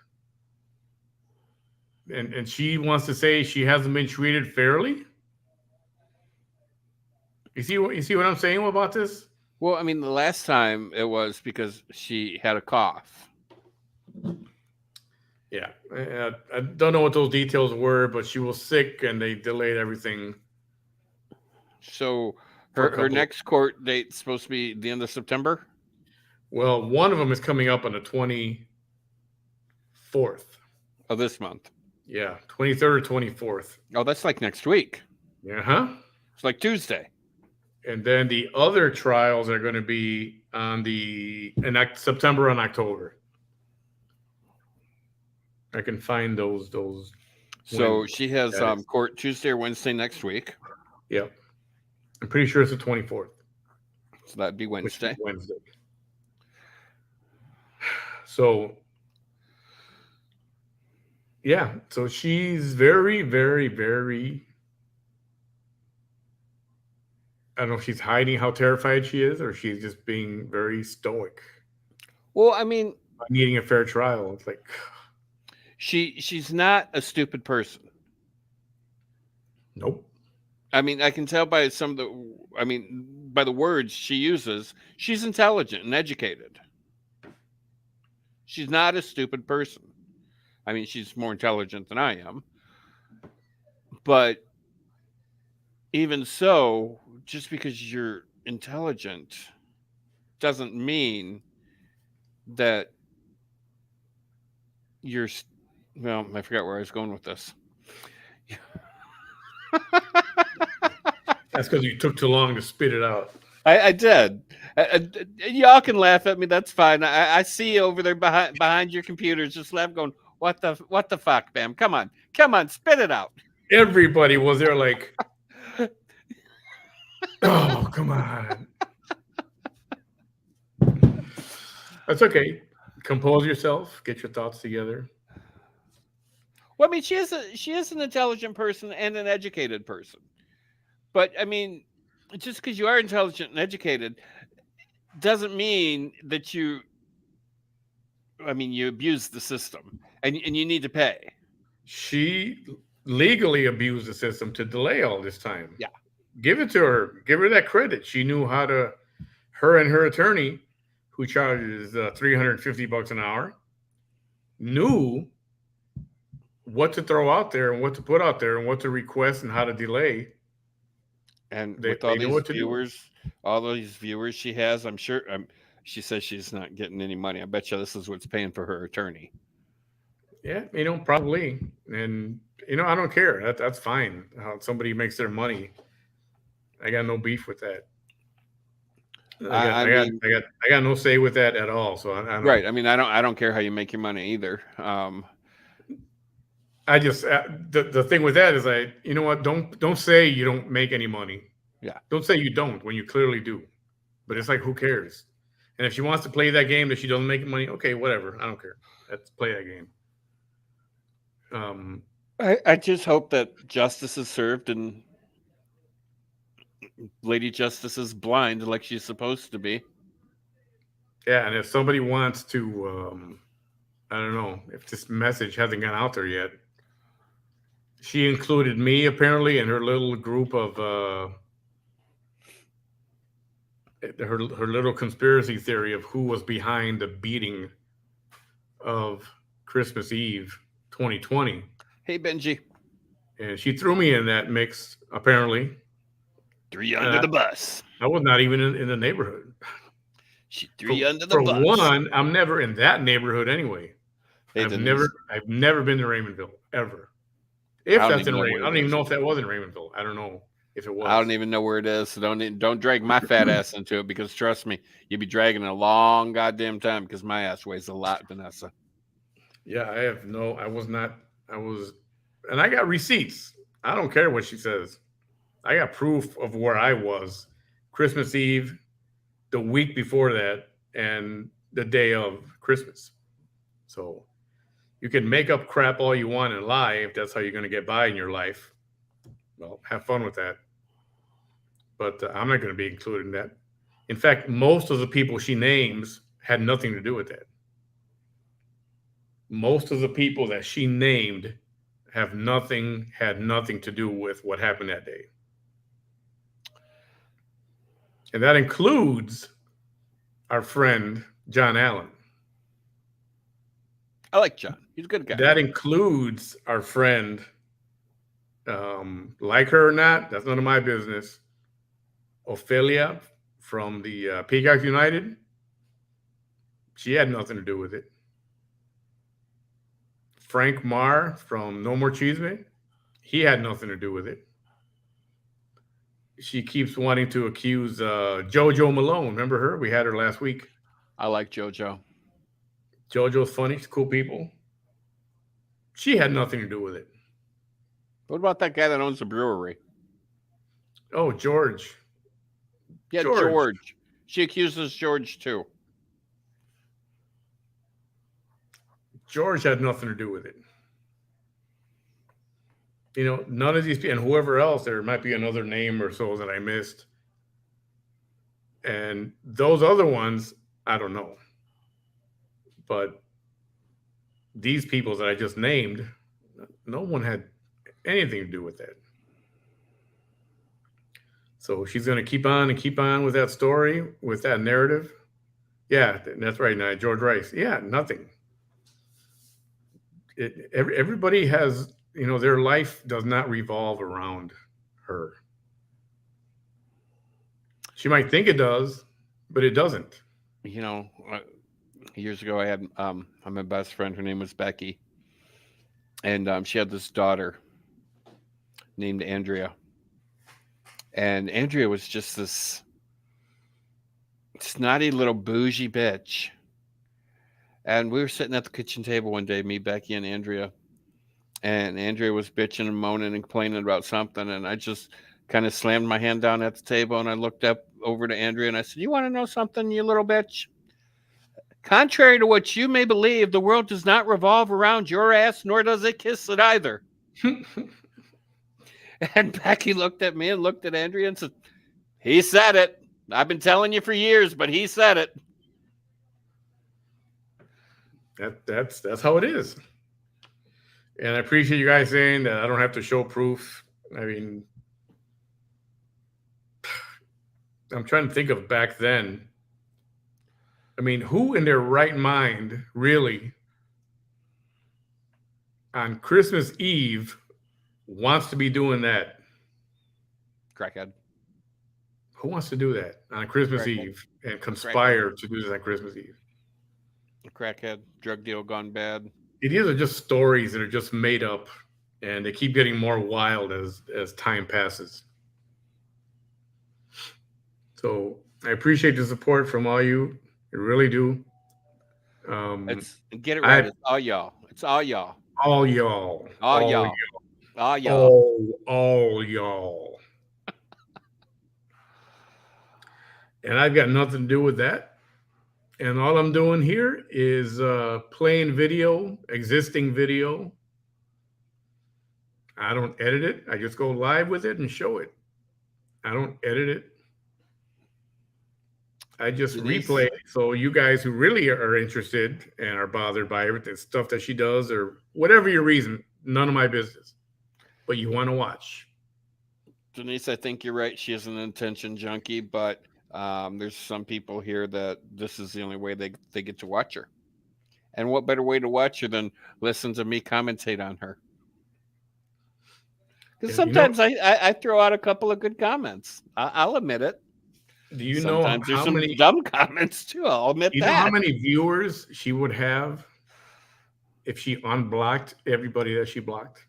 And she wants to say she hasn't been treated fairly. You see what I'm saying about this? Well, I mean, the last time it was because she had a cough. Yeah, I don't know what those details were, but she was sick and they delayed everything. So her next court date's supposed to be the end of September? Well, one of them is coming up on the 24th of this month. Yeah, 23rd or 24th. Oh, that's like next week. Yeah, huh? It's like Tuesday. And then the other trials are going to be on September and October. I can find those. So she has court Tuesday or Wednesday next week. Yep. I'm pretty sure it's the 24th. So that'd be Wednesday. Wednesday. So, yeah. So she's very, very, very. I don't know if she's hiding how terrified she is, or she's just being very stoic. Well, I mean, needing a fair trial. It's like she's not a stupid person. Nope. I mean, I can tell by by the words she uses, she's intelligent and educated. She's not a stupid person. I mean, she's more intelligent than I am. But even so, just because you're intelligent doesn't mean that you're, well, I forgot where I was going with this. That's because you took too long to spit it out. I did. Y'all can laugh at me. That's fine. I see you over there behind your computers, just laugh, going, "What the fuck, Bam? Come on, spit it out." Everybody was there, like, "Oh, come on." That's okay. Compose yourself. Get your thoughts together. Well, I mean, she is an intelligent person and an educated person. But I mean, just because you are intelligent and educated doesn't mean that you abuse the system and you need to pay. She legally abused the system to delay all this time. Yeah. Give it to her. Give her that credit. She knew how to, her and her attorney, who charges $350 an hour, knew what to throw out there and what to put out there and what to request and how to delay. And with all these viewers she has, I'm sure she says she's not getting any money. I bet you this is what's paying for her attorney. Yeah, probably. And, I don't care. That's fine. How somebody makes their money. I got no beef with that. I got no say with that at all. So I don't, right. I mean, I don't care how you make your money either. I just the thing with that is don't say you don't make any money. Yeah. Don't say you don't when you clearly do. But it's like, who cares? And if she wants to play that game that she doesn't make money, okay, whatever. I don't care. Let's play that game. I just hope that justice is served and Lady Justice is blind like she's supposed to be. Yeah, and if somebody wants to, I don't know if this message hasn't gone out there yet. She included me apparently in her little group of her little conspiracy theory of who was behind the beating of Christmas Eve 2020. Hey, Benji. And she threw me in that mix, apparently. Threw you under the bus. I was not even in the neighborhood. She threw you under the bus. For one, I'm never in that neighborhood anyway. I've never been to Raymondville, ever. If that's in Raymondville. I don't even know if that was in Raymondville. I don't know if it was. I don't even know where it is. So don't drag my fat ass into it, because trust me, you'd be dragging a long goddamn time, because my ass weighs a lot, Vanessa. Yeah, and I got receipts. I don't care what she says. I got proof of where I was Christmas Eve, the week before that, and the day of Christmas. So you can make up crap all you want and lie if that's how you're going to get by in your life. Well, have fun with that. But I'm not going to be included in that. In fact, most of the people she names had nothing to do with that. Most of the people that she named had nothing to do with what happened that day. And that includes our friend, John Allen. I like John. He's a good guy. That includes our friend, like her or not, that's none of my business, Ophelia from the Peacocks United. She had nothing to do with it. Frank Marr from No More Cheeseman, he had nothing to do with it. She keeps wanting to accuse JoJo Malone. Remember her? We had her last week. I like JoJo. JoJo's funny. She's cool people. She had nothing to do with it. What about that guy that owns the brewery? Oh, George. Yeah, George. She accuses George too. George had nothing to do with it. You know, none of these people, and whoever else, there might be another name or so that I missed. And those other ones, I don't know. But these people that I just named, no one had anything to do with that. So she's going to keep on and keep on with that story, with that narrative. Yeah, that's right, now George Rice. Yeah, nothing. Everybody has, you know, their life does not revolve around her. She might think it does, but it doesn't. You know, years ago I had my best friend. Her name was Becky, and she had this daughter named Andrea. And Andrea was just this snotty little bougie bitch. And we were sitting at the kitchen table one day, me, Becky, and Andrea. And Andrea was bitching and moaning and complaining about something. And I just kind of slammed my hand down at the table and I looked up over to Andrea and I said, "You want to know something, you little bitch? Contrary to what you may believe, the world does not revolve around your ass, nor does it kiss it either." And Becky looked at me and looked at Andrea and said, "He said it. I've been telling you for years, but he said it." That's how it is. And I appreciate you guys saying that I don't have to show proof. I mean, I'm trying to think of back then. I mean, who in their right mind really on Christmas Eve wants to be doing that? Crackhead. Who wants to do that on Christmas Eve and conspire to do this on Christmas Eve? Crackhead, drug deal gone bad. These are just stories that are just made up, and they keep getting more wild as time passes. So I appreciate the support from all you. I really do. Get it right. It's all y'all. It's all y'all. All y'all. All y'all. All y'all. All y'all. And I've got nothing to do with that. And all I'm doing here is playing video, existing video. I don't edit it. I just go live with it and show it. I don't edit it. I just replay it. So you guys who really are interested and are bothered by everything, stuff that she does or whatever your reason, none of my business. But you want to watch. Denise, I think you're right. She is an attention junkie, but there's some people here that this is the only way they get to watch her. And what better way to watch her than listen to me commentate on her? Because sometimes I throw out a couple of good comments. I'll admit it. Do you Sometimes know there's some dumb comments too? I'll admit you that. You know how many viewers she would have if she unblocked everybody that she blocked?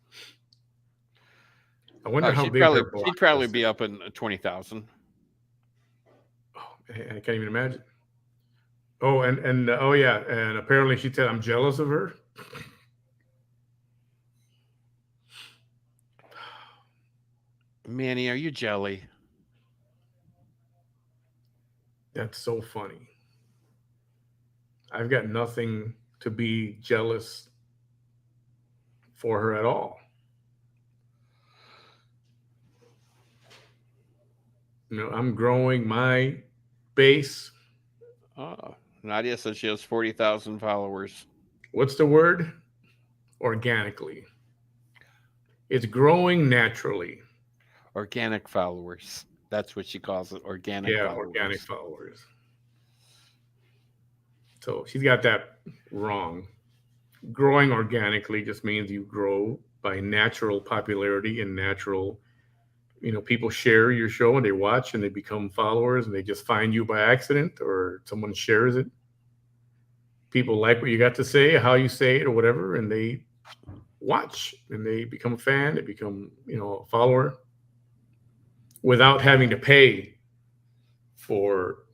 I wonder how big her block she'd probably is. be up in 20,000. I can't even imagine. Oh, and oh yeah, and apparently she said I'm jealous of her. Manny, are you jelly? That's so funny. I've got nothing to be jealous for her at all. You know, I'm growing my base. Oh, Nadia says she has 40,000 followers. What's the word? Organically. It's growing naturally. Organic followers. That's what she calls it. Organic followers. Organic followers. So she's got that wrong. Growing organically just means you grow by natural popularity and natural, you know, people share your show and they watch and they become followers and they just find you by accident or someone shares it. People like what you got to say, how you say it or whatever, and they watch, and they become a fan, they become, a follower without having to pay for,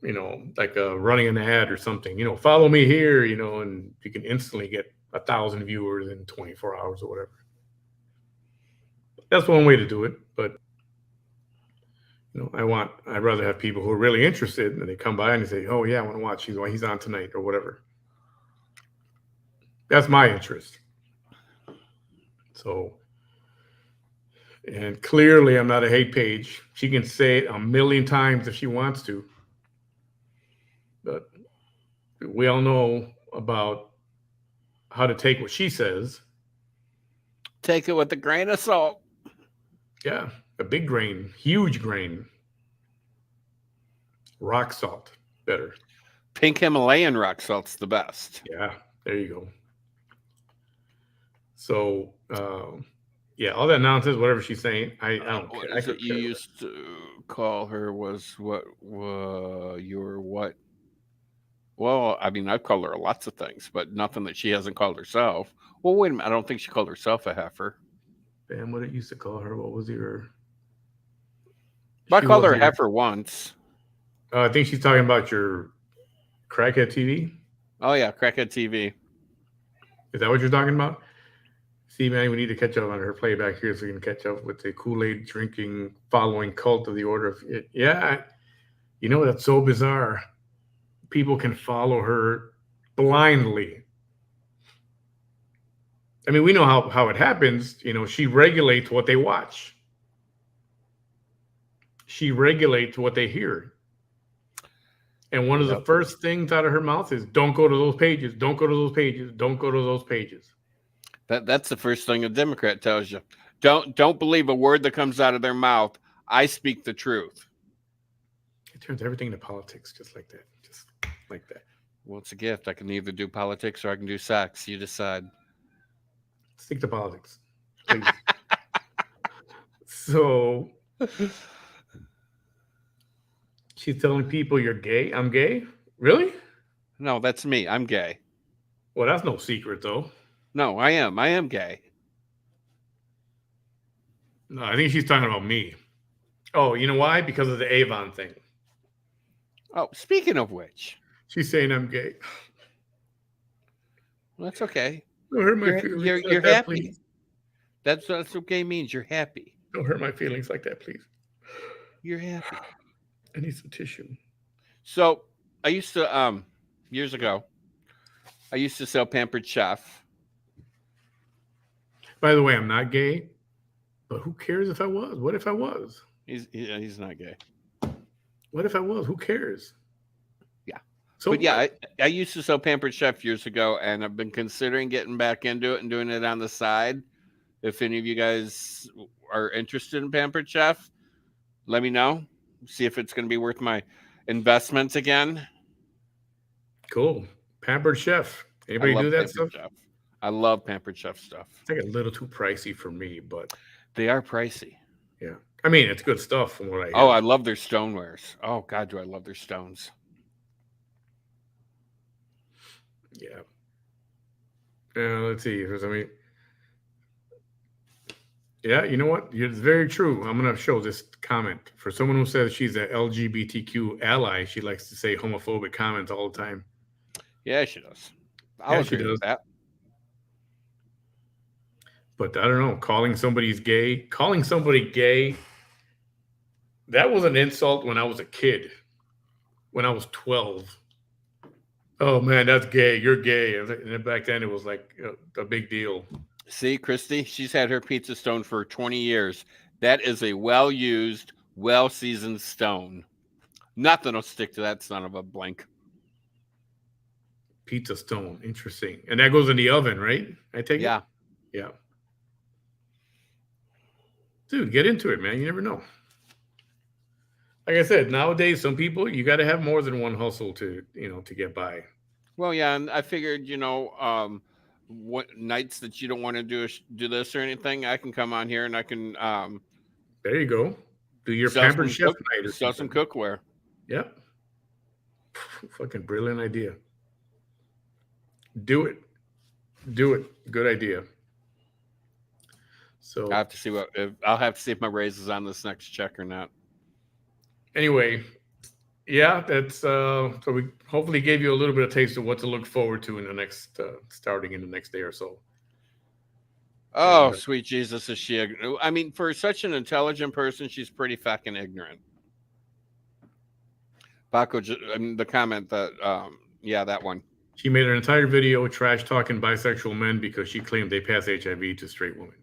like running an ad or something. Follow me here, and you can instantly get 1,000 viewers in 24 hours or whatever. That's one way to do it, but I'd rather have people who are really interested, and they come by and they say, "Oh yeah, I want to watch. He's on tonight," or whatever. That's my interest. So, and clearly I'm not a hate page. She can say it a million times if she wants to, but we all know about how to take what she says. Take it with a grain of salt. Yeah, a big grain, huge grain. Rock salt, better. Pink Himalayan rock salt's the best. Yeah, there you go. So, yeah, all that nonsense, whatever she's saying, I don't care. What is it you used to call her was what your what? Well, I mean, I've called her lots of things, but nothing that she hasn't called herself. Well, wait a minute. I don't think she called herself a heifer. Bam, what it used to call her? What was your? I called her a heifer once. I think she's talking about your Crackhead TV. Oh yeah, Crackhead TV. Is that what you're talking about? See, man, we need to catch up on her playback here so we can catch up with the Kool-Aid drinking, following cult of the Order of It. Yeah, that's so bizarre. People can follow her blindly. I mean, we know how it happens. She regulates what they watch. She regulates what they hear. And one of the first things out of her mouth is, "Don't go to those pages. Don't go to those pages. Don't go to those pages." That's the first thing a Democrat tells you. Don't believe a word that comes out of their mouth. I speak the truth. It turns everything into politics, just like that. Just like that. Well, it's a gift. I can either do politics or I can do sex. You decide. Stick to politics, please. So she's telling people you're gay. I'm gay? Really? No, that's me. I'm gay. Well, that's no secret, though. No, I am. I am gay. No, I think she's talking about me. Oh, you know why? Because of the Avon thing. Oh, speaking of which. She's saying I'm gay. Well, that's okay. Don't hurt my feelings. You're that, happy. Please. That's what gay means. You're happy. Don't hurt my feelings like that, please. You're happy. I need some tissue. So I used to, years ago, I used to sell Pampered Chef. By the way, I'm not gay, but who cares if I was? What if I was? He's not gay. What if I was? Who cares? Yeah. So, but yeah, I used to sell Pampered Chef years ago, and I've been considering getting back into it and doing it on the side. If any of you guys are interested in Pampered Chef, let me know. See if it's going to be worth my investments again. Cool. Pampered Chef. Anybody do that stuff? Chef. I love Pampered Chef stuff. It's like a little too pricey for me, but they are pricey. Yeah. I mean, it's good stuff from what I hear. Oh, I love their stonewares. Oh, God, do I love their stones. Yeah. Let's see. Yeah, you know what? It's very true. I'm going to show this comment. For someone who says she's an LGBTQ ally, she likes to say homophobic comments all the time. Yeah, she does. I'll agree with that. But I don't know, calling somebody gay, that was an insult when I was a kid, when I was 12. Oh, man, that's gay. You're gay. And back then it was like a big deal. See, Christy, she's had her pizza stone for 20 years. That is a well-used, well-seasoned stone. Nothing will stick to that son of a blank. Pizza stone. Interesting. And that goes in the oven, right? I take it? Yeah. Yeah. Dude, get into it, man. You never know. Like I said, nowadays, some people, you got to have more than one hustle to get by. Well, yeah, and I figured, what nights that you don't want to do this or anything, I can come on here and I can. There you go. Do your Pampered Chef night or sell some cookware. Yep. Fucking brilliant idea. Do it. Good idea. So I have to see I'll have to see if my raise is on this next check or not. anyway, yeah, that's so we hopefully gave you a little bit of taste of what to look forward to in the next starting in the next day or so. Oh, And, sweet Jesus, is she? I mean, for such an intelligent person, she's pretty fucking ignorant. Paco, I mean, the comment that, yeah, that one. She made an entire video trash talking bisexual men because she claimed they pass HIV to straight women.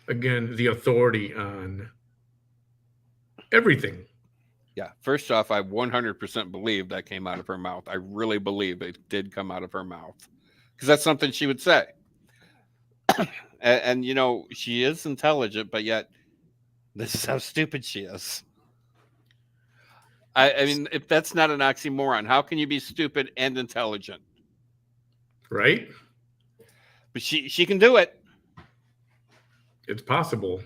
Again, the authority on everything. Yeah. First off, I 100% believe that came out of her mouth. I really believe it did come out of her mouth because that's something she would say. and, you know, she is intelligent, but yet this is how stupid she is. I mean, if that's not an oxymoron, how can you be stupid and intelligent? Right? But she can do it. It's possible.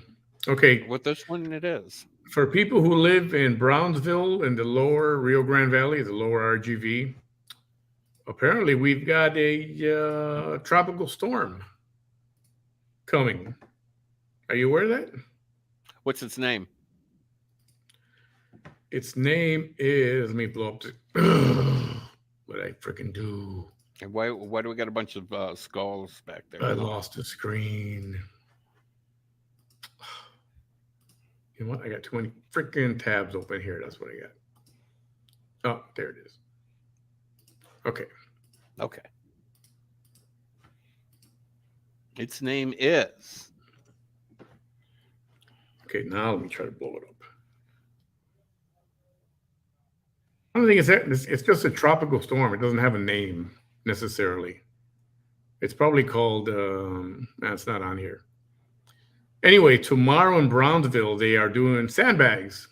Okay. With this one, it is. For people who live in Brownsville in the lower Rio Grande Valley, the lower RGV, apparently we've got a tropical storm coming. Are you aware of that? What's its name? Its name is, let me blow up what I freaking do. And why do we got a bunch of skulls back there? I lost the screen. You know what? I got too many freaking tabs open here. That's what I got. Oh, there it is. Okay. Okay. Its name is. Okay, now let me try to blow it up. I don't think it's just a tropical storm. It doesn't have a name necessarily. It's probably called, it's not on here. Anyway, tomorrow in Brownsville, they are doing sandbags.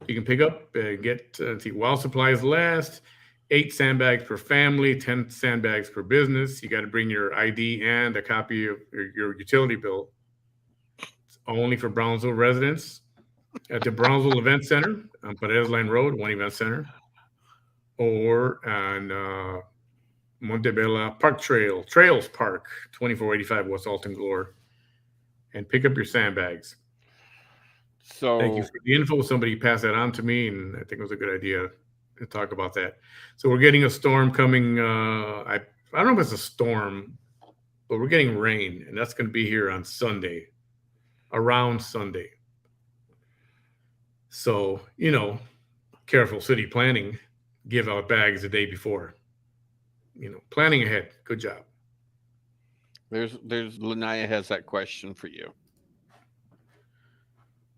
You can pick up, get, while supplies last, 8 sandbags per family, 10 sandbags per business. You got to bring your ID and a copy of your utility bill. It's only for Brownsville residents at the Brownsville Event Center on Perez Line Road, one event center, or on Montebella Park Trails Park, 2485 West Alton Glore, and pick up your sandbags. So thank you for the info. Somebody passed that on to me, and I think it was a good idea to talk about that. So we're getting a storm coming. I don't know if it's a storm, but we're getting rain, and that's going to be here on Sunday, around Sunday. So, you know, careful city planning, give out bags the day before. You know, planning ahead. Good job. There's Lanaya has that question for you.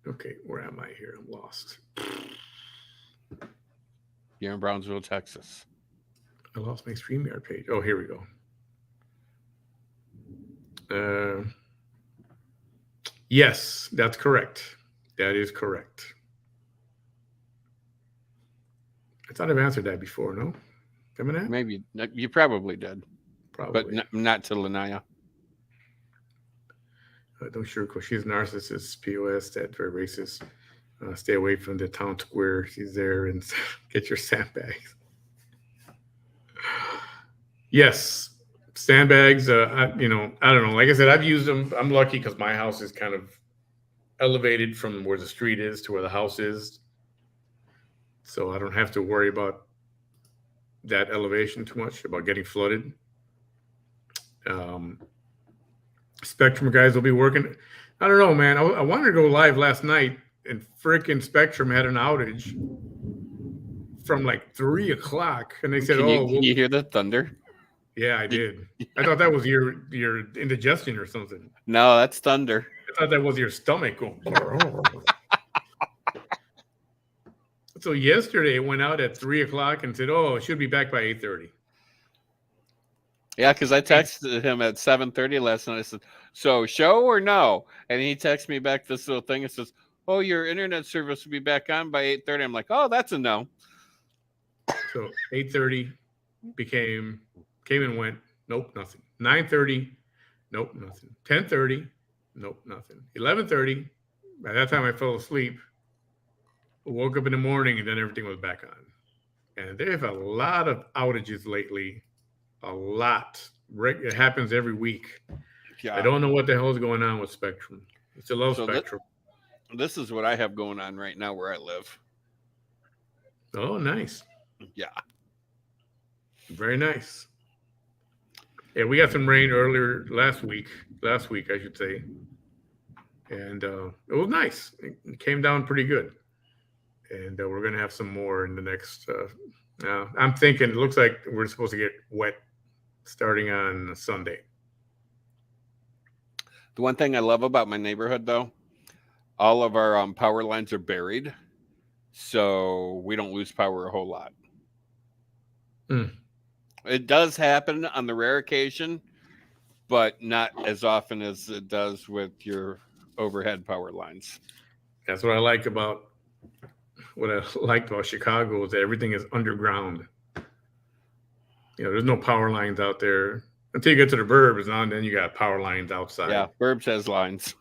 Okay, where am I here? I'm lost. You're in Brownsville, Texas. I lost my StreamYard page. Oh, here we go. Yes, that's correct. That is correct. I thought I've answered that before, no? Coming at? Maybe you probably did. Probably. But not to Lanaya. Don't sugarcoat. She's a narcissist, POS, that very racist. Stay away from the town square. She's there, and get your sandbags. Yes, sandbags. I don't know. Like I said, I've used them. I'm lucky because my house is kind of elevated from where the street is to where the house is, so I don't have to worry about that elevation too much, about getting flooded. Spectrum guys will be working. I don't know, man. I wanted to go live last night, and frickin' Spectrum had an outage from like 3 o'clock, and they said, Can you hear the thunder? Yeah, I did. I thought that was your indigestion or something. No, that's thunder. I thought that was your stomach going. So yesterday it went out at 3 o'clock and said, "Oh, it should be back by 8:30." Yeah, because I texted him at 7:30 last night. I said, "So show or no?" And he texted me back this little thing. It says, "Oh, your internet service will be back on by 8:30." I'm like, "Oh, that's a no." So 8:30 came and went. Nope, nothing. 9:30. Nope, nothing. 10:30. Nope, nothing. 11:30. By that time, I fell asleep. Woke up in the morning, and then everything was back on. and they have a lot of outages lately. A lot. It happens every week. Yeah. I don't know what the hell is going on with Spectrum. It's a low So Spectrum. This is what I have going on right now where I live. Oh, nice. Yeah. Very nice. Yeah, we got some rain earlier last week, I should say. And it was nice. It came down pretty good. And we're going to have some more in the next. I'm thinking it looks like we're supposed to get wet starting on Sunday. The one thing I love about my neighborhood, though, all of our power lines are buried, so we don't lose power a whole lot. It does happen on the rare occasion, but not as often as it does with your overhead power lines. That's what I liked about Chicago is that everything is underground. There's no power lines out there until you get to the burbs, and then you got power lines outside. Yeah, burbs has lines.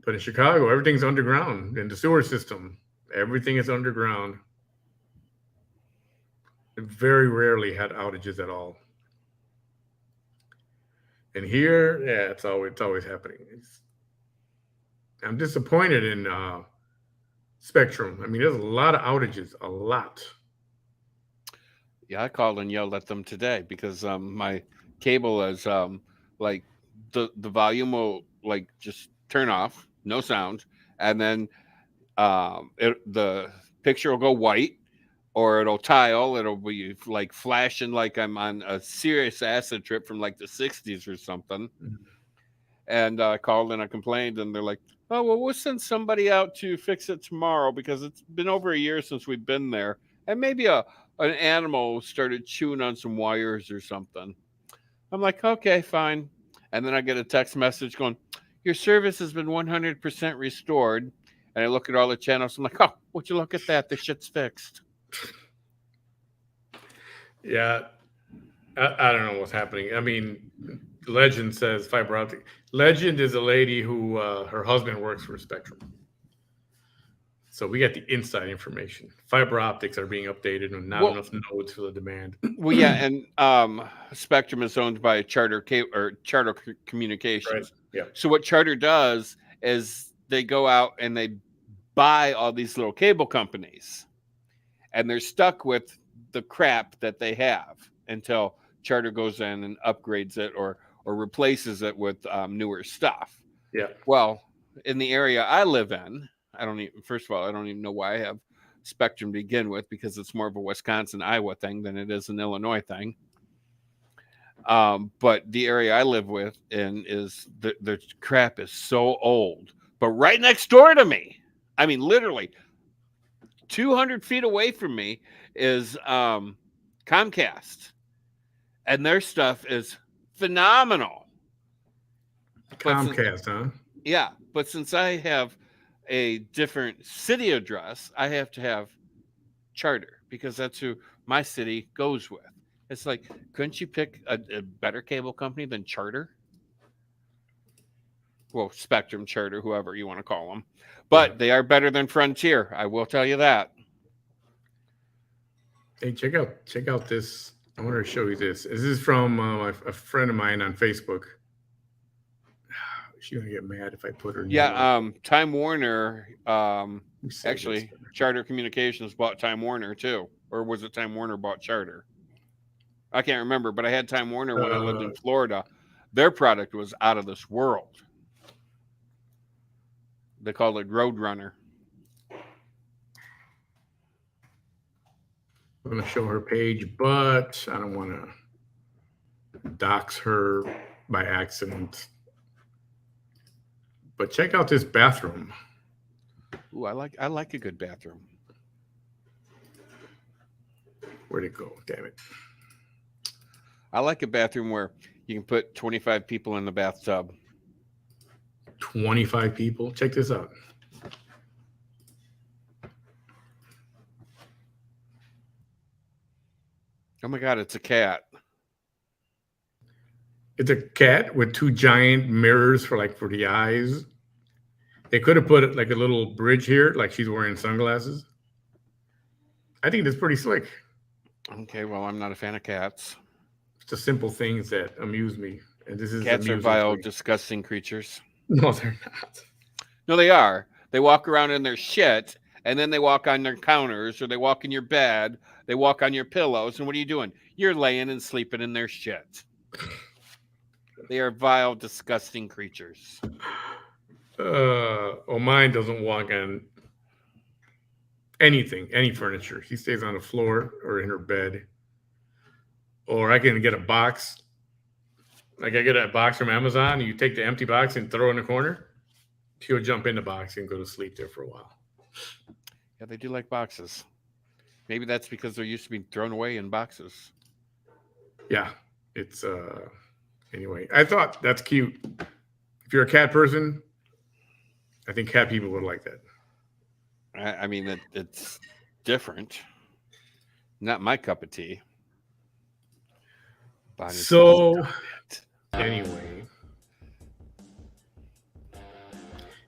But in Chicago, everything's underground. In the sewer system, everything is underground. It very rarely had outages at all. And here, yeah, it's always happening. I'm disappointed in Spectrum. I mean, there's a lot of outages, a lot. Yeah, I called and yelled at them today because my cable is like the volume will like just turn off, no sound, and then the picture will go white, or it'll tile. It'll be like flashing like I'm on a serious acid trip from like the 60s or something. And I called and I complained, and they're like, "Oh, well, we'll send somebody out to fix it tomorrow because it's been over a year since we've been there, and maybe an animal started chewing on some wires or something." I'm like, "Okay, fine." And then I get a text message going, "Your service has been 100% restored." And I look at all the channels. I'm like, "Oh, would you look at that? The shit's fixed." Yeah, I don't know what's happening. I mean, Legend says fiber optic. Legend is a lady who her husband works for Spectrum. So we got the inside information. Fiber optics are being updated and not enough nodes for the demand. Well, yeah, and Spectrum is owned by Charter Communications. Right. Yeah. So what Charter does is they go out and they buy all these little cable companies, and they're stuck with the crap that they have until Charter goes in and upgrades it or replaces it with newer stuff. Yeah. Well, in the area I live in, I don't even know why I have Spectrum to begin with, because it's more of a Wisconsin, Iowa thing than it is an Illinois thing. But the area I live in is the crap is so old. But right next door to me, I mean, literally 200 feet away from me is Comcast, and their stuff is phenomenal. Comcast, huh? Yeah, but since I have a different city address, I have to have Charter because that's who my city goes with. It's like, couldn't you pick a better cable company than Charter? Well, Spectrum, Charter, whoever you want to call them. But they are better than Frontier. I will tell you that. Hey, check out this. I want to show you this. This is from a friend of mine on Facebook. She's gonna get mad if I put her. Yeah, Time Warner. Actually, Charter Communications bought Time Warner too, or was it Time Warner bought Charter? I can't remember, but I had Time Warner when I lived in Florida. Their product was out of this world. They called it Roadrunner. I'm going to show her page, but I don't want to dox her by accident. But check out this bathroom. Ooh, I like a good bathroom. Where'd it go? Damn it. I like a bathroom where you can put 25 people in the bathtub. 25 people? Check this out. Oh my God, it's a cat. It's a cat with two giant mirrors for the eyes. They could have put like a little bridge here, like she's wearing sunglasses. I think that's pretty slick. Okay, well, I'm not a fan of cats. It's the simple things that amuse me, and this is Cats are amusing vile, to me. disgusting creatures. No, they're not. No, they are. They walk around in their shit, and then they walk on their counters, or they walk in your bed. They walk on your pillows, and what are you doing? You're laying and sleeping in their shit. They are vile, disgusting creatures. Well, mine doesn't walk on anything, any furniture. She stays on the floor or in her bed. Or I can get a box. Like I get a box from Amazon, and you take the empty box and throw it in the corner. She'll jump in the box and go to sleep there for a while. Yeah, they do like boxes. Maybe that's because they're used to being thrown away in boxes. Yeah, it's anyway. I thought that's cute. If you're a cat person, I think cat people would like that. I mean, it's different. Not my cup of tea. So, anyway,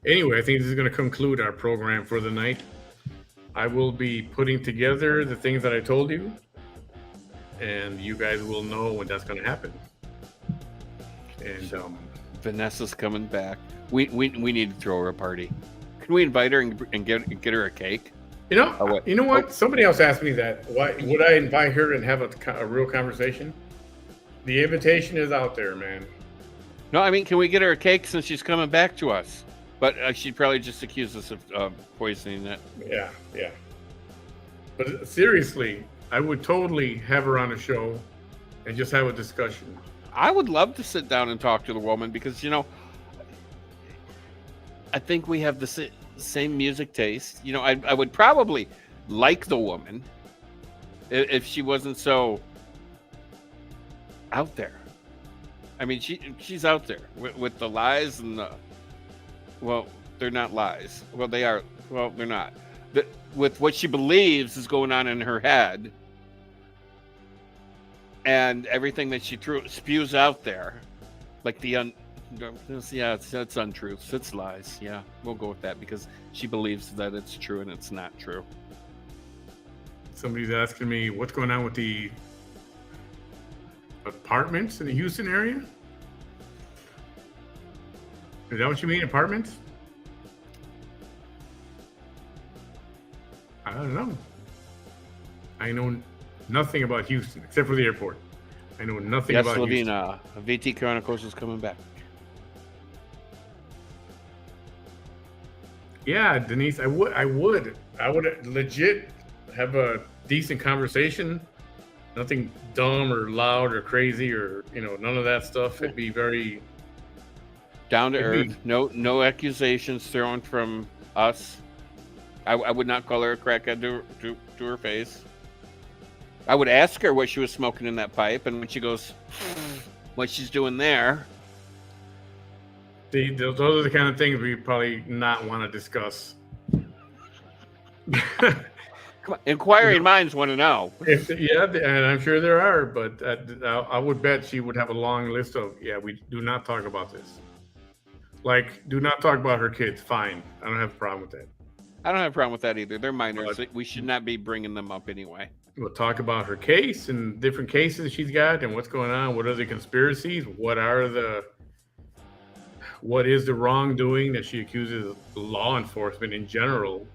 I think this is going to conclude our program for the night. I will be putting together the things that I told you, and you guys will know when that's going to happen. And Vanessa's coming back. We need to throw her a party. Can we invite her and get her a cake? You know what? Somebody else asked me that. Why would I invite her and have a real conversation? The invitation is out there, man. No, I mean, can we get her a cake since she's coming back to us? But she'd probably just accuse us of poisoning it. Yeah. But seriously, I would totally have her on a show and just have a discussion. I would love to sit down and talk to the woman because, I think we have the same music taste. I would probably like the woman if she wasn't so out there. I mean, she's out there with the lies and well, they're not lies. Well, they are. Well, they're not. With what she believes is going on in her head and everything that she spews out there, like it's untruths, it's lies. Yeah, we'll go with that because she believes that it's true and it's not true. Somebody's asking me what's going on with the apartments in the Houston area. Is that what you mean, apartments? I don't know. I know nothing about Houston except for the airport. I know nothing about Houston. Yes, Lavina, VT Chronicles is coming back. Yeah, Denise, I would legit have a decent conversation. Nothing dumb or loud or crazy or none of that stuff. It'd be very down to earth. No accusations thrown from us. I would not call her a crackhead to her face. I would ask her what she was smoking in that pipe, and when she goes, what she's doing there. Those are the kind of things we probably not want to discuss. Come on, inquiring minds want to know. And I'm sure there are, but I would bet she would have a long list of, we do not talk about this. Like, do not talk about her kids. Fine. I don't have a problem with that. I don't have a problem with that either. They're minors. We should not be bringing them up anyway. We'll talk about her case and different cases she's got and what's going on. What are the conspiracies? What is the wrongdoing that she accuses law enforcement in general?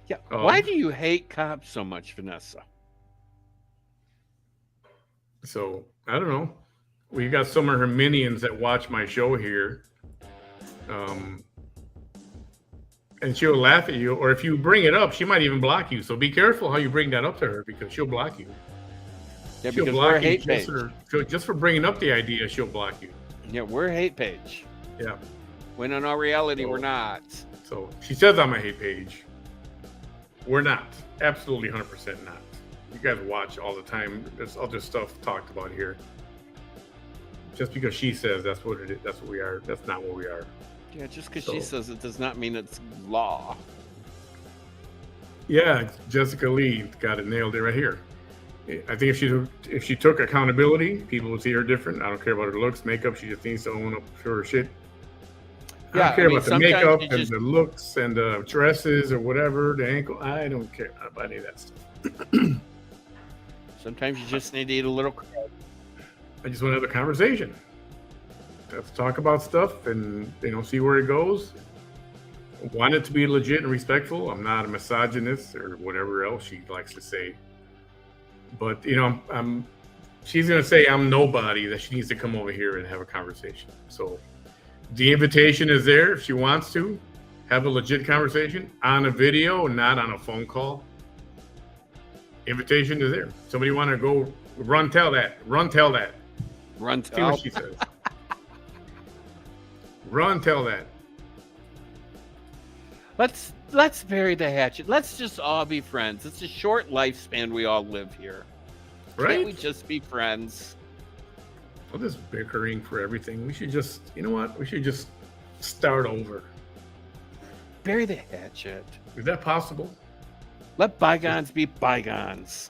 Yeah. Why do you hate cops so much, Vanessa? So, I don't know. We've got some of her minions that watch my show here. And she'll laugh at you, or if you bring it up, she might even block you. So be careful how you bring that up to her because she'll block you. Yeah, she'll block you just for bringing up the idea. She'll block you. Yeah, we're a hate page. Yeah. When in all reality, we're not. So she says I'm a hate page. We're not. Absolutely 100% not. You guys watch all the time. There's other stuff talked about here. Just because she says that's what it is, that's what we are. That's not what we are. Yeah, just because she says it does not mean it's law. Yeah, Jessica Lee got it nailed right here. I think if she took accountability, people would see her different. I don't care about her looks, makeup. She just needs to own up to her shit. I don't care about the makeup and the looks and the dresses or whatever, the ankle. I don't care about any of that stuff. Sometimes you just need to eat a little. I just want to have a conversation. Let's talk about stuff and see where it goes. I want it to be legit and respectful. I'm not a misogynist or whatever else she likes to say. But she's gonna say I'm nobody, that she needs to come over here and have a conversation. So the invitation is there if she wants to have a legit conversation on a video, not on a phone call. Invitation is there. Somebody want to go run tell that. See what she says. Run tell that. Let's bury the hatchet. Let's just all be friends. It's a short lifespan we all live here. Right? Can't we just be friends? All this bickering for everything. We should just, we should just start over. Bury the hatchet. Is that possible? Let bygones be bygones.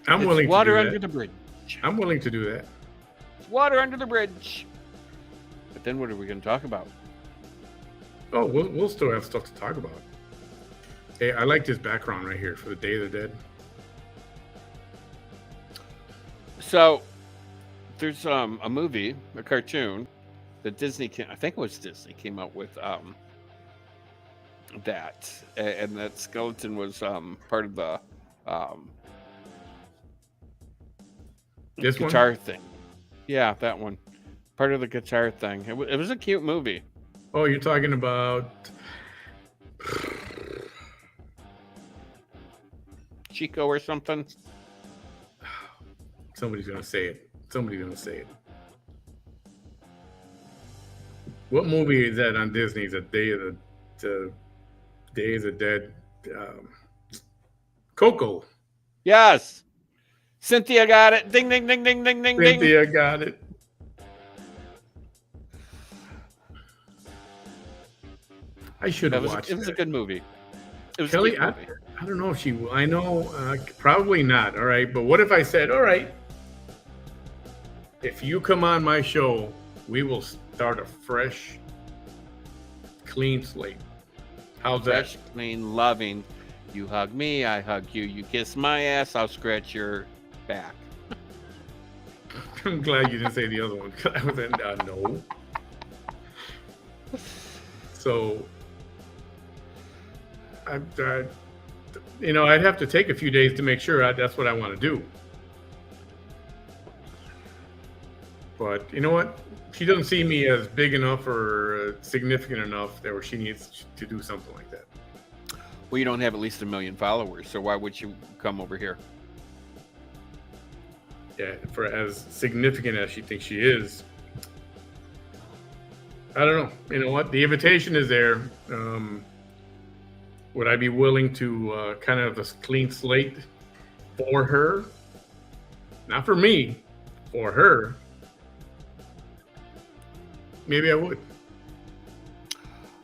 I'm willing to do that. Water under the bridge. I'm willing to do that. It's water under the bridge. But then what are we going to talk about? Oh, we'll still have stuff to talk about. Hey, I like this background right here for the Day of the Dead. So, there's a movie, a cartoon that Disney I think it was Disney came out with that, and that skeleton was part of the this guitar thing. Yeah, that one, part of the guitar thing. It was a cute movie. Oh, you're talking about Chico or something? Somebody's gonna say it. What movie is that on Disney? Is it Day of the Dead? Coco. Yes. Cynthia got it. Ding, ding, ding, ding, ding, ding, ding. Cynthia got it. I should have watched it. It was a good movie. It was Kelly, a good movie. I don't know if she will. I know, probably not. All right. But what if I said, all right, if you come on my show, we will start a fresh, clean slate. How's Fresh, that? clean, loving. You hug me, I hug you. You kiss my ass, I'll scratch your back. I'm glad you didn't say the other one. I was in, no. So, I'd have to take a few days to make sure that's what I want to do. But you know what? She doesn't see me as big enough or significant enough that where she needs to do something like that. Well, you don't have at least 1 million followers, so why would you come over here? Yeah, for as significant as she thinks she is. I don't know. You know what? The invitation is there. Would I be willing to kind of a clean slate for her? Not for me, for her. Maybe I would.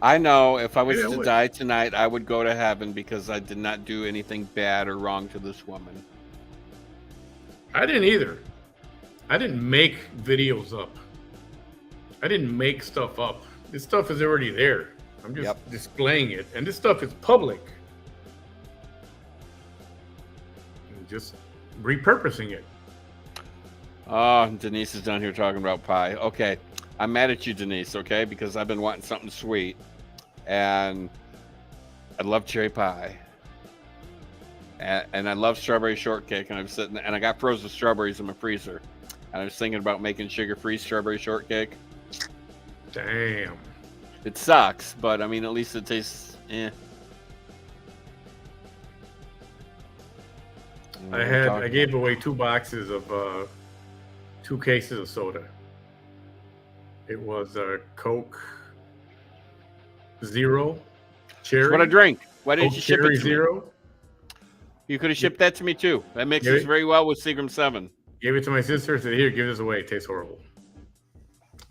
I know if I was Maybe I to would. die tonight, I would go to heaven because I did not do anything bad or wrong to this woman. I didn't either. I didn't make videos up. I didn't make stuff up. This stuff is already there. I'm just displaying it. And this stuff is public. I'm just repurposing it. Oh, Denise is down here talking about pie. Okay. I'm mad at you, Denise, okay? Because I've been wanting something sweet. And I love cherry pie. And I love strawberry shortcake. And I got frozen strawberries in my freezer. And I was thinking about making sugar-free strawberry shortcake. Damn. It sucks, but I mean, at least it tastes, I gave away 2 boxes of 2 cases of soda. It was a Coke Zero Cherry. That's what I drink. Why didn't Coke you ship Cherry it to me? Zero. You could have shipped that to me too. That mixes very well with Seagram 7. Gave it to my sister. Said, "Here, give this away. It tastes horrible."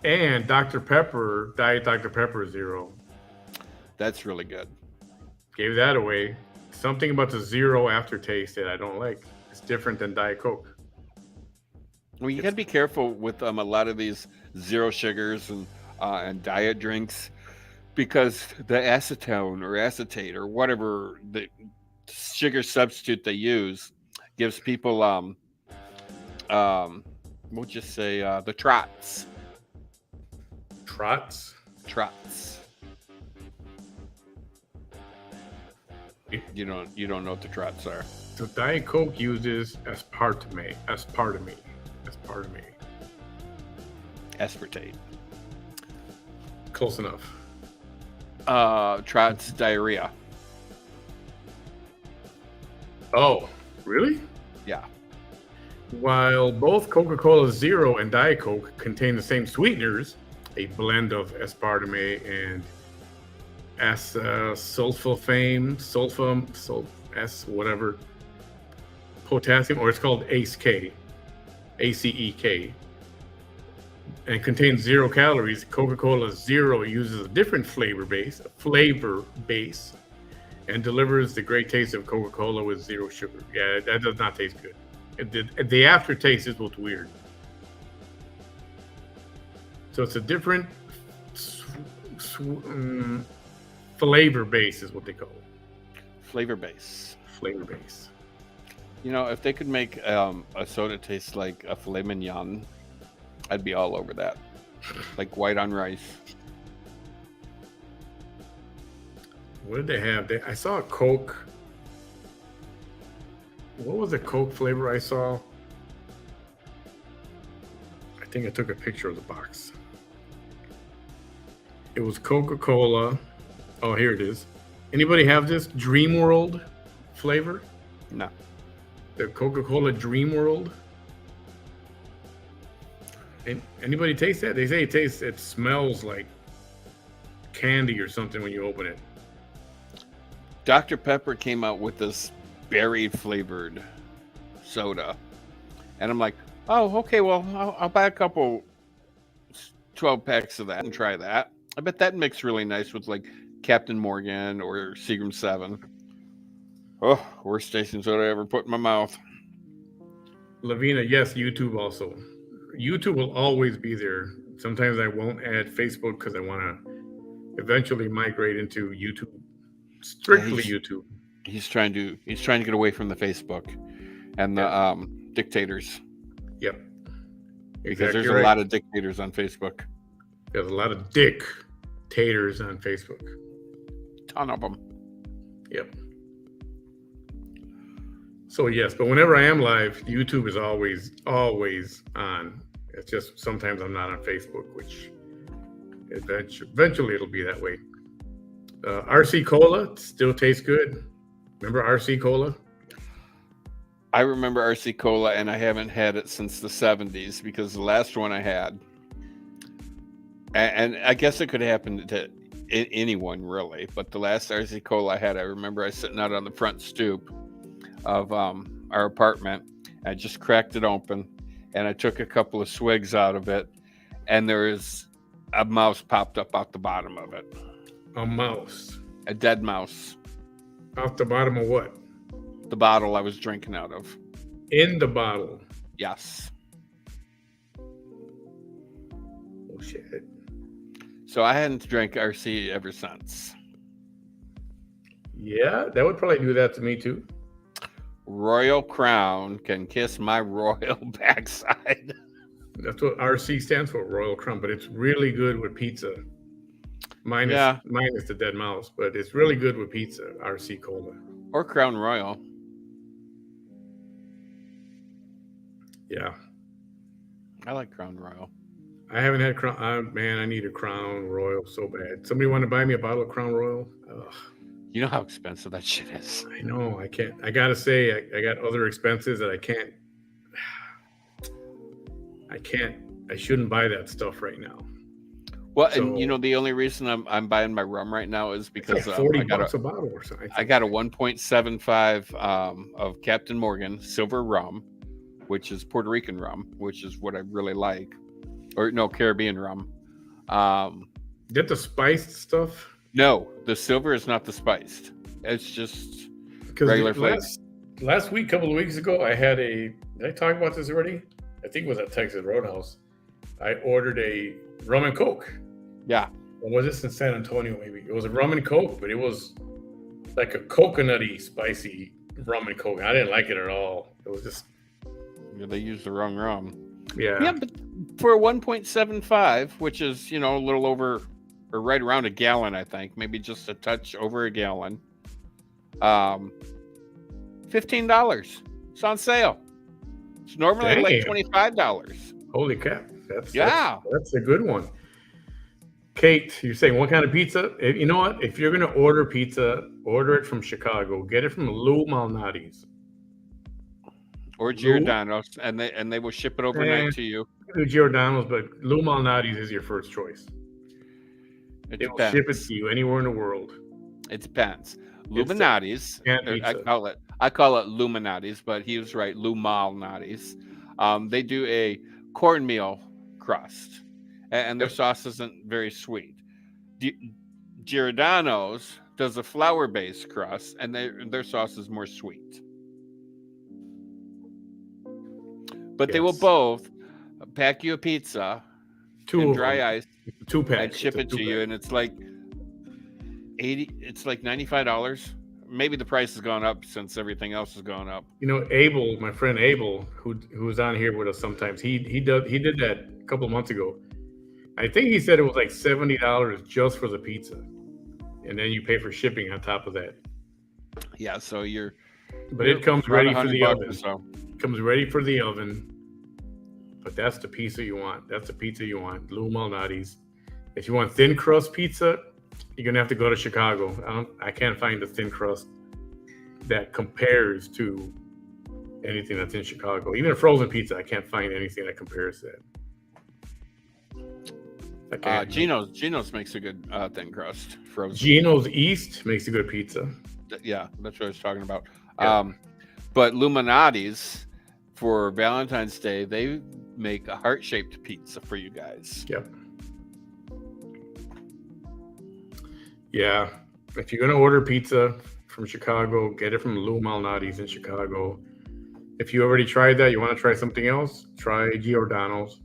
And Dr. Pepper, Diet Dr. Pepper Zero. That's really good. Gave that away. Something about the zero aftertaste that I don't like. It's different than Diet Coke. Well, you got to be careful with a lot of these zero sugars and diet drinks because the acetone or acetate or whatever sugar substitute they use gives people we'll just say the trots. Trots. You don't know what the trots are. So Diet Coke uses aspartame. Aspartate. Close enough. Trots diarrhea. Oh, really? Yeah. While both Coca-Cola Zero and Diet Coke contain the same sweeteners, a blend of aspartame and whatever, potassium, or it's called ACEK, and contains 0 calories. Coca-Cola Zero uses a different flavor base, and delivers the great taste of Coca-Cola with 0 sugar. Yeah, that does not taste good. The aftertaste is what's weird. So it's a different flavor base is what they call it. Flavor base. You know, if they could make a soda taste like a filet mignon, I'd be all over that. Like white on rice. What did they have? I saw a Coke. What was the Coke flavor I saw? I think I took a picture of the box. It was Coca-Cola. Oh, here it is. Anybody have this Dream World flavor? No. The Coca-Cola Dream World. Anybody taste that? They say it smells like candy or something when you open it. Dr. Pepper came out with this berry flavored soda, and I'm like, oh, okay, well, I'll buy a couple 12 packs of that and try that. I bet that mixed really nice with like Captain Morgan or Seagram 7. Oh, worst station soda I ever put in my mouth. Lavina, yes, YouTube also. YouTube will always be there. Sometimes I won't add Facebook because I want to eventually migrate into YouTube, strictly YouTube. He's trying to get away from the Facebook and the dictators. Yep. Because there's a lot of dictators on Facebook. There's a lot of dictators on Facebook. Ton of them. Yep. So yes, but whenever I am live, YouTube is always on. It's just sometimes I'm not on Facebook, which eventually it'll be that way. RC Cola still tastes good. Remember RC Cola? I remember RC Cola, and I haven't had it since the 70s because the last one I had, and I guess it could happen to anyone really, but the last RC Cola I had, I remember I was sitting out on the front stoop of our apartment. I just cracked it open, and I took a couple of swigs out of it, and there was a mouse popped up out the bottom of it. A mouse? A dead mouse. Off the bottom of what? The bottle I was drinking out of. In the bottle? Yes. Oh, shit. So I hadn't drank RC ever since. Yeah, that would probably do that to me too. Royal Crown can kiss my royal backside. That's what RC stands for, Royal Crown, but it's really good with pizza. Minus the dead mouse, but it's really good with pizza, RC Cola. Or Crown Royal. Yeah. I like Crown Royal. I haven't had Crown. Man, I need a Crown Royal so bad. Somebody want to buy me a bottle of Crown Royal? Ugh. You know how expensive that shit is. I know. I can't. I gotta say, I got other expenses that I can't. I shouldn't buy that stuff right now. Well, so, and you know, the only reason I'm buying my rum right now is because like $40 a bottle or something. I got a 1.75 of Captain Morgan silver rum, which is Puerto Rican rum, which is what I really like, or no, Caribbean rum. Get the spiced stuff? No, the silver is not the spiced. It's just regular flavor. Last week, couple of weeks ago, I had did I talk about this already? I think it was at Texas Roadhouse. I ordered a rum and Coke. Yeah. Or was this in San Antonio maybe? It was a rum and Coke, but it was like a coconutty, spicy rum and coke. I didn't like it at all. It was just They used the wrong rum. yeah. Yeah, but for 1.75, which is, a little over or right around a gallon, I think, maybe just a touch over a gallon. $15. It's on sale. It's normally like $25. Holy crap. That's a good one. Kate, you're saying what kind of pizza? You know what? If you're going to order pizza, order it from Chicago. Get it from Lou Malnati's. Or Giordano's, and they will ship it overnight to you. Do Giordano's, but Lou Malnati's is your first choice. They will ship it to you anywhere in the world. It depends. Luminati's, I call it Luminati's, but he was right, Lou Malnati's. They do a cornmeal crust, and their sauce isn't very sweet. Giordano's does a flour-based crust, and their sauce is more sweet. But they will both pack you a pizza in dry ice, and ship it to you, and it's like $95. Maybe the price has gone up since everything else has gone up. Abel, my friend Abel, who's on here with us sometimes, he did that a couple of months ago. I think he said it was like $70 just for the pizza, and then you pay for shipping on top of that. Yeah, so But it comes ready for the oven. So. It comes ready for the oven. But that's the pizza you want. That's the pizza you want. Lou Malnati's. If you want thin crust pizza, you're gonna have to go to Chicago. I can't find a thin crust that compares to anything that's in Chicago. Even a frozen pizza, I can't find anything that compares to that. Geno's makes a good thin crust frozen. Geno's East makes a good pizza. Yeah, that's what I was talking about. Yeah. But Luminati's, for Valentine's Day, they make a heart-shaped pizza for you guys. Yep. Yeah. If you're gonna order pizza from Chicago, get it from Lou Malnati's in Chicago. If you already tried that, you want to try something else, try Giordano's.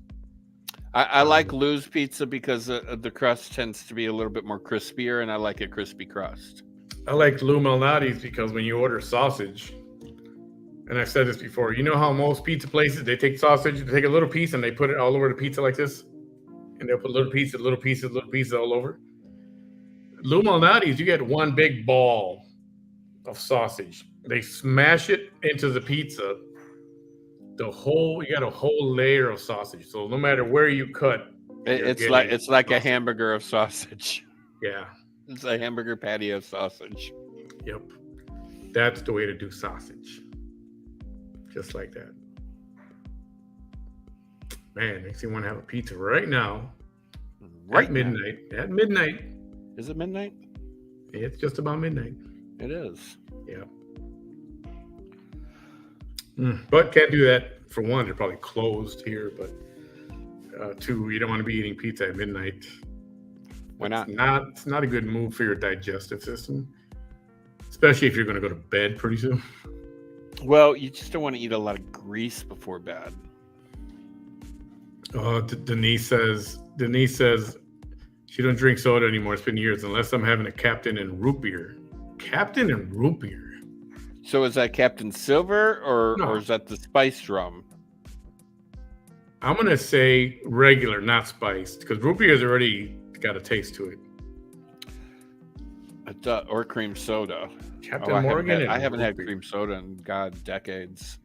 I like Lou's pizza because the crust tends to be a little bit more crispier, and I like a crispy crust. I like Lou Malnati's because when you order sausage, and I've said this before, you know how most pizza places, they take sausage, they take a little piece and they put it all over the pizza like this? And they'll put little pieces all over. Lou Malnati's, you get one big ball of sausage. They smash it into the pizza. You got a whole layer of sausage. So no matter where you cut, it's like a hamburger of sausage. Yeah. It's a hamburger patty of sausage. Yep. That's the way to do sausage. Just like that. Man, makes me want to have a pizza right now. At midnight. At midnight. Is it midnight? It's just about midnight. It is. Yeah. But can't do that. For one, they're probably closed here. But two, you don't want to be eating pizza at midnight. Why not? It's not a good move for your digestive system, especially if you're going to go to bed pretty soon. Well, you just don't want to eat a lot of grease before bed. Denise says she don't drink soda anymore. It's been years, unless I'm having a Captain and root beer. Captain and root beer. So is that Captain Silver or is that the spiced rum? I'm going to say regular, not spiced, because root beer's already got a taste to it. Or cream soda. Captain Morgan. I haven't had cream soda in decades.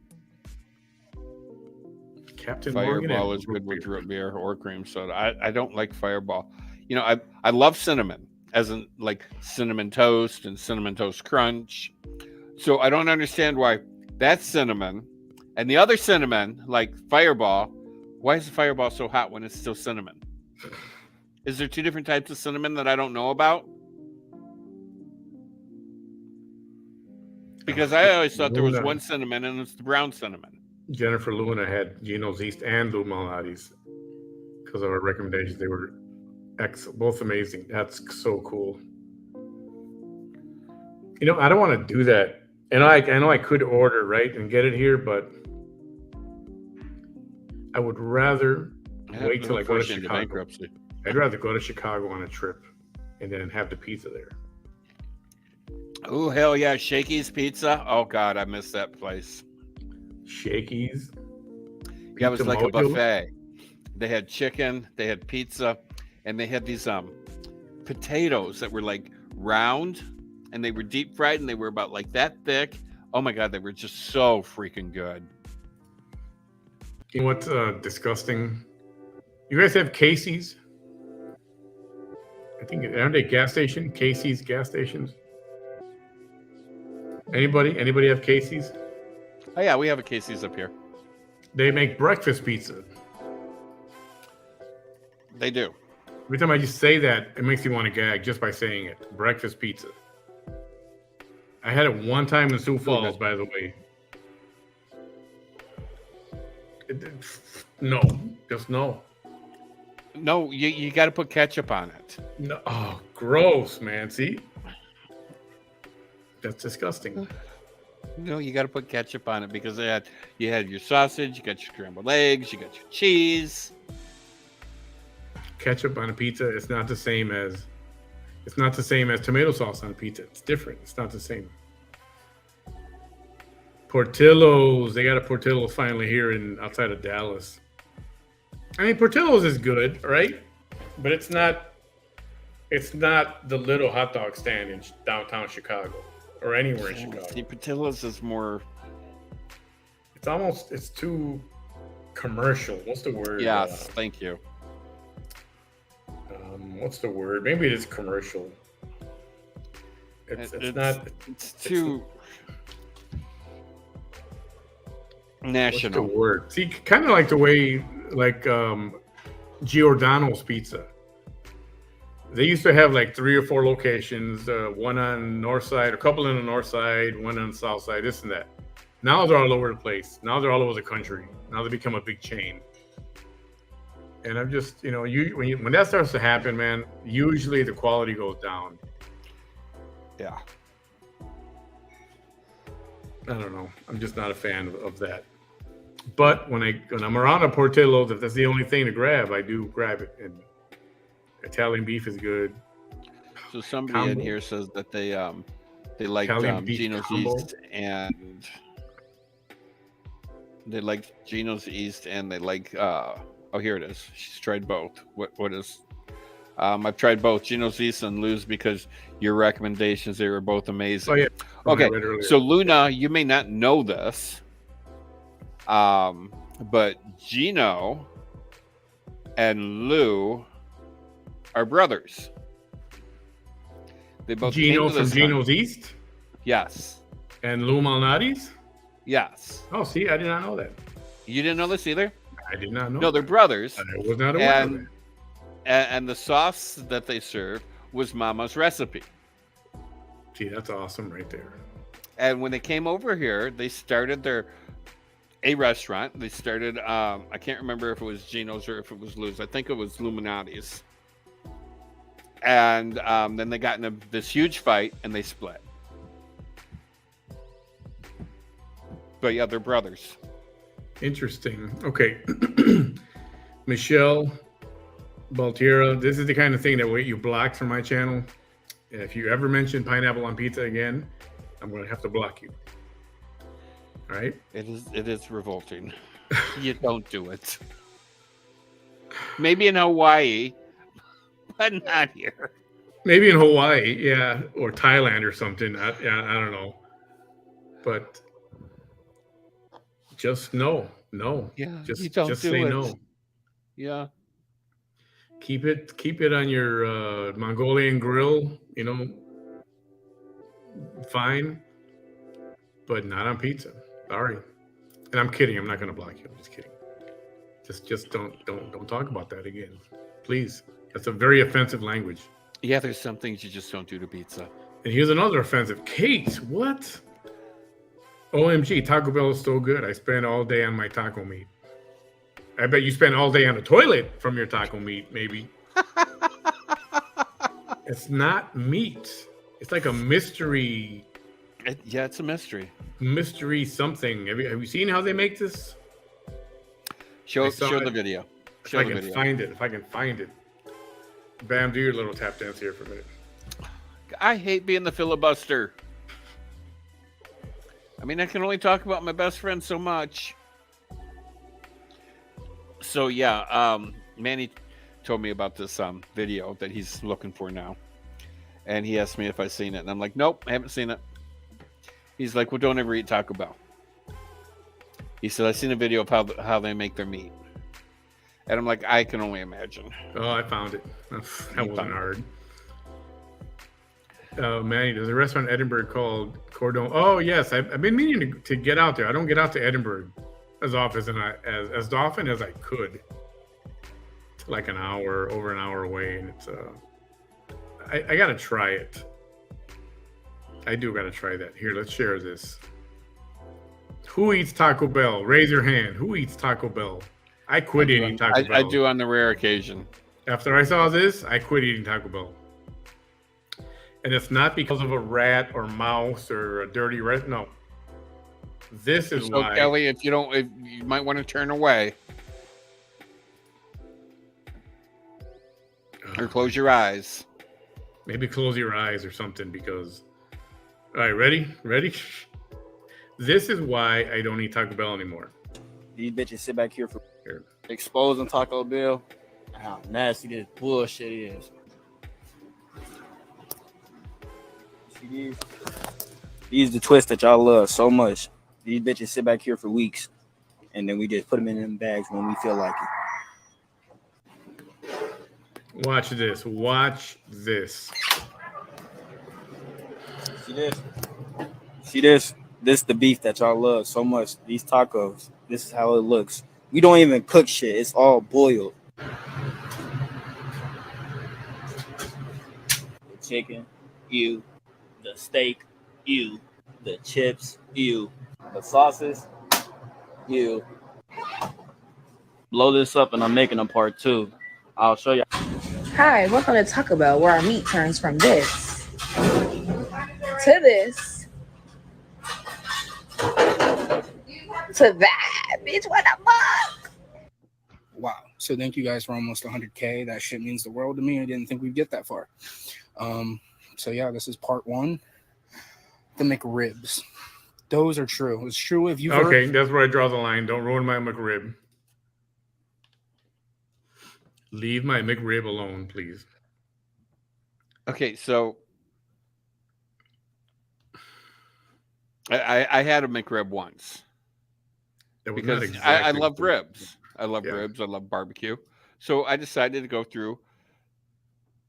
Captain Fireball is good with root beer or cream soda. I don't like Fireball. I love cinnamon, as in like cinnamon toast and cinnamon toast crunch. So I don't understand why that's cinnamon and the other cinnamon, like Fireball, why is the Fireball so hot when it's still cinnamon? Is there two different types of cinnamon that I don't know about? Because I always thought there was one cinnamon and it's the brown cinnamon. Jennifer Luna had Geno's East and Lou Malnati's because of our recommendations. They were both amazing. That's so cool. I don't want to do that. And I know I could order, right, and get it here, but I would rather wait till I go to Chicago. Bankruptcy. I'd rather go to Chicago on a trip and then have the pizza there. Oh hell yeah, Shakey's Pizza. Oh god, I miss that place. Shakey's. Yeah, it was Pizza like a Mojo? buffet. They had chicken, they had pizza, and they had these potatoes that were like round, and they were deep fried, and they were about like that thick. Oh my god, they were just so freaking good. You know what's disgusting? You guys have Casey's? I think aren't they gas station? Casey's gas stations. Anybody have Casey's? Oh yeah, we have a Casey's up here. They make breakfast pizza. They do. Every time I just say that, it makes me want to gag just by saying it. Breakfast pizza. I had it one time in Sioux Falls, by the way. No, just no. No, you got to put ketchup on it. No, oh, gross, man. See, that's disgusting. No, you got to put ketchup on it because you had your sausage, you got your scrambled eggs, you got your cheese. Ketchup on a pizza, it's not the same as tomato sauce on a pizza. It's different. It's not the same. Portillo's, they got a Portillo's finally here outside of Dallas. I mean, Portillo's is good, right? But it's not the little hot dog stand in downtown Chicago or anywhere in Chicago. See, Portillo's is more. It's too commercial. What's the word? Yes, thank you. What's the word? Maybe it is commercial. It's too national. What's the word? See, kind of like the way Giordano's Pizza. They used to have like 3 or 4 locations, one on the north side, a couple on the north side, one on the south side, this and that. Now they're all over the place. Now they're all over the country. Now they become a big chain. And I'm just, when that starts to happen, man, usually the quality goes down. Yeah. I don't know. I'm just not a fan of that. But when I'm around a Portillo's, if that's the only thing to grab, I do grab it. And Italian beef is good. So somebody in here says that they like Gino's East and they like Gino's East and they like oh, here it is. She's tried both. What is? I've tried both Gino's East and Lou's because your recommendations, they were both amazing. Oh, yeah. Okay, so Luna, you may not know this, but Gino and Lou are brothers. They both Gino came to from this Gino's country. East? Yes. And Lou Malnati's? Yes. Oh, see, I did not know that. You didn't know this either? I did not know. No, they're brothers. I was not aware of that. And the sauce that they served was Mama's recipe. Gee, that's awesome right there. And when they came over here, they started a restaurant. They started, I can't remember if it was Gino's or if it was Lou's. I think it was Luminati's. And then they got in this huge fight and they split. But yeah, they're brothers. Interesting. Okay. Michelle Baltiera, this is the kind of thing that you blocked from my channel. If you ever mention pineapple on pizza again, I'm going to have to block you. All right? It is revolting. You don't do it. Maybe in Hawaii, but not here. Maybe in Hawaii, yeah, or Thailand or something. I don't know. But just no. Yeah, just do say it. no. Yeah. Keep it on your Mongolian grill, fine, but not on pizza. Sorry. And I'm kidding. I'm not going to block you. I'm just kidding. Just don't talk about that again, please. That's a very offensive language. Yeah, there's some things you just don't do to pizza. And here's another offensive. Kate, what? OMG, Taco Bell is so good. I spend all day on my taco meat. I bet you spend all day on the toilet from your taco meat, maybe. It's not meat. It's like a mystery. It's a mystery. Mystery something. Have you seen how they make this? Show the video. If I can find it. Bam, do your little tap dance here for a minute. I hate being the filibuster. I mean, I can only talk about my best friend so much. So yeah, Manny told me about this video that he's looking for now, and he asked me if I've seen it, and I'm like, nope, I haven't seen it. He's like, well, don't ever eat Taco Bell. He said, I've seen a video of how they make their meat, and I'm like, I can only imagine. Oh, I found it. That wasn't hard. Manny, there's a restaurant in Edinburgh called Cordon. Oh yes, I've been meaning to get out there. I don't get out to Edinburgh as often as I could. It's like over an hour away, and it's I gotta try it. I do gotta try that. Here, let's share this. Who eats Taco Bell? Raise your hand. Who eats Taco Bell? I quit eating Taco Bell. I do on the rare occasion. After I saw this, I quit eating Taco Bell. And it's not because of a rat or mouse or a dirty rat. No. This is so, why. Kelly, if you might want to turn away. Or close your eyes. Maybe close your eyes or something because. All right, ready? Ready? This is why I don't eat Taco Bell anymore. These bitches sit back here for exposing Taco Bell. How nasty this bullshit is. See these the twists that y'all love so much. These bitches sit back here for weeks, and then we just put them in them bags when we feel like it. Watch this. Watch this. See this? See this? This is the beef that y'all love so much. These tacos. This is how it looks. We don't even cook shit. It's all boiled. The chicken, ew. The steak, ew. The chips, ew. The sauces, ew. Blow this up and I'm making a part 2. I'll show you. Hi, welcome to Taco Bell, where our meat turns from this to this to that. Bitch, what the fuck? Wow. So thank you guys for almost 100K. That shit means the world to me. I didn't think we'd get that far. So yeah, this is part 1. The McRibs. Those are true. It's true if you. Okay, that's where I draw the line. Don't ruin my McRib. Leave my McRib alone, please. Okay, so I had a McRib once because exactly I love ribs. I love ribs. I love barbecue. So I decided to go through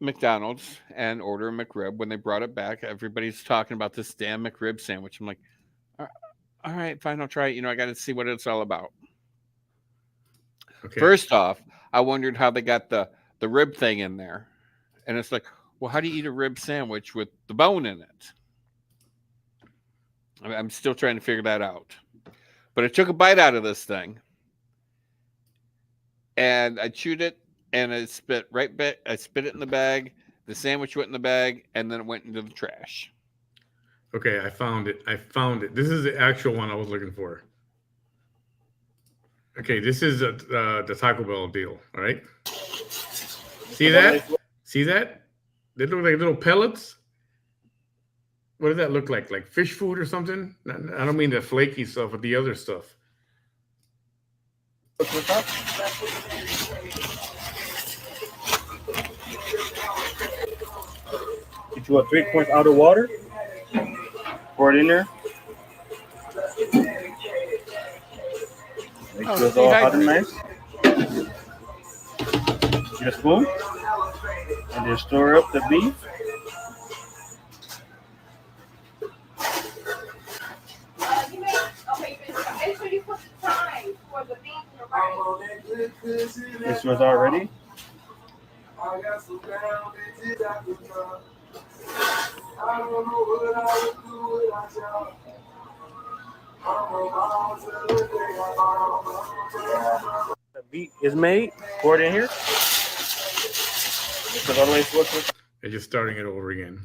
McDonald's and order a McRib. When they brought it back, everybody's talking about this damn McRib sandwich. I'm like, all right, fine, I'll try it. I got to see what it's all about. Okay. First off, I wondered how they got the rib thing in there. And it's like, well, how do you eat a rib sandwich with the bone in it? I'm still trying to figure that out. But I took a bite out of this thing. And I chewed it. And I spit it in the bag. The sandwich went in the bag, and then it went into the trash. Okay, I found it. This is the actual one I was looking for. Okay, this is the Taco Bell deal. All right. See that? See that? They look like little pellets. What does that look like? Like fish food or something? I don't mean the flaky stuff, but the other stuff. Get you a 3-quart out of water. Pour it in there. Make sure it's all hot and nice. Get a spoon. And then stir up the beef. This was all ready. The beef is made. Pour it in here. They're just starting it over again.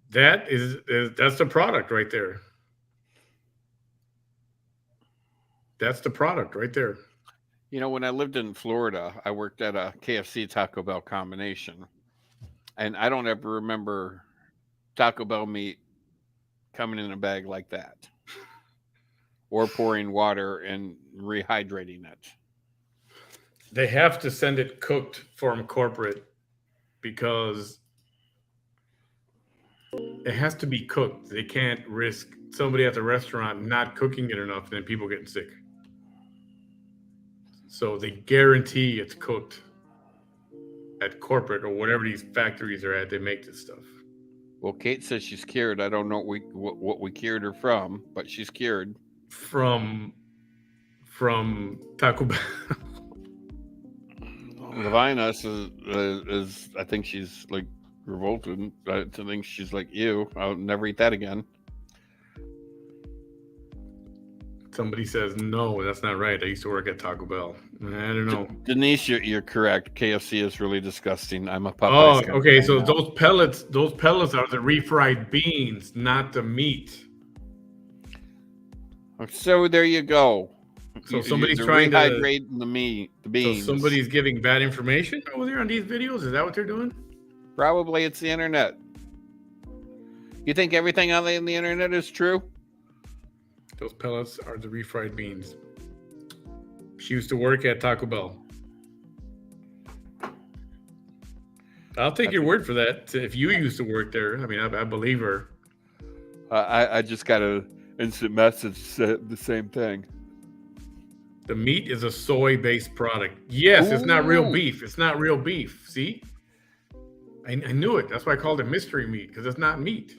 That's the product right there. That's the product right there. When I lived in Florida, I worked at a KFC Taco Bell combination. And I don't ever remember Taco Bell meat coming in a bag like that. or pouring water and rehydrating it. They have to send it cooked from corporate because it has to be cooked. They can't risk somebody at the restaurant not cooking it enough and then people getting sick. So they guarantee it's cooked at corporate or whatever these factories are at. They make this stuff. Well, Kate says she's cured. I don't know what we cured her from, but she's cured. From Taco Bell. Lavina is I think she's like revolted. I think she's like, ew, I'll never eat that again. Somebody says, no, that's not right. I used to work at Taco Bell. I don't know. Denise, you're correct. KFC is really disgusting. I'm a Oh, Popeyes guy. okay. So those pellets are the refried beans, not the meat. So there you go. So somebody's You're trying to rehydrate the beans. So somebody's giving bad information over there on these videos? Is that what they're doing? Probably it's the internet. You think everything on the internet is true? Those pellets are the refried beans. She used to work at Taco Bell. I'll take your word for that. If you used to work there, I mean, I believe her. I just got an instant message said the same thing. The meat is a soy-based product. Yes, it's not real beef. It's not real beef. See? I knew it. That's why I called it mystery meat, because it's not meat.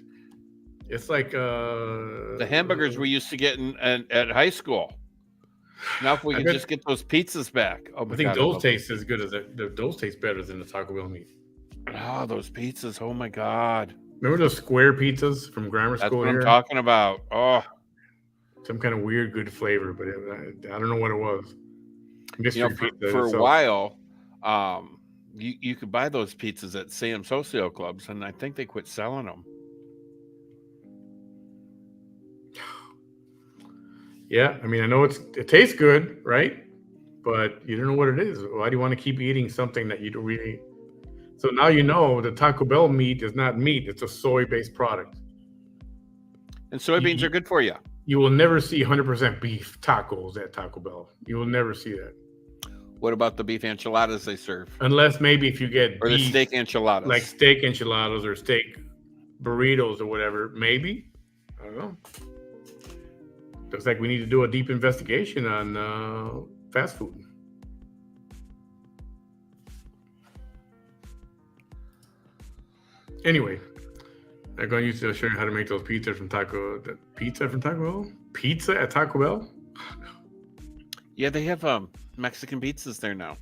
It's like the hamburgers we used to get at high school. Now if we could just get those pizzas back. Oh, I think those taste as good as those taste better than the Taco Bell meat. Oh, those pizzas! Oh my God! Remember those square pizzas from grammar school? That's what I'm talking about. Oh, some kind of weird good flavor, but I don't know what it was. Mystery pizza for a itself. while, you could buy those pizzas at Sam's Socio Clubs, and I think they quit selling them. Yeah, I mean, I know it tastes good, right? But you don't know what it is. Why do you want to keep eating something that you don't really? So now you know the Taco Bell meat is not meat; it's a soy-based product. And soybeans are good for you. You will never see 100% beef tacos at Taco Bell. You will never see that. What about the beef enchiladas they serve? Unless maybe if you get or beef, the steak enchiladas, like steak enchiladas or steak burritos or whatever. Maybe, I don't know. Looks like we need to do a deep investigation on fast food. Anyway, I'm going to show you how to make those pizza from Taco Bell? Pizza at Taco Bell? Yeah, they have Mexican pizzas there now.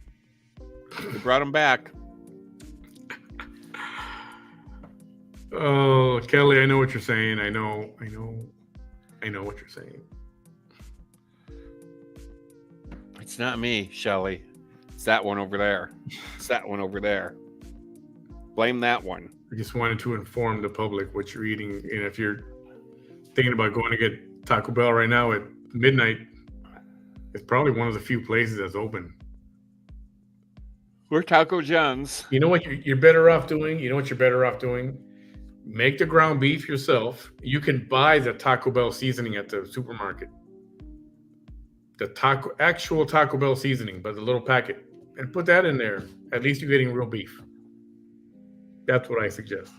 They brought them back. Oh, Kelly, I know what you're saying. I know what you're saying. It's not me, Shelly. It's that one over there. It's that one over there. Blame that one. I just wanted to inform the public what you're eating. And if you're thinking about going to get Taco Bell right now at midnight, it's probably one of the few places that's open. We're Taco John's. You know what you're better off doing? You know what you're better off doing? Make the ground beef yourself. You can buy the Taco Bell seasoning at the supermarket. The actual Taco Bell seasoning, but the little packet. And put that in there. At least you're getting real beef. That's what I suggest.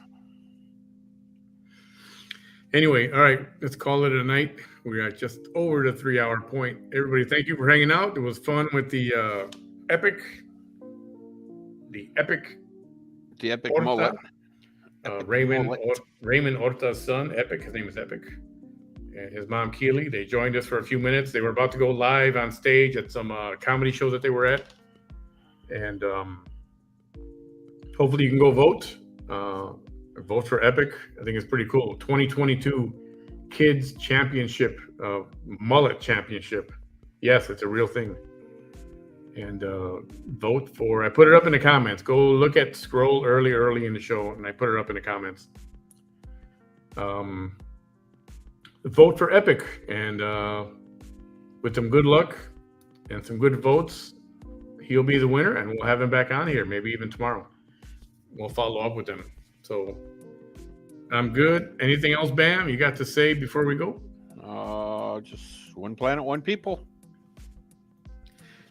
Anyway, all right, let's call it a night. We are just over the 3-hour point. Everybody, thank you for hanging out. It was fun with the Epic Orta. Mullet. Raymond Orta's son, Epic. His name is Epic. And his mom, Keely. They joined us for a few minutes. They were about to go live on stage at some comedy show that they were at. And hopefully you can go vote. Vote for Epic. I think it's pretty cool. 2022 Kids Championship, Mullet Championship. Yes, it's a real thing. And vote for, I put it up in the comments. Go scroll early in the show, and I put it up in the comments. Vote for Epic, and with some good luck and some good votes, he'll be the winner, and we'll have him back on here, maybe even tomorrow. We'll follow up with him. So I'm good. Anything else, Bam, you got to say before we go? just one planet, one people.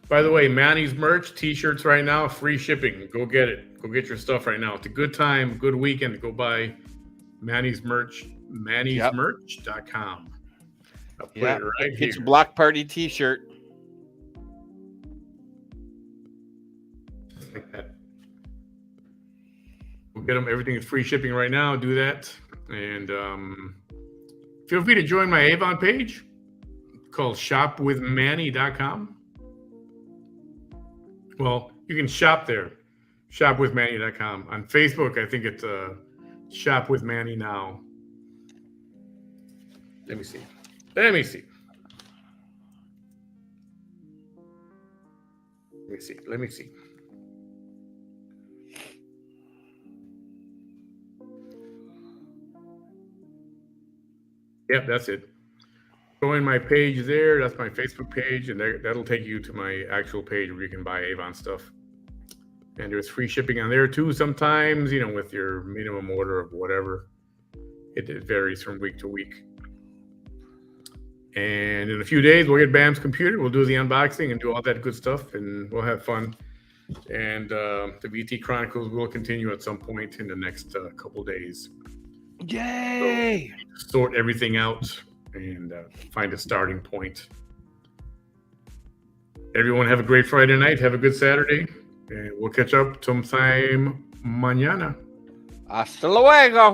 By the way, Manny's merch, t-shirts right now, free shipping. Go get it. Go get your stuff right now. It's a good time, good weekend to go buy Manny's merch, mannysmerch.com. I'll put it right Get here. your block party t-shirt. Like that. We'll get them. Everything is free shipping right now. Do that. And feel free to join my Avon page called shopwithmanny.com. Well, you can shop there, shopwithmanny.com. On Facebook, I think it's Shop with Manny now. Let me see. Let me see. Yep, that's it. Join my page there. That's my Facebook page, and that'll take you to my actual page where you can buy Avon stuff. And there's free shipping on there too. Sometimes, with your minimum order of whatever, it varies from week to week. And in a few days, we'll get Bam's computer. We'll do the unboxing and do all that good stuff, and we'll have fun. And the VT Chronicles will continue at some point in the next couple days. Yay! So, sort everything out and find a starting point. Everyone have a great Friday night. Have a good Saturday. And we'll catch up sometime mañana. Hasta luego.